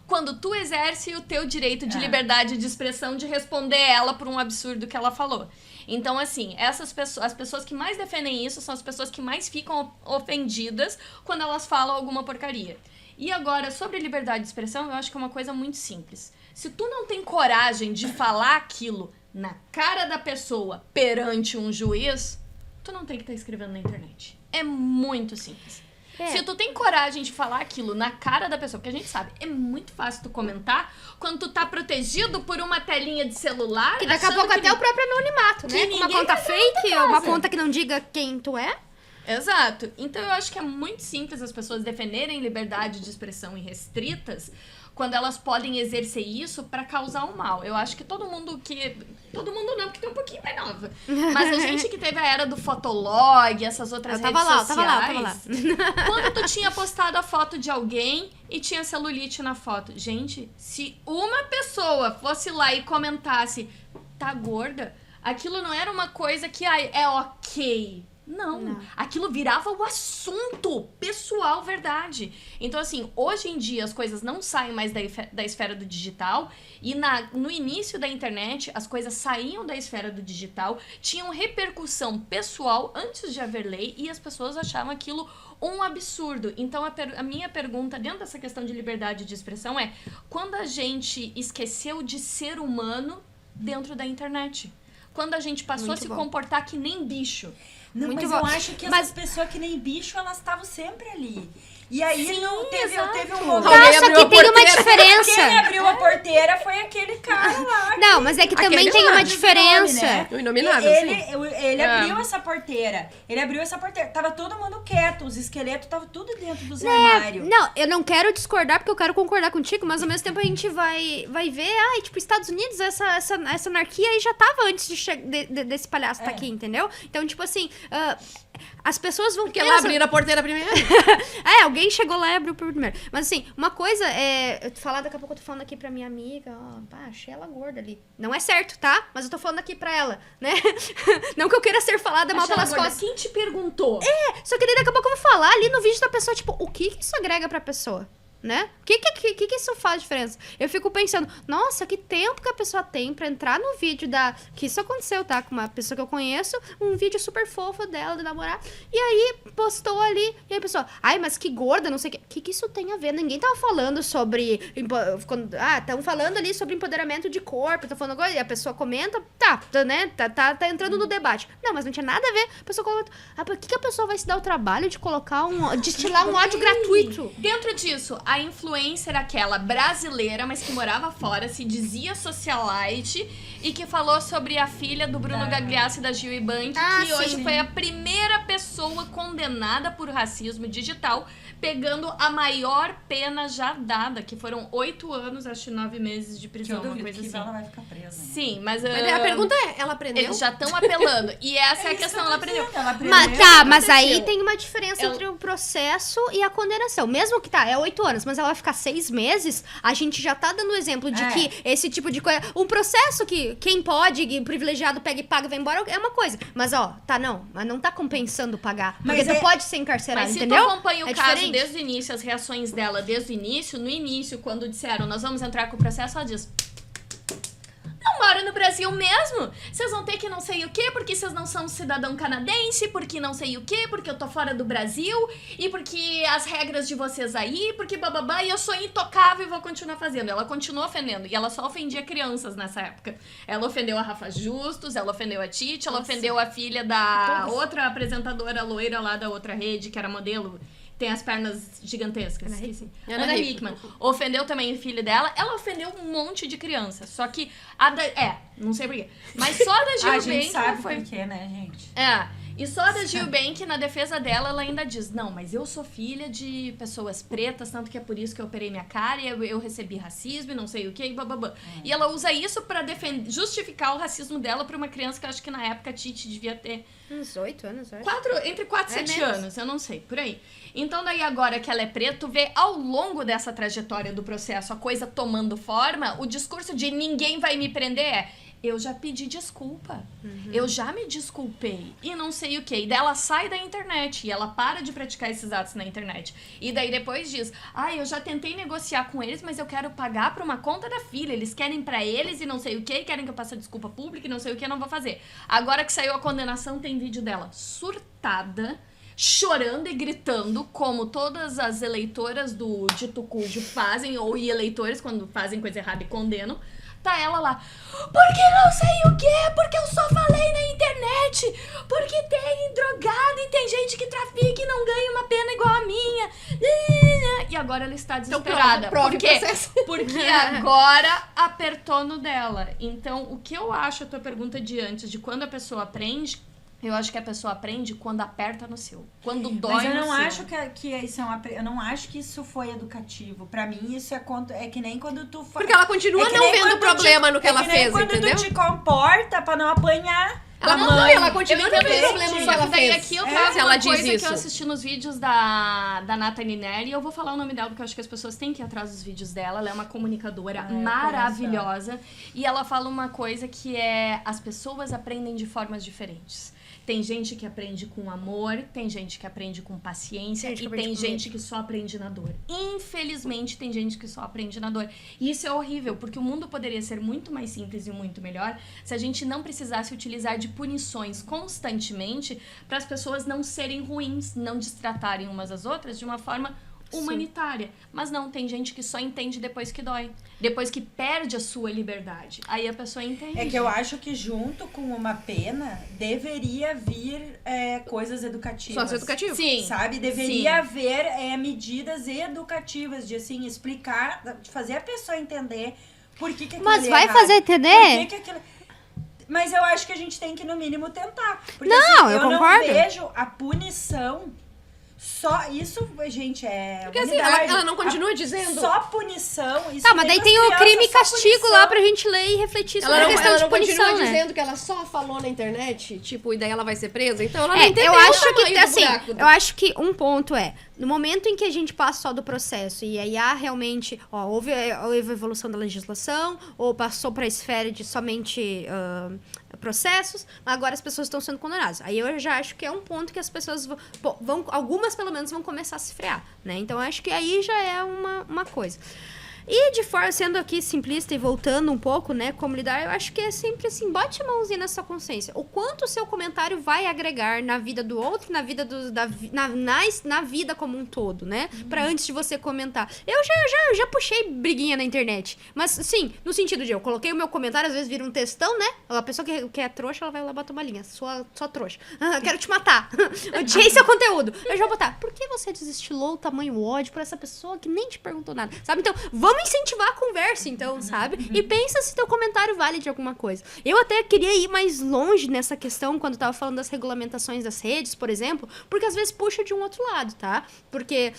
quando tu exerce o teu direito de liberdade de expressão de responder ela por um absurdo que ela falou. Então, assim, as pessoas que mais defendem isso são as pessoas que mais ficam ofendidas quando elas falam alguma porcaria. E agora, sobre liberdade de expressão, eu acho que é uma coisa muito simples. Se tu não tem coragem de falar aquilo na cara da pessoa perante um juiz, tu não tem que estar escrevendo na internet. É muito simples. Se tu tem coragem de falar aquilo na cara da pessoa, porque a gente sabe, é muito fácil tu comentar quando tu tá protegido por uma telinha de celular. Que daqui a pouco até o próprio anonimato, né? Uma conta fake, uma conta que não diga quem tu é. Exato. Então eu acho que é muito simples as pessoas defenderem liberdade de expressão irrestritas quando elas podem exercer isso pra causar um mal. Eu acho que todo mundo não, porque tem um pouquinho mais nova. Mas a gente que teve a era do Fotolog, essas outras redes sociais. Tava lá. Quando tu tinha postado a foto de alguém e tinha celulite na foto. Gente, se uma pessoa fosse lá e comentasse, tá gorda, aquilo não era uma coisa que é ok. Não, aquilo virava o assunto pessoal, verdade. Então, assim, hoje em dia as coisas não saem mais da esfera do digital, e no início da internet as coisas saíam da esfera do digital, tinham repercussão pessoal antes de haver lei, e as pessoas achavam aquilo um absurdo. Então, a minha pergunta dentro dessa questão de liberdade de expressão é: quando a gente esqueceu de ser humano dentro da internet? Quando a gente passou a se comportar que nem bicho? Não, Muito mas bom. eu acho que essas pessoas que nem bicho, elas estavam sempre ali. E aí Sim, não teve um Alguém momento. Nossa, abriu que a tem uma porteira. diferença. Quem abriu a porteira foi aquele cara lá. Não, mas é que também Aquele tem lá, uma de diferença. nome, né? O Inominável, Ele abriu essa porteira. Tava todo mundo quieto. Os esqueletos estavam tudo dentro dos armários. Não, eu não quero discordar, porque eu quero concordar contigo, mas ao mesmo tempo a gente vai ver, tipo, Estados Unidos, essa anarquia aí já tava antes desse palhaço tá aqui, entendeu? Então, tipo assim, as pessoas vão... Porque ela abriu a porteira primeiro. Alguém chegou lá e abriu primeiro. Mas assim, uma coisa é... Daqui a pouco eu tô falando aqui pra minha amiga, achei ela gorda ali. Não é certo, tá? Mas eu tô falando aqui pra ela, né? Não que eu queira ser falada mal pelas costas. Quem te perguntou? Só que daí daqui a pouco eu vou falar ali no vídeo da pessoa, tipo, o que isso agrega pra pessoa? Né? O que isso faz diferença? Eu fico pensando, nossa, que tempo que a pessoa tem pra entrar no vídeo que isso aconteceu, tá? Com uma pessoa que eu conheço, um vídeo super fofo dela, do namorado, e aí postou ali, e aí a pessoa, mas que gorda, não sei o que isso tem a ver? Ninguém tava falando sobre, estão falando ali sobre empoderamento de corpo, tá falando agora, e a pessoa comenta, né, tá entrando no debate. Não, mas não tinha nada a ver, a pessoa comenta, por que a pessoa vai se dar o trabalho de destilar um ódio gratuito? Dentro disso, a influencer aquela brasileira, mas que morava fora, se dizia socialite e que falou sobre a filha do Bruno Gagliasso e da Gil Ibank, que hoje foi a primeira pessoa condenada por racismo digital, pegando a maior pena já dada, que foram 8 anos, acho 9 meses de prisão, uma coisa assim. Ela vai ficar presa. Né? Sim, mas A pergunta é, ela aprendeu? eles já estão apelando. E essa é a questão, ela aprendeu. Mas aí tem uma diferença entre o processo e a condenação. Mesmo que é 8 anos. anos, mas ela vai ficar 6 meses, a gente já tá dando exemplo de que esse tipo de coisa... Um processo que quem pode, o privilegiado pega e paga e vai embora, é uma coisa. Mas, mas não tá compensando pagar. Porque tu pode ser encarcerado, mas se entendeu? tu acompanha o caso diferente. desde o início, as reações dela desde o início, no início, quando disseram, nós vamos entrar com o processo, ela diz... Não moro no Brasil mesmo. Vocês vão ter que não sei o quê, porque vocês não são cidadão canadense, porque não sei o quê, porque eu tô fora do Brasil, e porque as regras de vocês aí, porque bababá, e eu sou intocável e vou continuar fazendo. Ela continua ofendendo, e ela só ofendia crianças nessa época. Ela ofendeu a Rafa Justus, ela ofendeu a Titi, ela ofendeu a filha da outra apresentadora loira lá da outra rede, que era modelo. Tem as pernas gigantescas. Ana Hickman. Ofendeu também o filho dela. Ela ofendeu um monte de criança. Só que não sei porquê. Mas só a da Gil A gente Bank sabe foi... por quê, né, gente? E só a da Gil Bank, na defesa dela, ela ainda diz, não, mas eu sou filha de pessoas pretas, tanto que é por isso que eu operei minha cara, e eu recebi racismo e não sei o que, e bababá. E ela usa isso pra justificar o racismo dela pra uma criança que eu acho que na época a Titi devia ter... Uns 8 anos, acho. Entre 4 e 7 anos, eu não sei, por aí. Então daí agora que ela é preta, tu vê ao longo dessa trajetória do processo, a coisa tomando forma, o discurso de ninguém vai me prender eu já pedi desculpa, eu já me desculpei, e não sei o que. E daí ela sai da internet, e ela para de praticar esses atos na internet. E daí depois diz, eu já tentei negociar com eles, mas eu quero pagar pra uma conta da filha, eles querem pra eles e não sei o que, querem que eu passe a desculpa pública e não sei o que, eu não vou fazer. Agora que saiu a condenação, tem vídeo dela surtada, chorando e gritando, como todas as eleitoras do dito cujo fazem, ou eleitores quando fazem coisa errada e condenam. Tá ela lá, porque não sei o quê, porque eu só falei na internet, porque tem drogado e tem gente que trafica e não ganha uma pena igual a minha. E agora ela está desesperada. Então, Por quê? Porque agora apertou no dela. Então, o que eu acho, a tua pergunta de antes, de quando a pessoa aprende... Eu acho que a pessoa aprende quando aperta no seu. Quando dói no seu. Mas eu não acho que isso eu não acho que isso foi educativo. Pra mim, isso é que nem quando tu... Porque ela continua não vendo problema no que ela fez, entendeu? É quando tu te comporta pra não apanhar... Ela continua não vendo problema no que ela daí fez. aqui eu trago ela uma diz coisa isso. que eu assisti nos vídeos da Nathalie Neri, e eu vou falar o nome dela porque eu acho que as pessoas têm que ir atrás dos vídeos dela. Ela é uma comunicadora maravilhosa. E ela fala uma coisa que é: as pessoas aprendem de formas diferentes. Tem gente que aprende com amor, tem gente que aprende com paciência e tem gente que só aprende na dor. Infelizmente, tem gente que só aprende na dor. E isso é horrível, porque o mundo poderia ser muito mais simples e muito melhor se a gente não precisasse utilizar de punições constantemente para as pessoas não serem ruins, não destratarem umas às outras de uma forma humanitária. Mas não, tem gente que só entende depois que dói. Depois que perde a sua liberdade. Aí a pessoa entende. É que eu acho que junto com uma pena deveria vir coisas educativas. Socioeducativo. Sim. Sabe? Deveria haver medidas educativas de assim, explicar, de fazer a pessoa entender por que aquilo Mas é vai errado. fazer entender? Por que aquilo... Mas eu acho que a gente tem que, no mínimo, tentar. Porque, Não, assim, eu não concordo. vejo a punição. Só isso, gente, Porque assim, ela não continua dizendo... Só punição. Isso Tá, mas daí tem o crime e castigo lá pra gente ler e refletir sobre a questão Ela de não punição, continua né? dizendo que ela só falou na internet, tipo, e daí ela vai ser presa? Então ela não entendeu eu o acho tamanho que, do assim, buraco. eu acho que um ponto no momento em que a gente passa só do processo e aí há realmente, houve a evolução da legislação, ou passou pra esfera de somente processos, agora as pessoas estão sendo condenadas. Aí eu já acho que é um ponto que as pessoas vão, algumas pelo menos, vão começar a se frear, né? Então eu acho que aí já é uma coisa. E de forma, sendo aqui simplista e voltando um pouco, né, como lidar, eu acho que é sempre assim, bote a mãozinha na sua consciência. O quanto o seu comentário vai agregar na vida do outro, na vida na vida como um todo, né? Pra antes de você comentar. Eu já puxei briguinha na internet. Mas, sim, no sentido de eu coloquei o meu comentário, às vezes vira um textão, né? A pessoa que é trouxa, ela vai lá botar uma linha. Sua trouxa. Quero te matar. Odiei seu conteúdo. Eu já vou botar. Por que você desestilou o tamanho ódio por essa pessoa que nem te perguntou nada? Sabe? Então, vamos vamos incentivar a conversa, então, sabe? E pensa se teu comentário vale de alguma coisa. Eu até queria ir mais longe nessa questão, quando tava falando das regulamentações das redes, por exemplo, porque às vezes puxa de um outro lado, tá? Porque,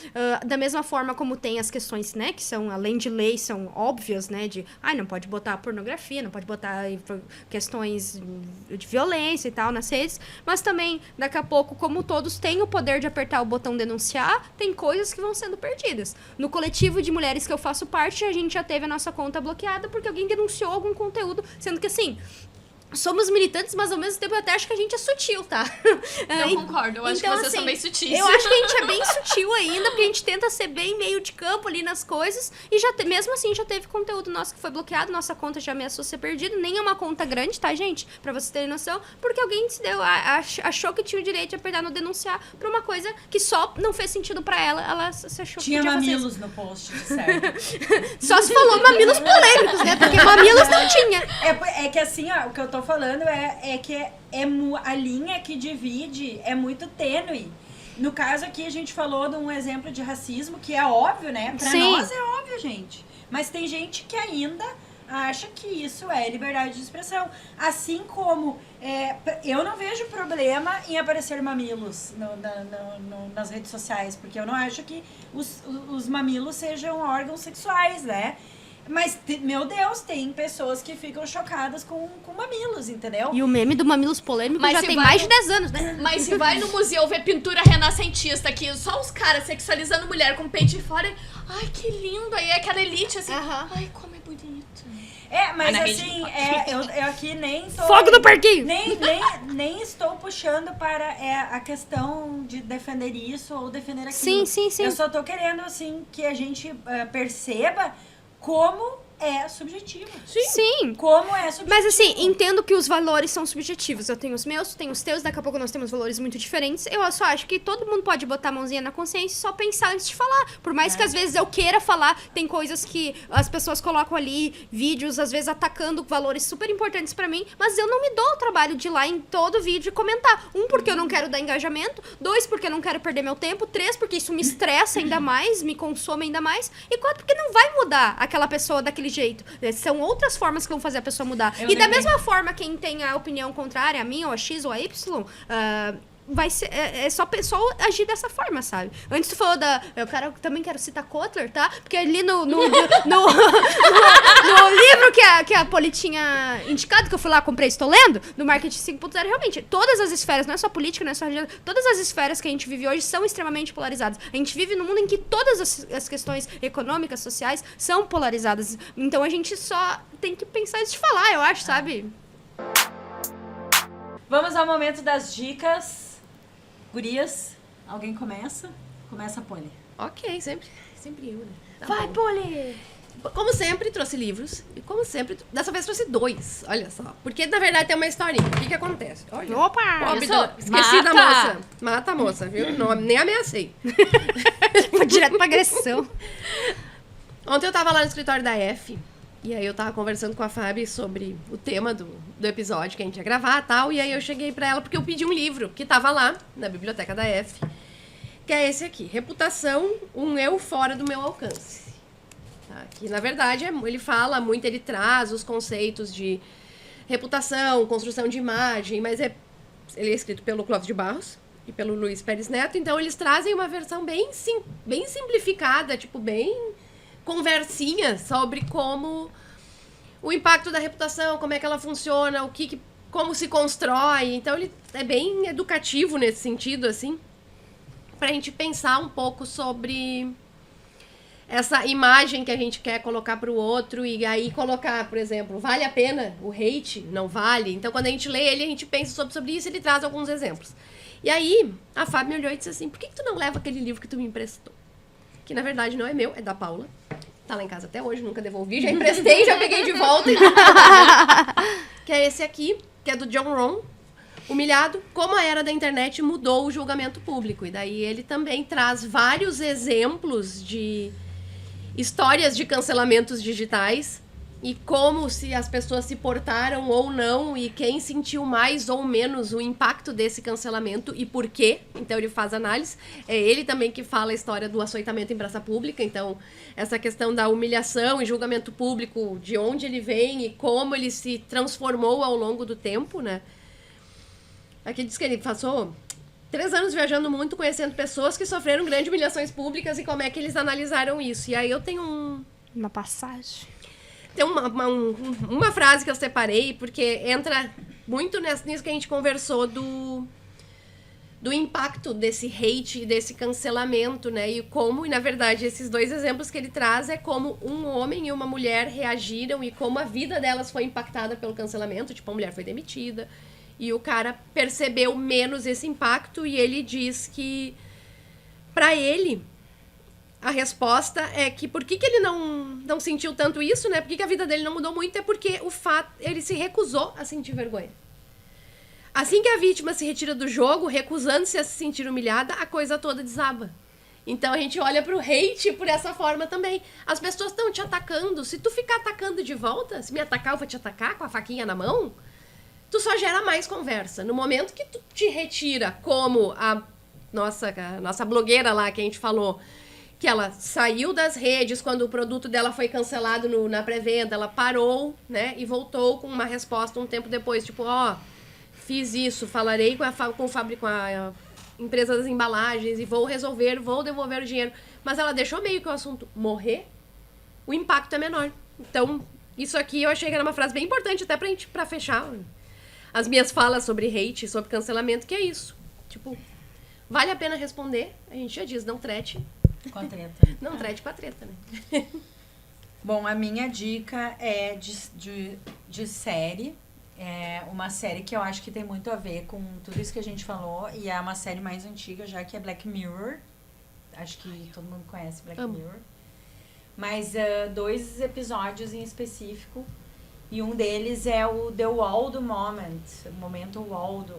da mesma forma como tem as questões, né, que são, além de lei, são óbvias, né, de, não pode botar pornografia, não pode botar questões de violência e tal nas redes, mas também, daqui a pouco, como todos têm o poder de apertar o botão denunciar, tem coisas que vão sendo perdidas. No coletivo de mulheres que eu faço parte, a gente já teve a nossa conta bloqueada porque alguém denunciou algum conteúdo, sendo que assim, somos militantes, mas ao mesmo tempo eu até acho que a gente é sutil, tá? Eu concordo, eu acho que vocês são bem sutis. Eu acho que a gente é bem sutil ainda, porque a gente tenta ser bem meio de campo ali nas coisas, e mesmo assim já teve conteúdo nosso que foi bloqueado, nossa conta já ameaçou ser perdida, nem é uma conta grande, tá, gente? Pra vocês terem noção, porque alguém se deu, achou que tinha o direito de apertar no denunciar pra uma coisa que só não fez sentido pra ela se achou tinha que podia mamilos fazer no post, certo? Só se falou mamilos polêmicos, né? Porque mamilos não tinha. É que assim, ó, o que eu tô falando é que a linha que divide é muito tênue. No caso aqui, a gente falou de um exemplo de racismo, que é óbvio, né? Pra Sim. nós é óbvio, gente. Mas tem gente que ainda acha que isso é liberdade de expressão. Assim como eu não vejo problema em aparecer mamilos nas redes sociais, porque eu não acho que os mamilos sejam órgãos sexuais, né? Mas, meu Deus, tem pessoas que ficam chocadas com mamilos, entendeu? E o meme do mamilos polêmico Mas já se tem vai mais no- de 10 anos, né? Mas se vai no museu ver pintura renascentista aqui, só os caras sexualizando mulher com peito de fora, ai, que lindo. Aí é aquela elite assim, Aham. ai, como é bonito. Mas na assim, eu aqui nem tô... Fogo no parquinho! Nem estou puxando para a questão de defender isso ou defender aquilo. Sim, sim, sim. Eu só tô querendo, assim, que a gente perceba como é subjetivo. Sim. Como é subjetivo. Mas assim, entendo que os valores são subjetivos. Eu tenho os meus, tu tem os teus, daqui a pouco nós temos valores muito diferentes. Eu só acho que todo mundo pode botar a mãozinha na consciência e só pensar antes de falar. Por mais que às vezes eu queira falar, tem coisas que as pessoas colocam ali, vídeos, às vezes atacando valores super importantes pra mim, mas eu não me dou o trabalho de ir lá em todo vídeo e comentar. 1, porque eu não quero dar engajamento. 2, porque eu não quero perder meu tempo. 3, porque isso me estressa ainda mais, me consome ainda mais. E 4, porque não vai mudar aquela pessoa daquele jeito. São outras formas que vão fazer a pessoa mudar. Eu E da lembrei. mesma forma, quem tem a opinião contrária a mim, ou a X ou a Y, vai ser, é só pessoal agir dessa forma, sabe? Antes tu falou também quero citar Kotler, tá? Porque ali no livro que a Poli tinha indicado, que eu fui lá, comprei, estou lendo, no Marketing 5.0, realmente, todas as esferas, não é só política, não é só religião, todas as esferas que a gente vive hoje são extremamente polarizadas. A gente vive num mundo em que todas as questões econômicas, sociais, são polarizadas. Então a gente só tem que pensar antes de falar, eu acho, sabe? Vamos ao momento das dicas. Gurias, alguém começa? Começa a Poli. Ok, sempre eu, né? Tá Vai, bom. Poli! Como sempre, trouxe livros. E como sempre, dessa vez trouxe 2. Olha só. Porque, na verdade, tem uma historinha. O que acontece? Olha. Opa! Pobre isso, esqueci da mata! moça. Mata a moça, viu? Não, nem ameacei. Foi direto pra agressão. Ontem eu tava lá no escritório da F. E aí eu tava conversando com a Fábio sobre o tema do episódio que a gente ia gravar e tal. E aí eu cheguei pra ela porque eu pedi um livro que tava lá na biblioteca da F. Que é esse aqui. Reputação, um eu fora do meu alcance. Tá? Que na verdade ele fala muito, ele traz os conceitos de reputação, construção de imagem. Mas ele é escrito pelo Clóvis de Barros e pelo Luiz Pérez Neto. Então eles trazem uma versão bem simplificada, tipo bem... conversinha sobre como o impacto da reputação, como é que ela funciona, como se constrói. Então ele é bem educativo nesse sentido, assim, pra gente pensar um pouco sobre essa imagem que a gente quer colocar pro outro e aí colocar, por exemplo, vale a pena o hate? Não vale? Então quando a gente lê ele, a gente pensa sobre isso e ele traz alguns exemplos. E aí a Fábio me olhou e disse assim, por que tu não leva aquele livro que tu me emprestou? Que na verdade não é meu, é da Paula. Tá lá em casa até hoje, nunca devolvi, já emprestei, já peguei de volta. Que é esse aqui, que é do John Rohn, Humilhado, como a era da internet mudou o julgamento público. E daí ele também traz vários exemplos de histórias de cancelamentos digitais e como se as pessoas se portaram ou não, e quem sentiu mais ou menos o impacto desse cancelamento e por quê. Então ele faz análise. É ele também que fala a história do açoitamento em praça pública, então essa questão da humilhação e julgamento público, de onde ele vem e como ele se transformou ao longo do tempo, né? Aqui diz que ele passou 3 anos viajando muito, conhecendo pessoas que sofreram grandes humilhações públicas e como é que eles analisaram isso. E aí eu tenho uma passagem. Tem uma frase que eu separei, porque entra muito nisso que a gente conversou do impacto desse hate e desse cancelamento, né? E como, e na verdade, esses 2 exemplos que ele traz é como um homem e uma mulher reagiram e como a vida delas foi impactada pelo cancelamento. Tipo, a mulher foi demitida e o cara percebeu menos esse impacto e ele diz que, pra ele, a resposta é que por que ele não sentiu tanto isso, né? Por que a vida dele não mudou muito? É porque ele se recusou a sentir vergonha. Assim que a vítima se retira do jogo, recusando-se a se sentir humilhada, a coisa toda desaba. Então a gente olha pro hate por essa forma também. As pessoas estão te atacando. Se tu ficar atacando de volta, se me atacar, eu vou te atacar com a faquinha na mão, tu só gera mais conversa. No momento que tu te retira, como a nossa blogueira lá que a gente falou, que ela saiu das redes quando o produto dela foi cancelado na pré-venda, ela parou, né, e voltou com uma resposta um tempo depois, tipo, fiz isso, falarei com a empresa das embalagens e vou devolver o dinheiro. Mas ela deixou meio que o assunto morrer, o impacto é menor. Então, isso aqui eu achei que era uma frase bem importante até pra fechar as minhas falas sobre hate, sobre cancelamento, que é isso. Tipo, vale a pena responder, a gente já diz, não trete. Com a treta. Não, trade com a treta, né? Bom, a minha dica é de série. É uma série que eu acho que tem muito a ver com tudo isso que a gente falou. E é uma série mais antiga já, que é Black Mirror. Acho que todo mundo conhece Black Mirror. Mas 2 episódios em específico. E um deles é o The Waldo Moment. O Momento Waldo.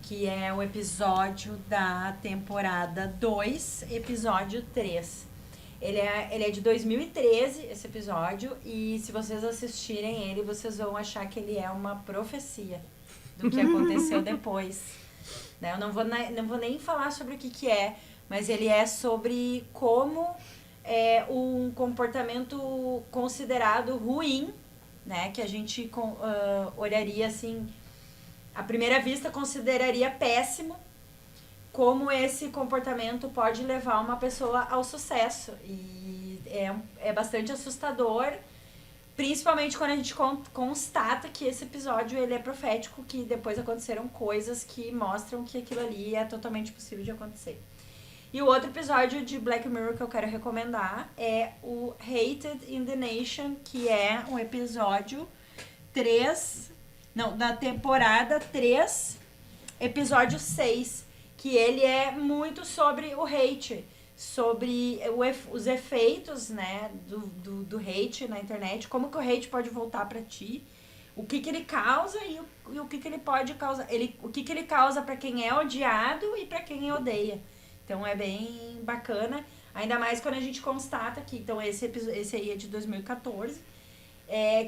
Que é o episódio da temporada 2, episódio 3. Ele é de 2013, esse episódio, e se vocês assistirem ele, vocês vão achar que ele é uma profecia do que aconteceu depois. Né? Eu não vou nem falar sobre o que é, mas ele é sobre como um comportamento considerado ruim, né? Que a gente olharia assim, à primeira vista consideraria péssimo, como esse comportamento pode levar uma pessoa ao sucesso. E é bastante assustador, principalmente quando a gente constata que esse episódio ele é profético, que depois aconteceram coisas que mostram que aquilo ali é totalmente possível de acontecer. E o outro episódio de Black Mirror que eu quero recomendar é o Hated in the Nation, que é um episódio da temporada 3, episódio 6, que ele é muito sobre o hate, sobre os efeitos, né, do hate na internet, como que o hate pode voltar pra ti, o que ele causa e o que ele pode causar, o que ele causa pra quem é odiado e pra quem odeia. Então é bem bacana, ainda mais quando a gente constata que, então esse aí é de 2014,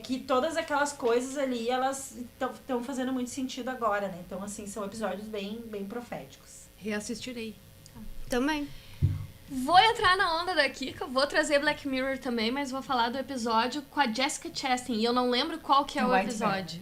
que todas aquelas coisas ali, elas estão fazendo muito sentido agora, né? Então, assim, são episódios bem, bem proféticos. Reassistirei. Também. Vou entrar na onda da Kika, vou trazer Black Mirror também, mas vou falar do episódio com a Jessica Chastain. E eu não lembro qual que é o episódio.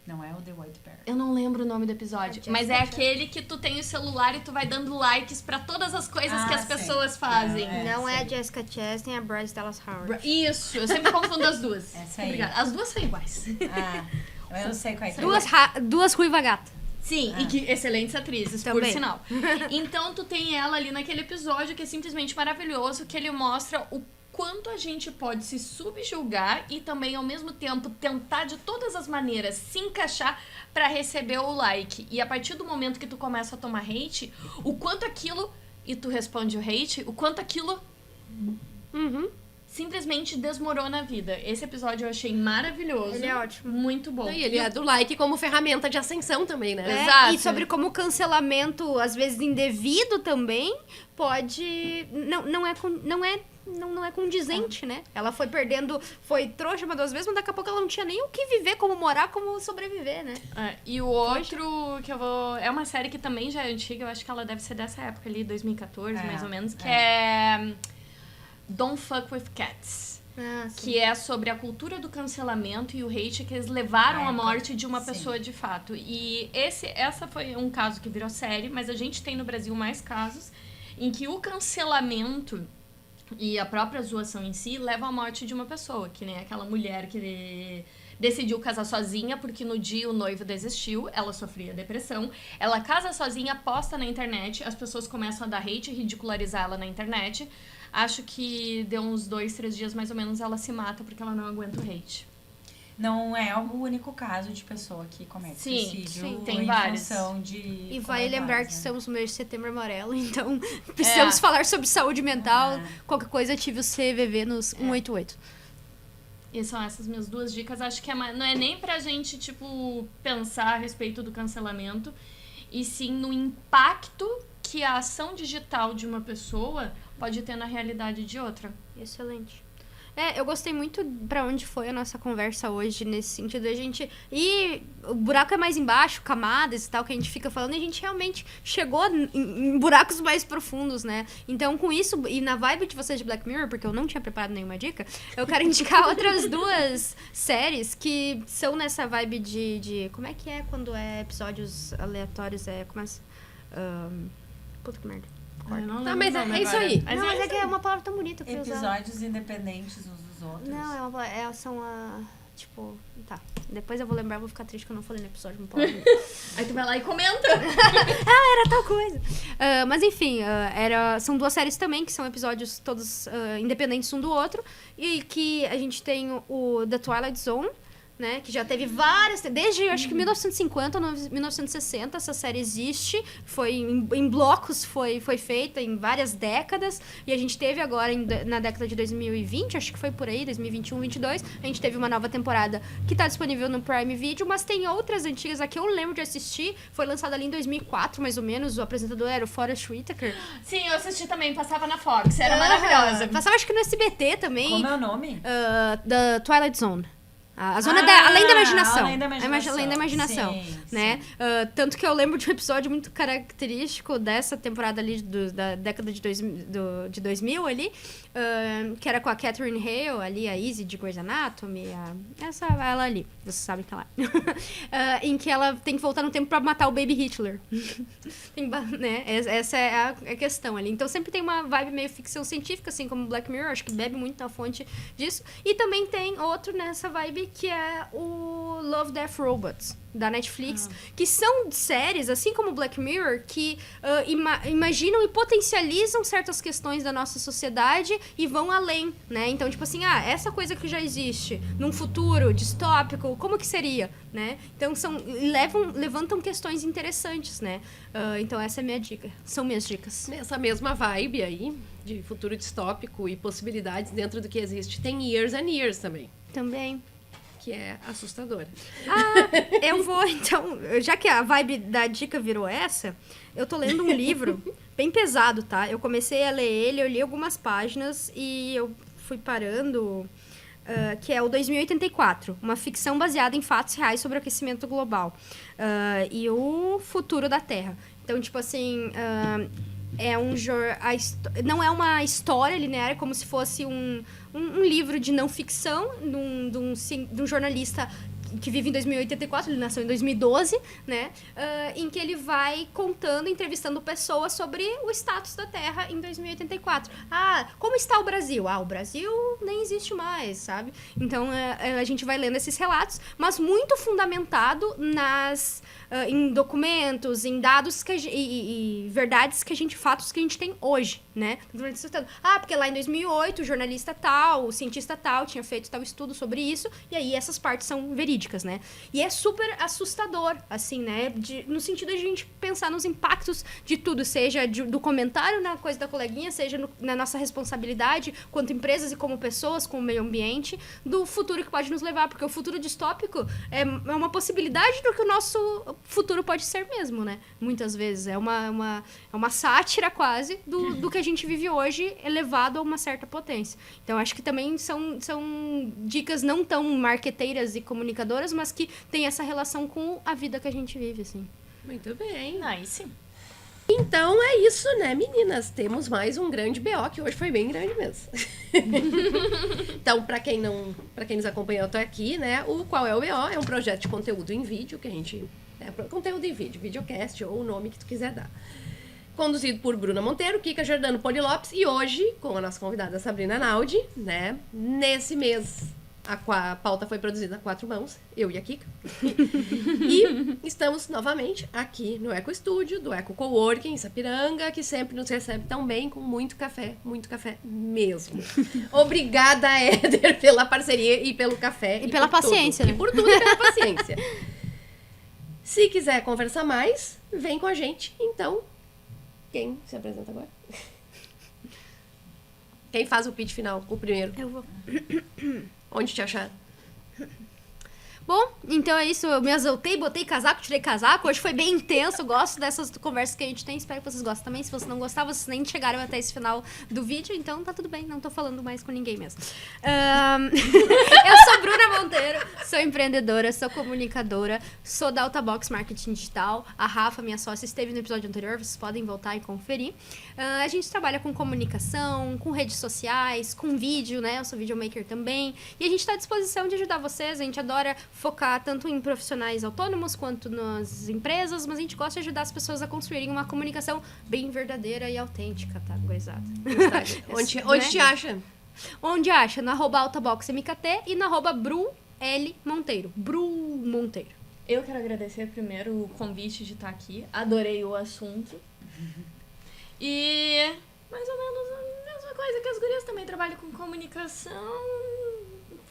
Não é o The White Bear. Eu não lembro o nome do episódio, mas é aquele que tu tem o celular e tu vai dando likes pra todas as coisas que as pessoas fazem. Não é a Jessica Chastain, é a Bryce Dallas Howard. Isso, eu sempre confundo as duas. Essa aí. Obrigada. As duas são iguais. Eu não sei qual é. Duas ruiva gata. Sim, e que excelentes atrizes, Também. por sinal. Então tu tem ela ali naquele episódio que é simplesmente maravilhoso, que ele mostra o quanto a gente pode se subjugar e também, ao mesmo tempo, tentar de todas as maneiras se encaixar pra receber o like. E a partir do momento que tu começa a tomar hate, o quanto aquilo, e tu responde o hate, o quanto aquilo simplesmente desmorona a vida. Esse episódio eu achei maravilhoso. Ele é ótimo. Muito bom. E ele é do like como ferramenta de ascensão também, né? É, Exato. e sobre como o cancelamento, às vezes indevido também, pode... Não é condizente, né? Ela foi perdendo, foi trouxa uma 2 vezes, mas daqui a pouco ela não tinha nem o que viver, como morar, como sobreviver, né? E o outro que eu vou... É uma série que também já é antiga, eu acho que ela deve ser dessa época ali, 2014, mais ou menos, que é Don't Fuck With Cats. Ah, sim. Que é sobre a cultura do cancelamento e o hate que eles levaram à morte de uma sim. pessoa de fato. E essa foi um caso que virou série, mas a gente tem no Brasil mais casos em que o cancelamento e a própria zoação em si leva à morte de uma pessoa, que nem aquela mulher que decidiu casar sozinha porque no dia o noivo desistiu, ela sofria depressão, ela casa sozinha, posta na internet, as pessoas começam a dar hate e ridicularizar ela na internet. Acho que deu uns 2, 3 dias mais ou menos, ela se mata porque ela não aguenta o hate. Não é o único caso de pessoa que comete suicídio. sim, tem em vários. função de E vale lembrar que comentários, né? estamos no mês de Setembro Amarelo, então precisamos falar sobre saúde mental. Qualquer coisa, ative o CVV nos 188. E são essas minhas 2 dicas. Acho que não é nem pra gente, tipo, pensar a respeito do cancelamento, e sim no impacto que a ação digital de uma pessoa pode ter na realidade de outra. Excelente. Eu gostei muito pra onde foi a nossa conversa hoje, nesse sentido, a gente... E o buraco é mais embaixo, camadas e tal, que a gente fica falando, e a gente realmente chegou em buracos mais profundos, né? Então, com isso, e na vibe de vocês de Black Mirror, porque eu não tinha preparado nenhuma dica, eu quero indicar outras 2 séries que são nessa vibe de... Como é que é quando é episódios aleatórios? Começa... puta que merda. Eu não Tá, lembro mas o nome é isso agora. aí. Mas é que é uma palavra tão bonita que eu usar. Episódios independentes uns dos outros. Não, são a... Tipo, tá. Depois eu vou lembrar, vou ficar triste que eu não falei no episódio, não pode. Aí tu vai lá e comenta. Era tal coisa. Mas enfim, são 2 séries também, que são episódios todos independentes um do outro. E que a gente tem o The Twilight Zone, né, que já teve várias... Desde, acho que 1950 ou 1960, essa série existe. Foi em blocos, foi feita em várias décadas. E a gente teve agora, na década de 2020, acho que foi por aí, 2021, 2022, a gente teve uma nova temporada que tá disponível no Prime Video, mas tem outras antigas aqui, eu lembro de assistir. Foi lançada ali em 2004, mais ou menos. O apresentador era o Forrest Whitaker. Sim, eu assisti também, passava na Fox, era maravilhosa. Passava, acho que no SBT também. Como é o nome? The Twilight Zone. A zona além da imaginação. Além da imaginação. Além da imaginação, Sim, né? Tanto que eu lembro de um episódio muito característico dessa temporada ali da década de 2000 ali, que era com a Catherine Hale ali, a Izzy de Grey's Anatomy, ela ali, vocês sabem que ela é. Em que ela tem que voltar no tempo pra matar o Baby Hitler. Né? Essa é a questão ali. Então sempre tem uma vibe meio ficção científica, assim como Black Mirror, acho que bebe muito na fonte disso. E também tem outro nessa vibe que é o Love, Death, Robots, da Netflix, que são séries, assim como Black Mirror, que imaginam e potencializam certas questões da nossa sociedade e vão além, né? Então, tipo assim, essa coisa que já existe num futuro distópico, como que seria, né? Então, levantam questões interessantes, né? Então, essa é a minha dica. São minhas dicas. Nessa mesma vibe aí, de futuro distópico e possibilidades dentro do que existe, tem Years and Years também, Também. que é assustadora. Eu vou, então, já que a vibe da dica virou essa, eu tô lendo um livro bem pesado, tá? Eu comecei a ler ele, eu li algumas páginas e eu fui parando, que é o 2084, uma ficção baseada em fatos reais sobre o aquecimento global e o futuro da Terra. Então, tipo assim... não é uma história linear, é como se fosse um livro de não ficção de um jornalista que vive em 2084, ele nasceu em 2012, né? Em que ele vai contando, entrevistando pessoas sobre o status da Terra em 2084. Como está o Brasil? O Brasil nem existe mais, sabe? Então, a gente vai lendo esses relatos, mas muito fundamentado em documentos, em dados e verdades fatos que a gente tem hoje, né? Ah, porque lá em 2008 o jornalista tal, o cientista tal tinha feito tal estudo sobre isso, e aí essas partes são verídicas, né? E é super assustador, assim, né? No sentido de a gente pensar nos impactos de tudo, seja do comentário na coisa da coleguinha, seja na nossa responsabilidade quanto empresas e como pessoas, com o meio ambiente, do futuro que pode nos levar, porque o futuro distópico é uma possibilidade do que o nosso futuro pode ser mesmo, né? Muitas vezes. É uma sátira quase do que a gente vive hoje, elevado a uma certa potência. Então, acho que também são dicas não tão marqueteiras e comunicadoras, mas que tem essa relação com a vida que a gente vive, assim. Muito bem. Nice. Então é isso, né, meninas? Temos mais um grande BO, que hoje foi bem grande mesmo. Então, pra quem nos acompanhou até aqui, né, o Qual é o BO? É um projeto de conteúdo em vídeo, que a gente... conteúdo em vídeo, videocast, ou o nome que tu quiser dar. Conduzido por Bruna Monteiro, Kika Giordano, Poli Lopes, e hoje, com a nossa convidada Sabrina Naldi, né? Nesse mês, a pauta foi produzida a 4 mãos, eu e a Kika. E estamos novamente aqui no Eco Estúdio, do Eco Coworking, em Sapiranga, que sempre nos recebe tão bem, com muito café mesmo. Obrigada, Éder, pela parceria e pelo café. E pela paciência, tudo. né? E por tudo e pela paciência. Se quiser conversar mais, vem com a gente, então... Quem se apresenta agora? Quem faz o pitch final? O primeiro. Eu vou. Onde te achar? Bom, então é isso. Eu me exaltei, botei casaco, tirei casaco. Hoje foi bem intenso. Gosto dessas conversas que a gente tem. Espero que vocês gostem também. Se vocês não gostaram, vocês nem chegaram até esse final do vídeo. Então tá tudo bem. Não tô falando mais com ninguém mesmo. Eu sou Bruna Monteiro. Sou empreendedora, sou comunicadora. Sou da Altabox Marketing Digital. A Rafa, minha sócia, esteve no episódio anterior. Vocês podem voltar e conferir. A gente trabalha com comunicação, com redes sociais, com vídeo, né? Eu sou videomaker também. E a gente tá à disposição de ajudar vocês. A gente adora focar tanto em profissionais autônomos quanto nas empresas, mas a gente gosta de ajudar as pessoas a construírem uma comunicação bem verdadeira e autêntica, tá, gurizada? Onde te acha? Onde acha? No @altaboxmkt e no @BruLMonteiro. Bru Monteiro. Eu quero agradecer primeiro o convite de estar aqui. Adorei o assunto. E mais ou menos a mesma coisa que as gurias, também trabalham com comunicação.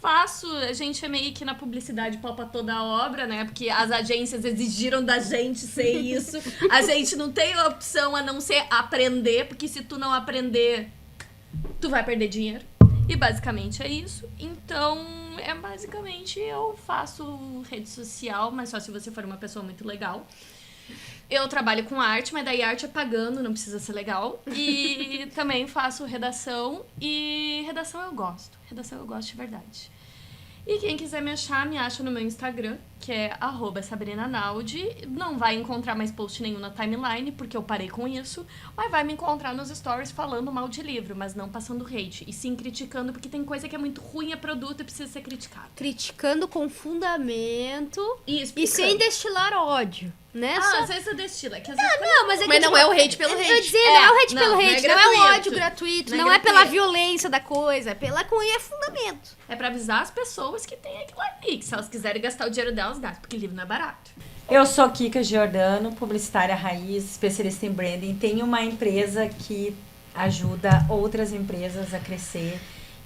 A gente é meio que na publicidade palpa toda a obra, né? Porque as agências exigiram da gente ser isso. A gente não tem opção a não ser aprender, porque se tu não aprender, tu vai perder dinheiro. E basicamente é isso. Então, basicamente eu faço rede social, mas só se você for uma pessoa muito legal. Eu trabalho com arte, mas daí arte é pagando, não precisa ser legal. E também faço redação, e redação eu gosto. Redação eu gosto de verdade. E quem quiser me achar, me acha no meu Instagram, que é @SabrinaNaldi. Não vai encontrar mais post nenhum na timeline, porque eu parei com isso. Mas vai me encontrar nos stories falando mal de livro, mas não passando hate. E sim criticando, porque tem coisa que é muito ruim, é produto e precisa ser criticado. Criticando com fundamento E sem destilar ódio. Né? Às vezes eu destilo. É que às vezes Mas não é o hate pelo hate. Eu ia dizer, não é o hate pelo hate, não é o gratuito. ódio gratuito, Não não é é pela gratuito. violência da coisa, é pela é fundamento. É pra avisar as pessoas que tem aquilo ali, que se elas quiserem gastar o dinheiro delas, gastam, porque livro não é barato. Eu sou Kika Giordano, publicitária raiz, especialista em branding. Tenho uma empresa que ajuda outras empresas a crescer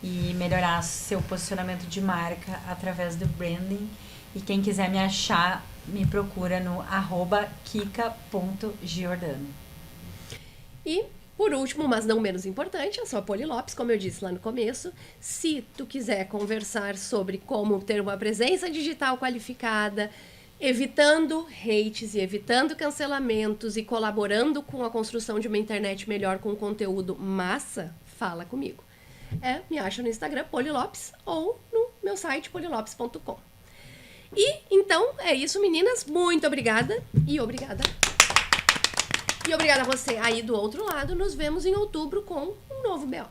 e melhorar seu posicionamento de marca através do branding. E quem quiser me achar, me procura no @kika.giordano. E, por último, mas não menos importante, eu sou a Poli Lopes, como eu disse lá no começo. Se tu quiser conversar sobre como ter uma presença digital qualificada, evitando hates e evitando cancelamentos e colaborando com a construção de uma internet melhor com conteúdo massa, fala comigo. Me acha no Instagram, Poli Lopes, ou no meu site, polilopes.com. E, então, é isso, meninas. Muito obrigada. E obrigada a você aí do outro lado. Nos vemos em outubro com um novo BO.